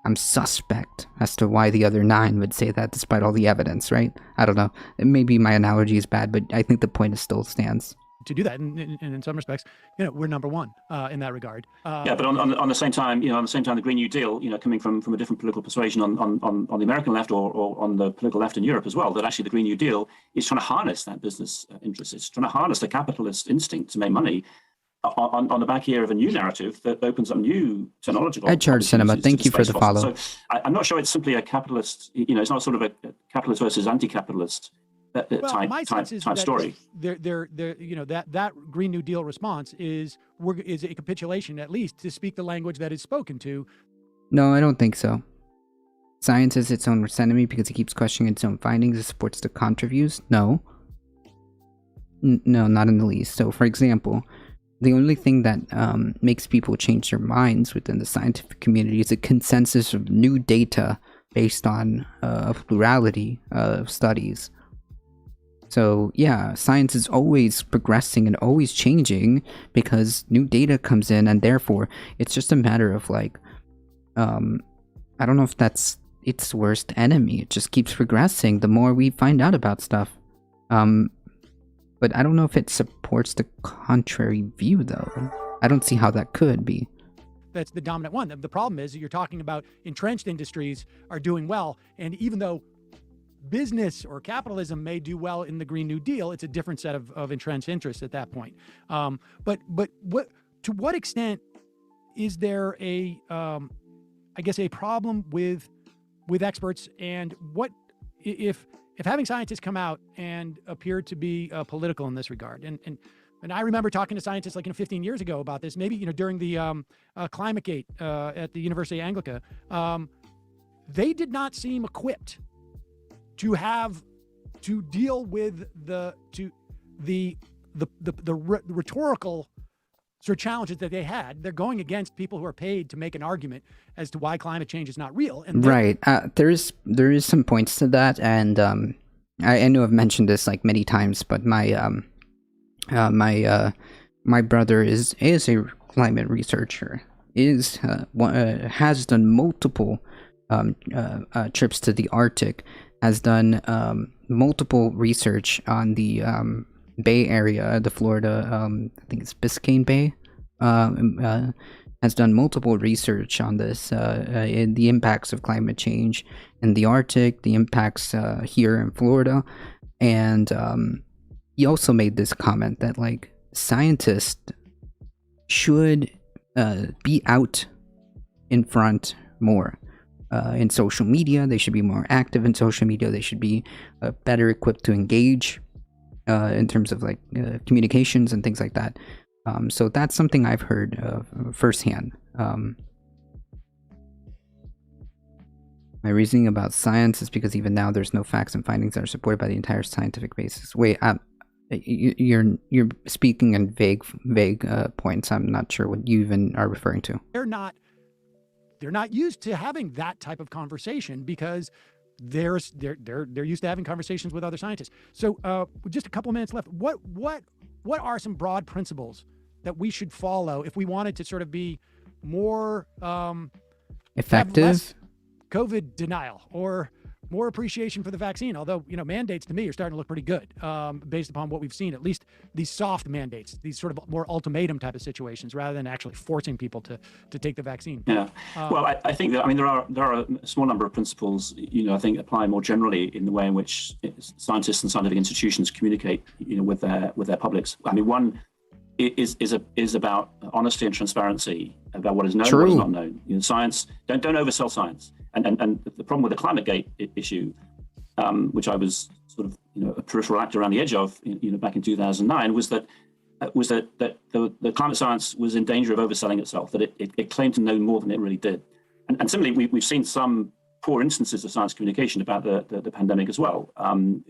I'm suspect as to why the other 9 would say that despite all the evidence, right? I don't know. Maybe my analogy is bad, but I think the point still stands. To do that, and in some respects, we're number one in that regard. Yeah, but on the same time, the Green New Deal, coming from a different political persuasion on the American left or on the political left in Europe as well, that actually the Green New Deal is trying to harness that business interest. It's trying to harness the capitalist instinct to make money on the back here of a new narrative that opens up new technological. Ed Charge Cinema, thank you for the follow. So I'm not sure it's simply a capitalist. It's not sort of a capitalist versus anti-capitalist. My sense is type story. That Green New Deal response is a capitulation, at least, to speak the language that is spoken to. No, I don't think so. Science is its own worst enemy because it keeps questioning its own findings. It supports the contraviews. No. No, not in the least. So, for example, the only thing that makes people change their minds within the scientific community is a consensus of new data based on a plurality of studies. So yeah, science is always progressing and always changing because new data comes in, and therefore it's just a matter of I don't know if that's its worst enemy. It just keeps progressing the more we find out about stuff. But I don't know if it supports the contrary view though. I don't see how that could be. That's the dominant one. The problem is that you're talking about entrenched industries are doing well, and even though business or capitalism may do well in the Green New Deal, it's a different set of entrenched interests at that point. But to what extent is there a problem with experts, and what if having scientists come out and appear to be political in this regard? And I remember talking to scientists 15 years ago about this, maybe during the ClimateGate at the University of Anglica. They did not seem equipped to deal with the rhetorical sort of challenges that they had. They're going against people who are paid to make an argument as to why climate change is not real. And right. There is some points to that, and I know I've mentioned this many times, but my brother is a climate researcher. Has done multiple trips to the Arctic. Has done multiple research on the Bay Area, the Florida, I think it's Biscayne Bay, has done multiple research on this, in the impacts of climate change in the Arctic, the impacts here in Florida, and he also made this comment that scientists should be out in front more. In social media, they should be more active in social media. They should be better equipped to engage in terms of communications and things like that. So that's something I've heard firsthand. My reasoning about science is because even now there's no facts and findings that are supported by the entire scientific basis. Wait, you're speaking in vague points. I'm not sure what you even are referring to. They're not used to having that type of conversation because they're used to having conversations with other scientists. So just a couple minutes left. What are some broad principles that we should follow if we wanted to sort of be more effective? COVID denial, or more appreciation for the vaccine. Although, mandates to me are starting to look pretty good based upon what we've seen, at least these soft mandates, these sort of more ultimatum type of situations rather than actually forcing people to take the vaccine. Yeah. Well, I think that, there are a small number of principles, I think apply more generally in the way in which scientists and scientific institutions communicate, with their publics. One is about honesty and transparency about what is known and what is not known. Science, don't oversell science. And the problem with the ClimateGate issue, which I was sort of a peripheral actor around the edge of, back in 2009, was that the climate science was in danger of overselling itself. That it claimed to know more than it really did. And similarly, we've seen some poor instances of science communication about the pandemic as well. And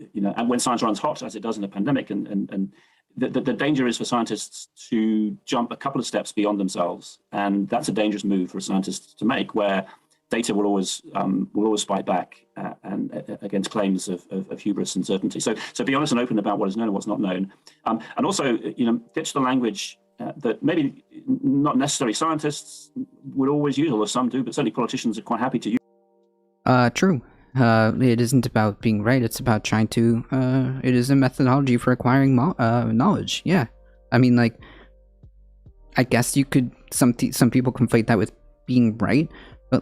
when science runs hot, as it does in a pandemic, and the danger is for scientists to jump a couple of steps beyond themselves, and that's a dangerous move for scientists to make, where data will always fight back and against claims of hubris and certainty. So be honest and open about what is known and what's not known, and also ditch the language that maybe not necessarily scientists would always use, although some do, but certainly politicians are quite happy to use. True. It isn't about being right. It's about trying to. It is a methodology for acquiring knowledge. Yeah, I guess you could. Some people conflate that with being right, but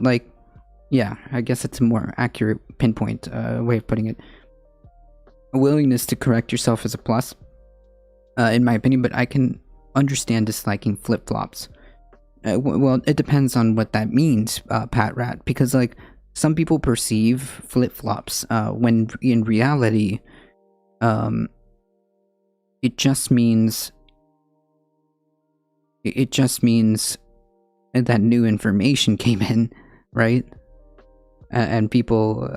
yeah, I guess it's a more accurate pinpoint way of putting it. A willingness to correct yourself is a plus, in my opinion, but I can understand disliking flip-flops. Well, it depends on what that means, Pat Rat, because some people perceive flip-flops when in reality, it just means that new information came in, right? And people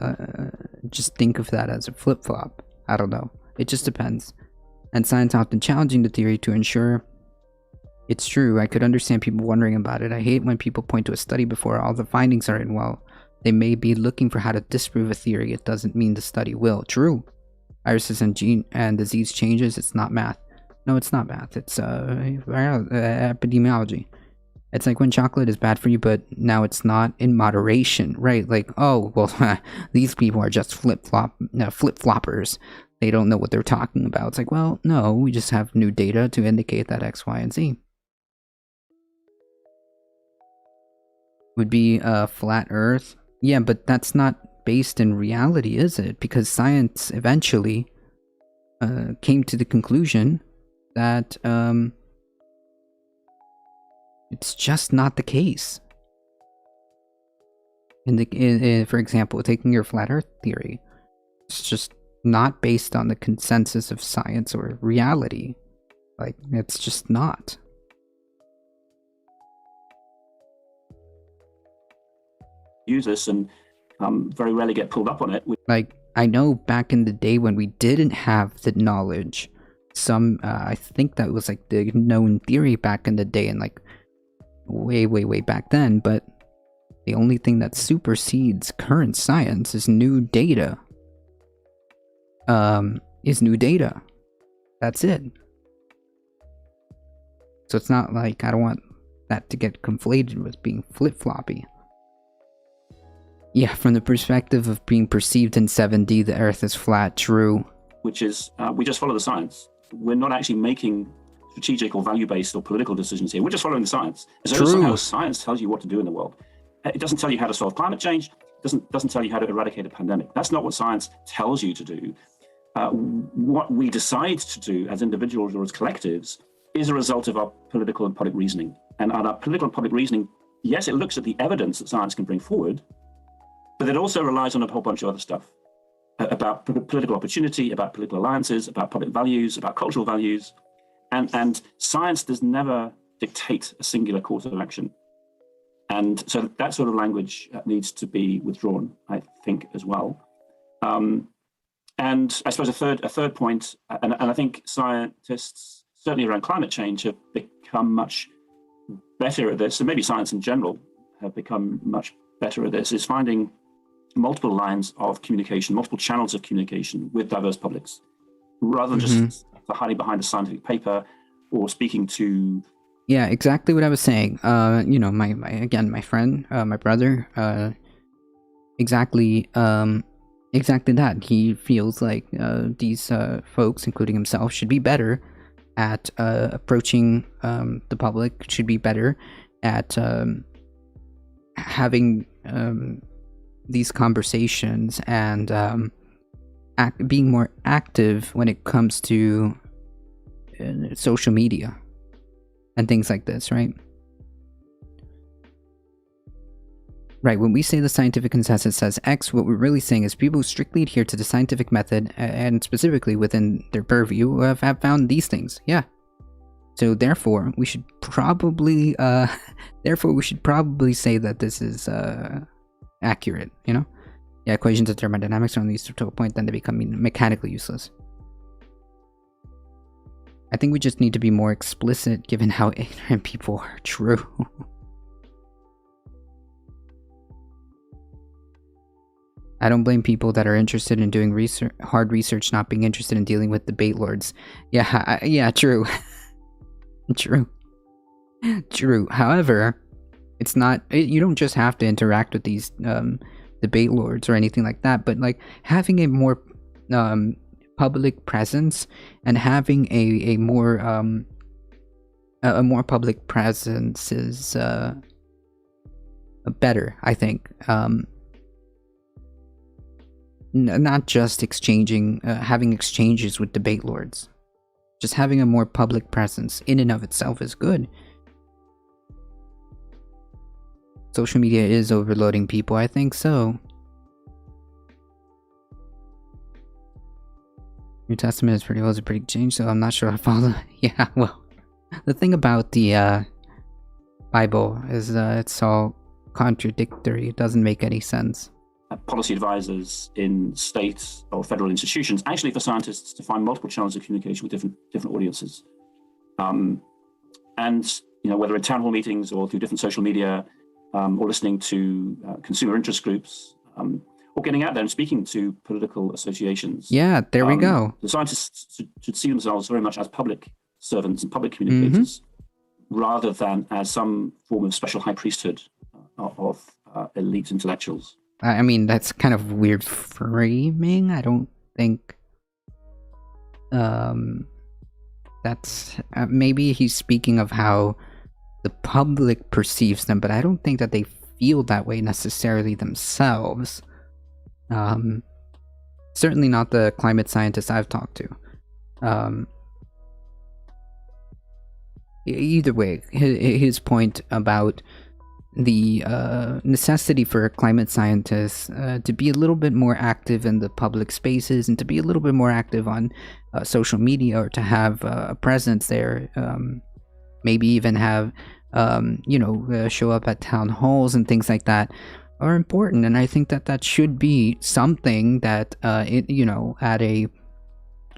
just think of that as a flip-flop. I don't know. It just depends. And science often challenging the theory to ensure it's true. I could understand people wondering about it. I hate when people point to a study before all the findings are in. Well, they may be looking for how to disprove a theory. It doesn't mean the study will. True. Viruses and gene and disease changes. It's not math. No, it's not math. It's epidemiology. It's like when chocolate is bad for you, but now it's not in moderation, right? Oh, well, these people are just flip-floppers. They don't know what they're talking about. It's well, no, we just have new data to indicate that X, Y, and Z. Would be flat Earth. Yeah, but that's not based in reality, is it? Because science eventually came to the conclusion that it's just not the case. For example, taking your flat Earth theory, it's just not based on the consensus of science or reality. It's just not. Use this and very rarely get pulled up on it. I know back in the day when we didn't have the knowledge, I think that was the known theory back in the day and way back then, but the only thing that supersedes current science is new data. That's it. So it's not I don't want that to get conflated with being flip-floppy. Yeah, from the perspective of being perceived in 7D, the Earth is flat, true. Which is, we just follow the science. We're not actually making strategic or value-based or political decisions here. We're just following the science. And so somehow science tells you what to do in the world. It doesn't tell you how to solve climate change. It doesn't tell you how to eradicate a pandemic. That's not what science tells you to do. What we decide to do as individuals or as collectives is a result of our political and public reasoning. And our political and public reasoning, yes, it looks at the evidence that science can bring forward, but it also relies on a whole bunch of other stuff about political opportunity, about political alliances, about public values, about cultural values. And science does never dictate a singular course of action. And so that sort of language needs to be withdrawn, I think, as well. And I suppose a third point, and I think scientists, certainly around climate change, have become much better at this, and maybe science in general have become much better at this, is finding multiple lines of communication, multiple channels of communication with diverse publics, rather than just hiding behind a scientific paper or speaking to. Yeah, exactly what I was saying. My friend, my brother, exactly. Exactly that. He feels like these folks, including himself, should be better at approaching the public, should be better at having these conversations and being more active when it comes to social media and things like this, right? Right, when we say the scientific consensus says X, what we're really saying is people who strictly adhere to the scientific method, and specifically within their purview, have found these things. Yeah. So therefore, we should probably say that this is accurate, you know? Yeah, equations of thermodynamics are only used to a point, then they become mechanically useless. I think we just need to be more explicit given how ignorant people are. True. I don't blame people that are interested in doing research, hard research, not being interested in dealing with debate lords. Yeah, yeah, true. True. However, it's not. You don't just have to interact with these debate lords or anything like that. But like having a more public presence and having a more public presence is better, I think. Not just having exchanges with debate lords. Just having a more public presence in and of itself is good. Social media is overloading people, I think so. New Testament is pretty well a pretty change, so I'm not sure I follow. Yeah, well, the thing about the Bible is it's all contradictory. It doesn't make any sense. Policy advisors in state or federal institutions, actually for scientists to find multiple channels of communication with different audiences. And, you know, whether in town hall meetings or through different social media, or listening to consumer interest groups, or getting out there and speaking to political associations. Yeah, there we go. The scientists should see themselves very much as public servants and public communicators, rather than as some form of special high priesthood of elite intellectuals. I mean, that's kind of weird framing. I don't think that's maybe he's speaking of how the public perceives them, but I don't think that they feel that way necessarily themselves. Certainly not the climate scientists I've talked to. Either way, his point about the necessity for climate scientists to be a little bit more active in the public spaces and to be a little bit more active on social media, or to have a presence there, maybe even have show up at town halls and things like that, are important. And I think that should be something that at a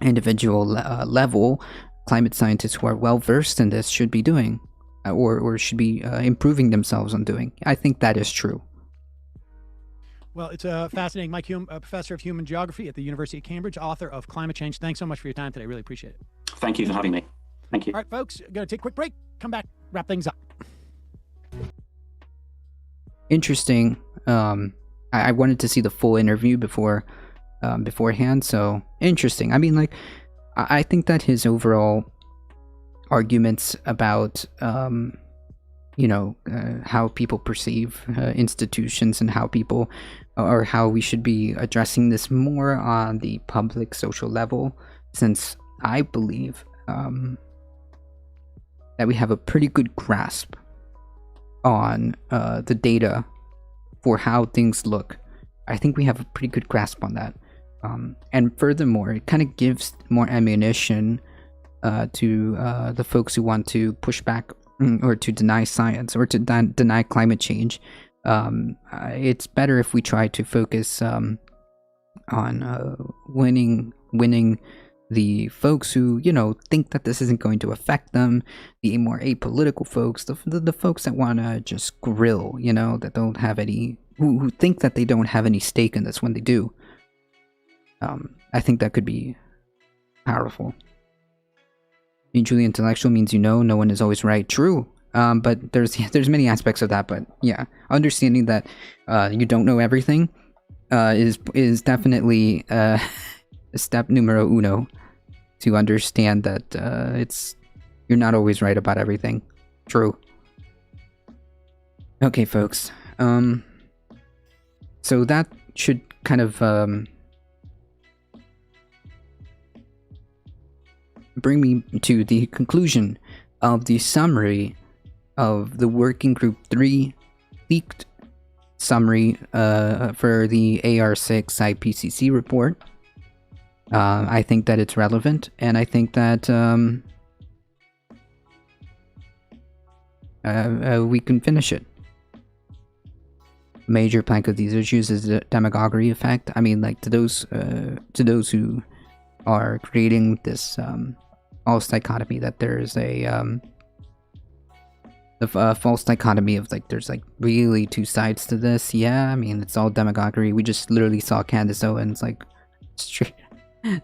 individual level, climate scientists who are well versed in this should be doing. Or should be improving themselves on doing. I think that is true. Well, it's fascinating. Mike Hume, a professor of human geography at the University of Cambridge, author of Climate Change. Thanks so much for your time today. Really appreciate it. Thank you for having me. Thank you. All right, folks, going to take a quick break. Come back, wrap things up. Interesting. I wanted to see the full interview beforehand, so interesting. I mean, like, I think that his overall arguments about how people perceive institutions and how people, or how we should be addressing this more on the public social level, since I believe that we have a pretty good grasp on the data for how things look. I think we have a pretty good grasp on that, and furthermore, it kind of gives more ammunition to the folks who want to push back or to deny science or to deny climate change. It's better if we try to focus on winning the folks who think that this isn't going to affect them, the more apolitical folks, the folks that want to just grill, that don't have any, who think that they don't have any stake in this when they do. I think that could be powerful. Being truly intellectual means no one is always right. True. But there's many aspects of that. But yeah, understanding that you don't know everything is definitely step numero uno to understand that you're not always right about everything. True. Okay, folks. So that should kind of bring me to the conclusion of the summary of the Working Group 3 leaked summary for the AR6 IPCC report. I think that it's relevant, and I think that we can finish it. Major plank of these issues is the demagoguery effect. I mean, like, to those who are creating this false dichotomy that there's a false dichotomy of, like, there's, like, really two sides to this. Yeah, I mean, it's all demagoguery. We just literally saw Candace Owens, like,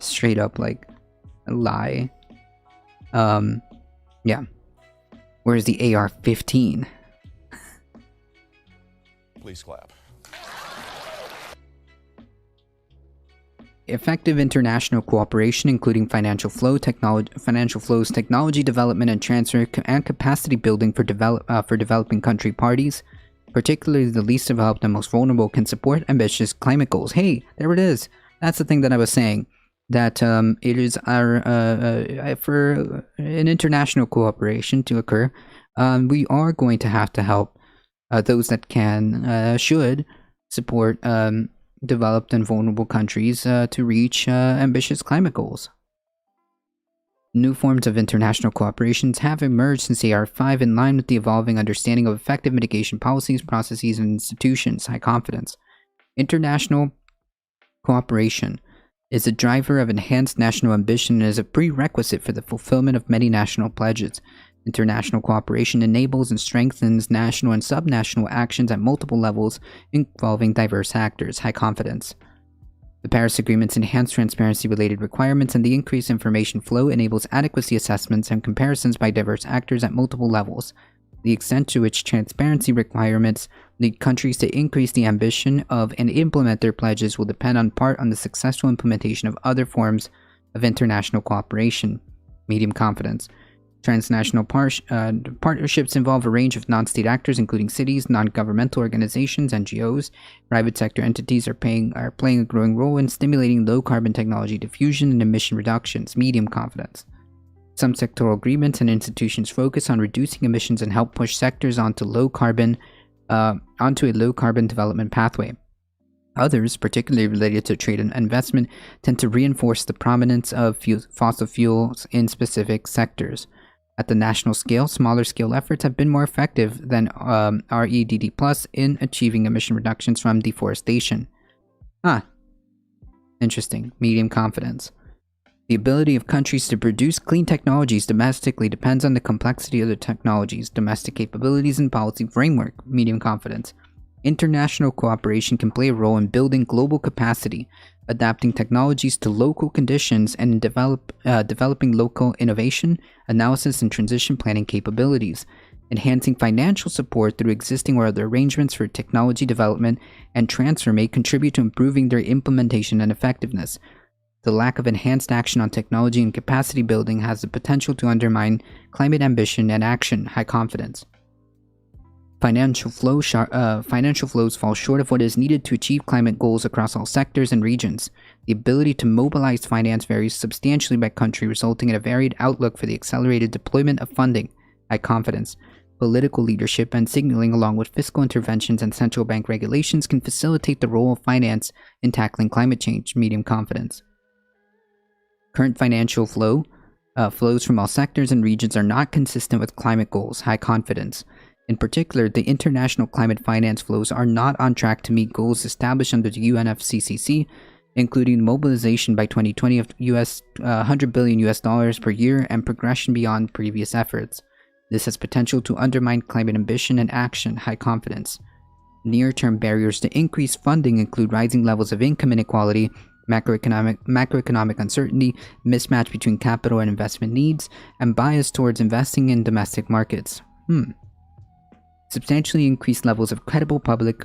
straight up, like, a lie. Yeah. Where's the AR-15? Please clap. Effective international cooperation, including financial flows, technology development and transfer, and capacity building for developing country parties, particularly the least developed and most vulnerable, can support ambitious climate goals. Hey, there it is. That's the thing that I was saying. That it is our for an international cooperation to occur, we are going to have to help those that should support developed and vulnerable countries to reach ambitious climate goals. New forms of international cooperations have emerged since AR5 in line with the evolving understanding of effective mitigation policies, processes, and institutions. High confidence. International cooperation is a driver of enhanced national ambition and is a prerequisite for the fulfillment of many national pledges. International cooperation enables and strengthens national and subnational actions at multiple levels involving diverse actors. High confidence. The Paris Agreement's enhanced transparency-related requirements and the increased information flow enables adequacy assessments and comparisons by diverse actors at multiple levels. The extent to which transparency requirements lead countries to increase the ambition of and implement their pledges will depend in part on the successful implementation of other forms of international cooperation. Medium confidence. Transnational partnerships involve a range of non-state actors, including cities, non-governmental organizations, NGOs. Private sector entities are playing a growing role in stimulating low-carbon technology diffusion and emission reductions. Medium confidence. Some sectoral agreements and institutions focus on reducing emissions and help push sectors onto a low-carbon development pathway. Others, particularly related to trade and investment, tend to reinforce the prominence of fossil fuels in specific sectors. At the national scale, smaller-scale efforts have been more effective than REDD+ in achieving emission reductions from deforestation. Interesting. Medium confidence. The ability of countries to produce clean technologies domestically depends on the complexity of the technologies, domestic capabilities, and policy framework. Medium confidence. International cooperation can play a role in building global capacity, adapting technologies to local conditions, and developing local innovation, analysis, and transition planning capabilities. Enhancing financial support through existing or other arrangements for technology development and transfer may contribute to improving their implementation and effectiveness. The lack of enhanced action on technology and capacity building has the potential to undermine climate ambition and action. High confidence. Financial flows fall short of what is needed to achieve climate goals across all sectors and regions. The ability to mobilize finance varies substantially by country, resulting in a varied outlook for the accelerated deployment of funding. High confidence. Political leadership and signaling, along with fiscal interventions and central bank regulations, can facilitate the role of finance in tackling climate change. Medium confidence. Current financial flows from all sectors and regions are not consistent with climate goals. High confidence. In particular, the international climate finance flows are not on track to meet goals established under the UNFCCC, including mobilization by 2020 of $100 billion per year and progression beyond previous efforts. This has potential to undermine climate ambition and action. High confidence. Near-term barriers to increased funding include rising levels of income inequality, macroeconomic uncertainty, mismatch between capital and investment needs, and bias towards investing in domestic markets. Substantially increased levels of credible public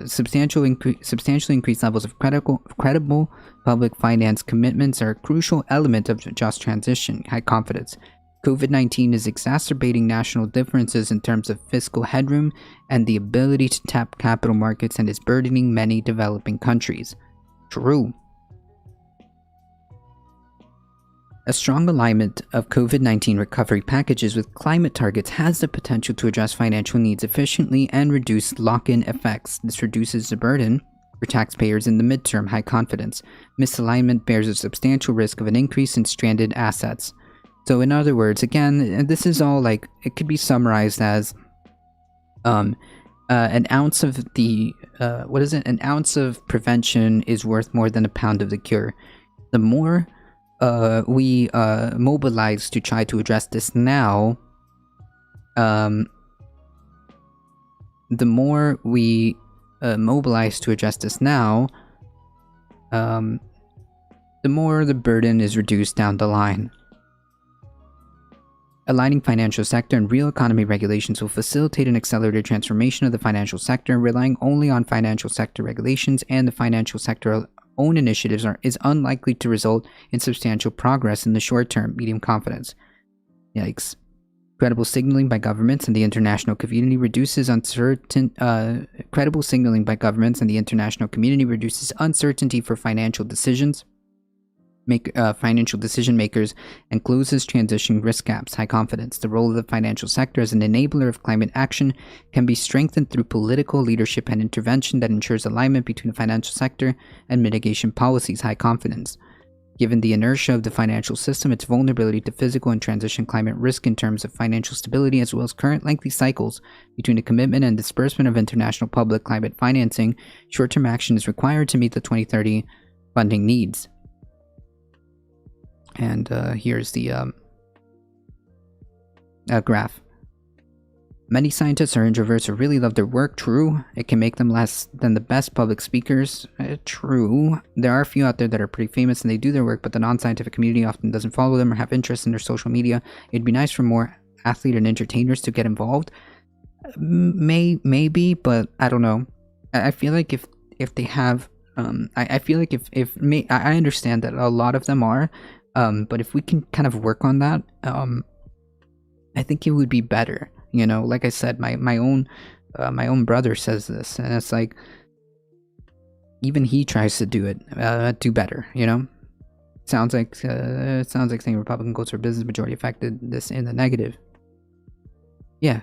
substantially increased levels of credible public finance commitments are a crucial element of just transition. High confidence. COVID-19 is exacerbating national differences in terms of fiscal headroom and the ability to tap capital markets, and is burdening many developing countries. True. A strong alignment of COVID-19 recovery packages with climate targets has the potential to address financial needs efficiently and reduce lock-in effects. This reduces the burden for taxpayers in the midterm. High confidence. Misalignment bears a substantial risk of an increase in stranded assets. So in other words, again, this is all like, it could be summarized as an ounce of the, an ounce of prevention is worth more than a pound of the cure. The more we mobilize to try to address this now, the more we mobilize to address this now, the more the burden is reduced down the line. Aligning financial sector and real economy regulations will facilitate an accelerated transformation of the financial sector. Relying only on financial sector regulations and the financial sector own initiatives is unlikely to result in substantial progress in the short term. Medium confidence. Yikes. Credible signaling by governments and the international community reduces credible signaling by governments and the international community reduces uncertainty for financial decision makers and closes transition risk gaps. High confidence. The role of the financial sector as an enabler of climate action can be strengthened through political leadership and intervention that ensures alignment between the financial sector and mitigation policies. High confidence. Given the inertia of the financial system, its vulnerability to physical and transition climate risk in terms of financial stability, as well as current lengthy cycles between the commitment and disbursement of international public climate financing, short-term action is required to meet the 2030 funding needs. And here's the graph. Many scientists are introverts who really love their work. True. It can make them less than the best public speakers. True. There are a few out there that are pretty famous and they do their work, but the non-scientific community often doesn't follow them or have interest in their social media. It'd be nice for more athlete and entertainers to get involved. Maybe, but I don't know. I feel like if they have, I feel like I understand that a lot of them are. But if we can kind of work on that, I think it would be better. You know, like I said, my own brother says this, and it's like even he tries to do better. You know, sounds like saying Republican votes for business majority affected this in the negative. Yeah.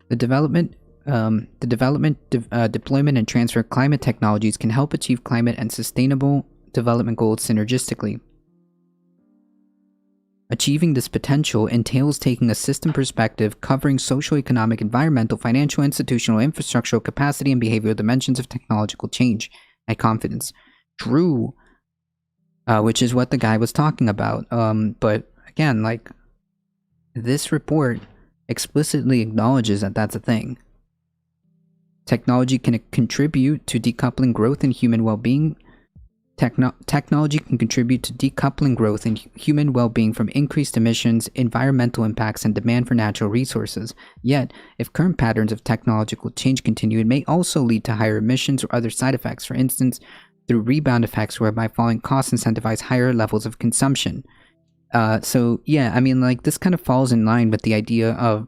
The development, deployment, and transfer of climate technologies can help achieve climate and sustainable development goals synergistically. Achieving this potential entails taking a system perspective covering socio-economic, environmental, financial, institutional, infrastructural, capacity, and behavioral dimensions of technological change. High confidence. True. Which is what the guy was talking about. But again, like, this report explicitly acknowledges that that's a thing. Technology can contribute to decoupling growth in human well-being. Technology can contribute to decoupling growth in human well-being from increased emissions, environmental impacts, and demand for natural resources. Yet, if current patterns of technological change continue, it may also lead to higher emissions or other side effects, for instance, through rebound effects whereby falling costs incentivize higher levels of consumption. So yeah, I mean, like, this kind of falls in line with the idea of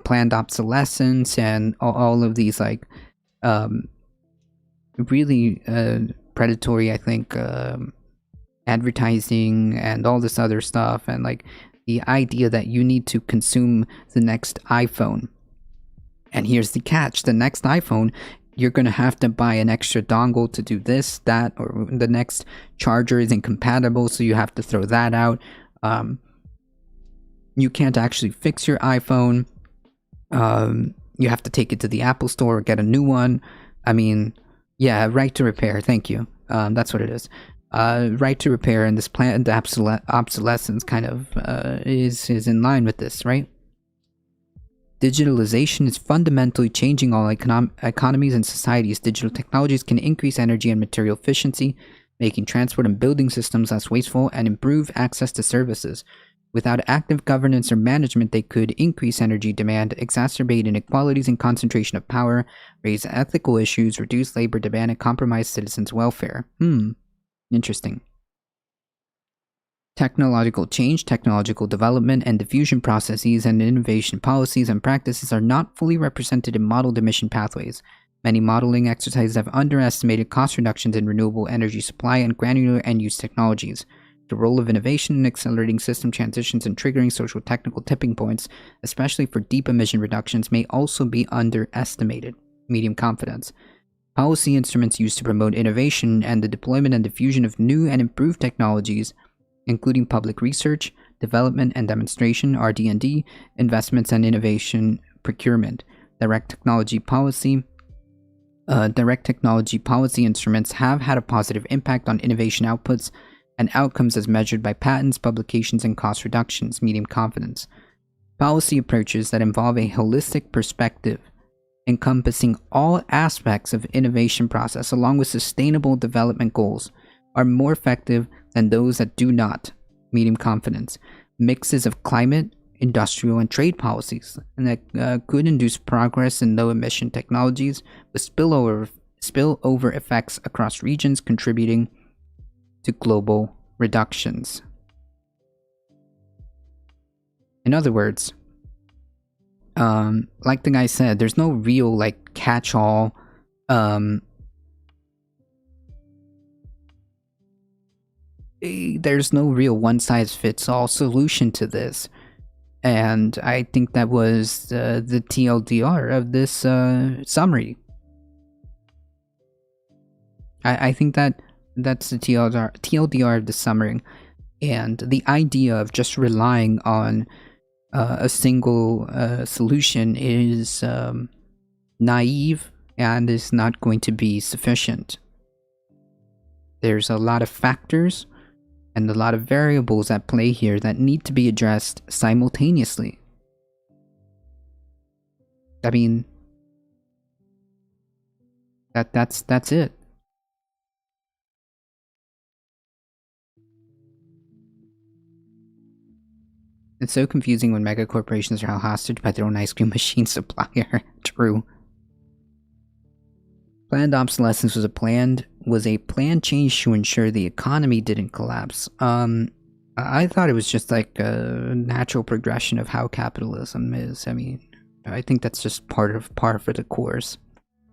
planned obsolescence and all of these, like, really predatory, I think, advertising and all this other stuff, and like the idea that you need to consume the next iPhone. And here's the catch: the next iPhone, you're going to have to buy an extra dongle to do this, that, or the next charger is incompatible, so you have to throw that out. You can't actually fix your iPhone. You have to take it to the Apple store or get a new one. I mean, yeah, right to repair. Thank you. That's what it is. Right to repair, and this planned obsolescence kind of is in line with this, right? Digitalization is fundamentally changing all economies and societies. Digital technologies can increase energy and material efficiency, making transport and building systems less wasteful and improve access to services. Without active governance or management, they could increase energy demand, exacerbate inequalities and concentration of power, raise ethical issues, reduce labor demand, and compromise citizens' welfare. Interesting. Technological change, technological development, and diffusion processes and innovation policies and practices are not fully represented in modeled emission pathways. Many modeling exercises have underestimated cost reductions in renewable energy supply and granular end-use technologies. The role of innovation in accelerating system transitions and triggering social technical tipping points, especially for deep emission reductions, may also be underestimated. Medium confidence. Policy instruments used to promote innovation and the deployment and diffusion of new and improved technologies, including public research, development and demonstration (RD&D), investments and innovation procurement, direct technology policy instruments have had a positive impact on innovation outputs and outcomes as measured by patents, publications, and cost reductions. Medium confidence. Policy approaches that involve a holistic perspective encompassing all aspects of innovation process along with sustainable development goals are more effective than those that do not. Medium confidence. Mixes of climate, industrial, and trade policies and that could induce progress in low emission technologies with spillover effects across regions, contributing to global reductions. In other words, like the guy said, there's no real catch-all there's no real one-size-fits-all solution to this. And I think that was the TLDR of this summary. I think that's the TLDR of the summary. And the idea of just relying on a single solution is naive and is not going to be sufficient. There's a lot of factors and a lot of variables at play here that need to be addressed simultaneously. I mean, that's it. It's so confusing when mega corporations are held hostage by their own ice cream machine supplier. True. Planned obsolescence was a planned change to ensure the economy didn't collapse. I thought it was just like a natural progression of how capitalism is. I mean, I think that's just par for the course.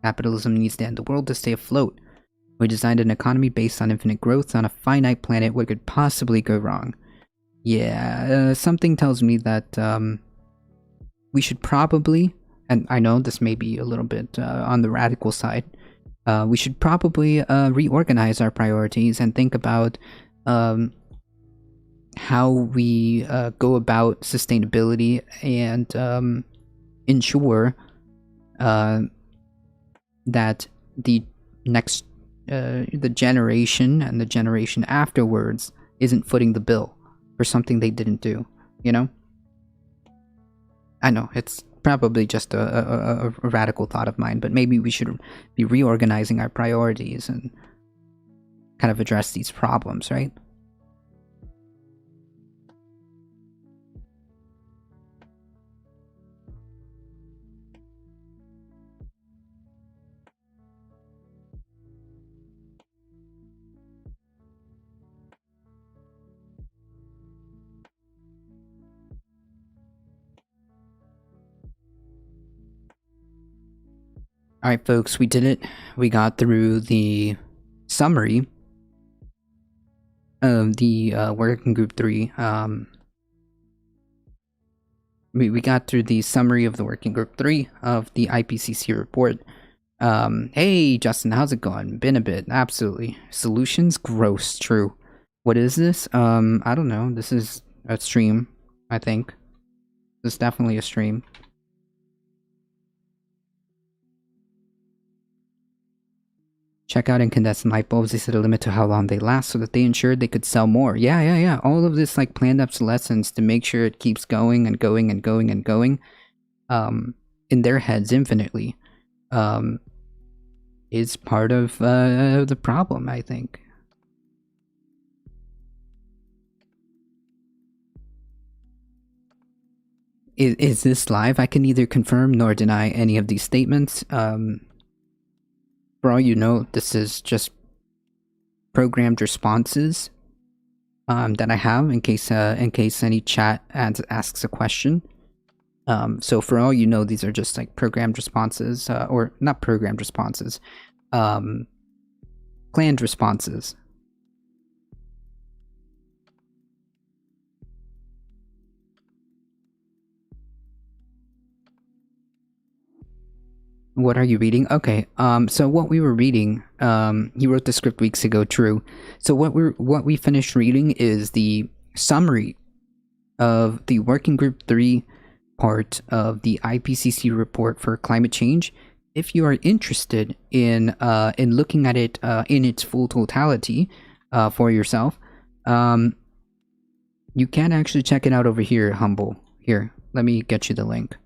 Capitalism needs to end the world to stay afloat. We designed an economy based on infinite growth on a finite planet. What could possibly go wrong? Yeah, something tells me that we should probably, and I know this may be a little bit on the radical side, we should probably reorganize our priorities and think about how we go about sustainability and ensure that the next the generation and the generation afterwards isn't footing the bill for something they didn't do, you know? I know, it's probably just a radical thought of mine, but maybe we should be reorganizing our priorities and kind of address these problems, right? Alright folks, we did it. We got through the summary of the Working Group 3. We got through the summary of the Working Group 3 of the IPCC report. Hey Justin, how's it going? Been a bit, absolutely. Solutions? Gross, true. What is this? I don't know. This is a stream, I think. This is definitely a stream. Check out incandescent light bulbs. They set a limit to how long they last so that they ensured they could sell more. Yeah. All of this like planned obsolescence to make sure it keeps going and going and going and going. In their heads infinitely. Is part of the problem, I think. is this live? I can neither confirm nor deny any of these statements. For all you know, this is just programmed responses that I have in case any chat asks a question. So for all you know, these are just like programmed responses, or not programmed responses, planned responses. What are you reading? Okay, so what we were reading, he wrote the script weeks ago, true. So what we finished reading is the summary of the Working Group 3 part of the IPCC report for climate change. If you are interested in looking at it in its full totality for yourself, you can actually check it out over here, Humble. Here, let me get you the link.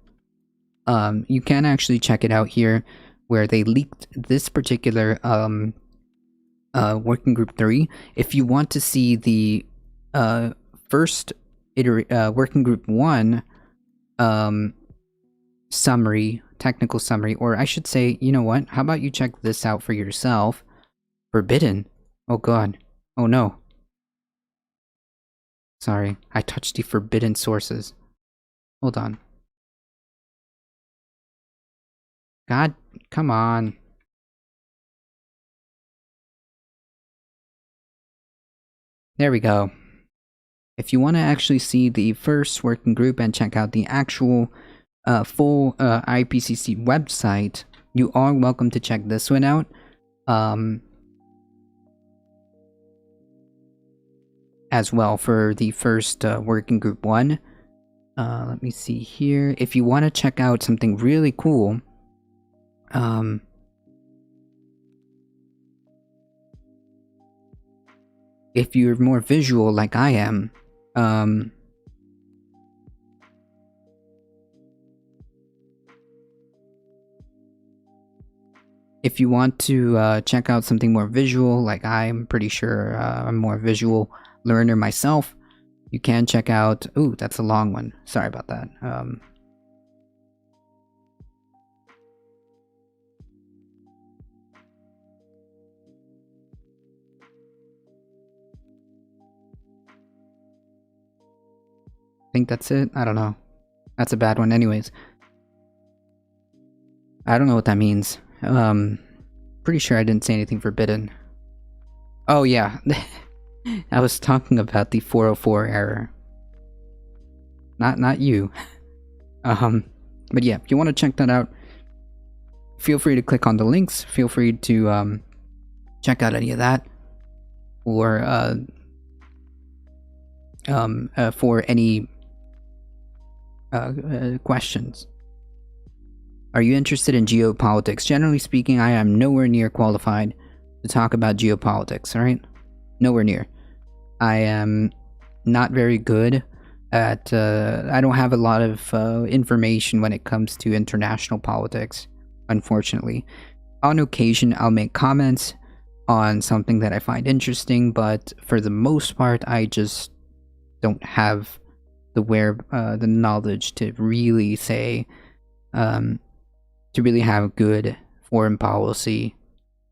You can actually check it out here, where they leaked this particular Working Group 3. If you want to see the first Working Group 1 summary, technical summary, or I should say, you know what? How about you check this out for yourself? Forbidden. Oh god. Oh no. Sorry, I touched the forbidden sources. Hold on. God, come on. There we go. If you want to actually see the first working group and check out the actual full IPCC website, you are welcome to check this one out. As well for the first working group 1. Let me see here. If you want to check out something really cool, if you're more visual like I am, if you want to check out something more visual, like I'm pretty sure I'm more visual learner myself, you can check out... Ooh, that's a long one. Sorry about that. I think that's it. I don't know. That's a bad one anyways. I don't know what that means. Pretty sure I didn't say anything forbidden. Oh yeah. I was talking about the 404 error. Not you. But yeah, if you want to check that out, feel free to click on the links. Feel free to check out any of that. Or for any questions. Are you interested in geopolitics? Generally speaking, I am nowhere near qualified to talk about geopolitics, alright? Nowhere near. I am not very good at... I don't have a lot of information when it comes to international politics, unfortunately. On occasion, I'll make comments on something that I find interesting, but for the most part, I just don't have the knowledge to really say, to really have good foreign policy,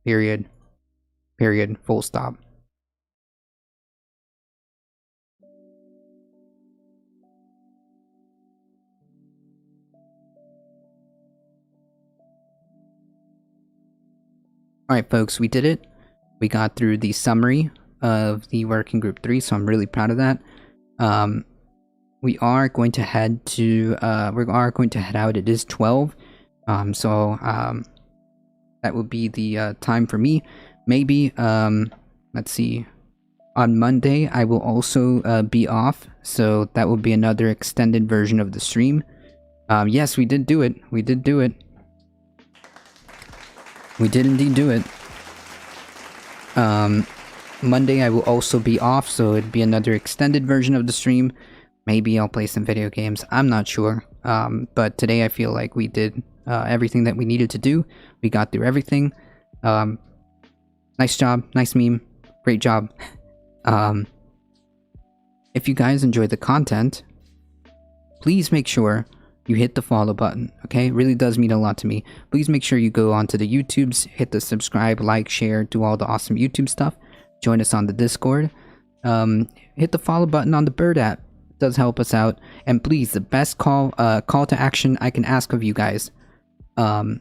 period, full stop. Alright folks, we did it. We got through the summary of the Working Group 3, so I'm really proud of that. We are going to head to, head out. It is 12. So that will be the time for me. Maybe, let's see. On Monday, I will also be off, so that will be another extended version of the stream. Yes, we did do it. We did do it. We did indeed do it. Monday, I will also be off, so it'd be another extended version of the stream. Maybe I'll play some video games. I'm not sure. But today I feel like we did everything that we needed to do. We got through everything. Nice job. Nice meme. Great job. If you guys enjoyed the content, please make sure you hit the follow button, okay? It really does mean a lot to me. Please make sure you go onto the YouTubes, hit the subscribe, like, share, do all the awesome YouTube stuff. Join us on the Discord. Hit the follow button on the Bird app. It does help us out. And please, the best call to action I can ask of you guys. Yes,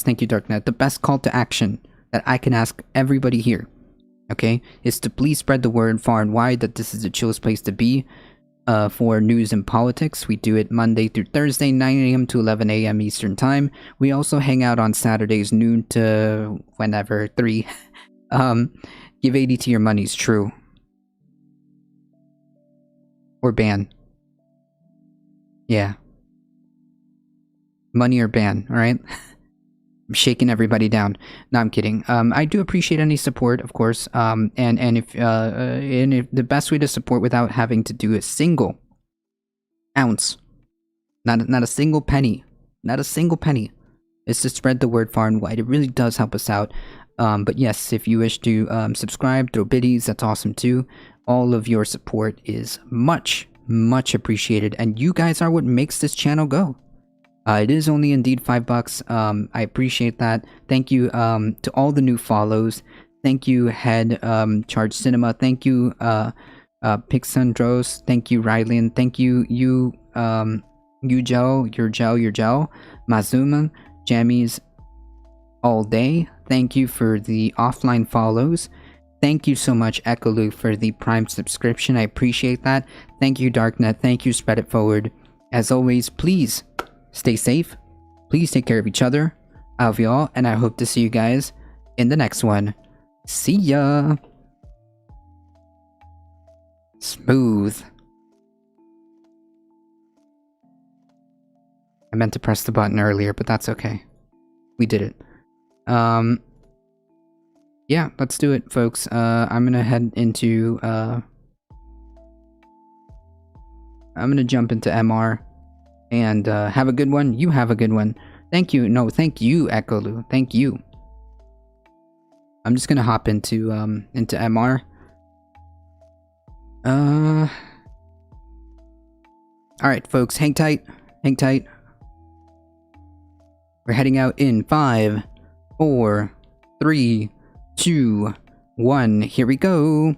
thank you, Darknet. The best call to action that I can ask everybody here, okay, is to please spread the word far and wide that this is the chillest place to be. For news and politics. We do it Monday through Thursday, 9 a.m. to 11 a.m. Eastern Time. We also hang out on Saturdays, noon to whenever, 3. Give 80 to your money's true. Or ban. Yeah. Money or ban, alright? I'm shaking everybody down. No, I'm kidding. I do appreciate any support, of course. And if the best way to support without having to do a single ounce, not a single penny, is to spread the word far and wide. It really does help us out. But yes, if you wish to subscribe, throw biddies, that's awesome too. All of your support is much appreciated, and you guys are what makes this channel go. It is only indeed $5. I appreciate that. Thank you to all the new follows. Thank you, Head Charge Cinema. Thank you, Pixandros. Thank you, Rylan. Thank you, your gel, Mazuma, Jammies, all day. Thank you for the offline follows. Thank you so much, Ekolu, for the Prime subscription. I appreciate that. Thank you, Darknet. Thank you, Spread It Forward. As always, please stay safe. Please take care of each other. I love y'all, and I hope to see you guys in the next one. See ya. Smooth. I meant to press the button earlier, but that's okay. We did it. Yeah, let's do it, folks. I'm gonna head into I'm gonna jump into MR. And have a good one. You have a good one. Thank you. No, thank you, Ekolu. Thank you. I'm just gonna hop into MR. Alright, folks, hang tight. Hang tight. We're heading out in 5, 4, 3, 2, 1. Here we go.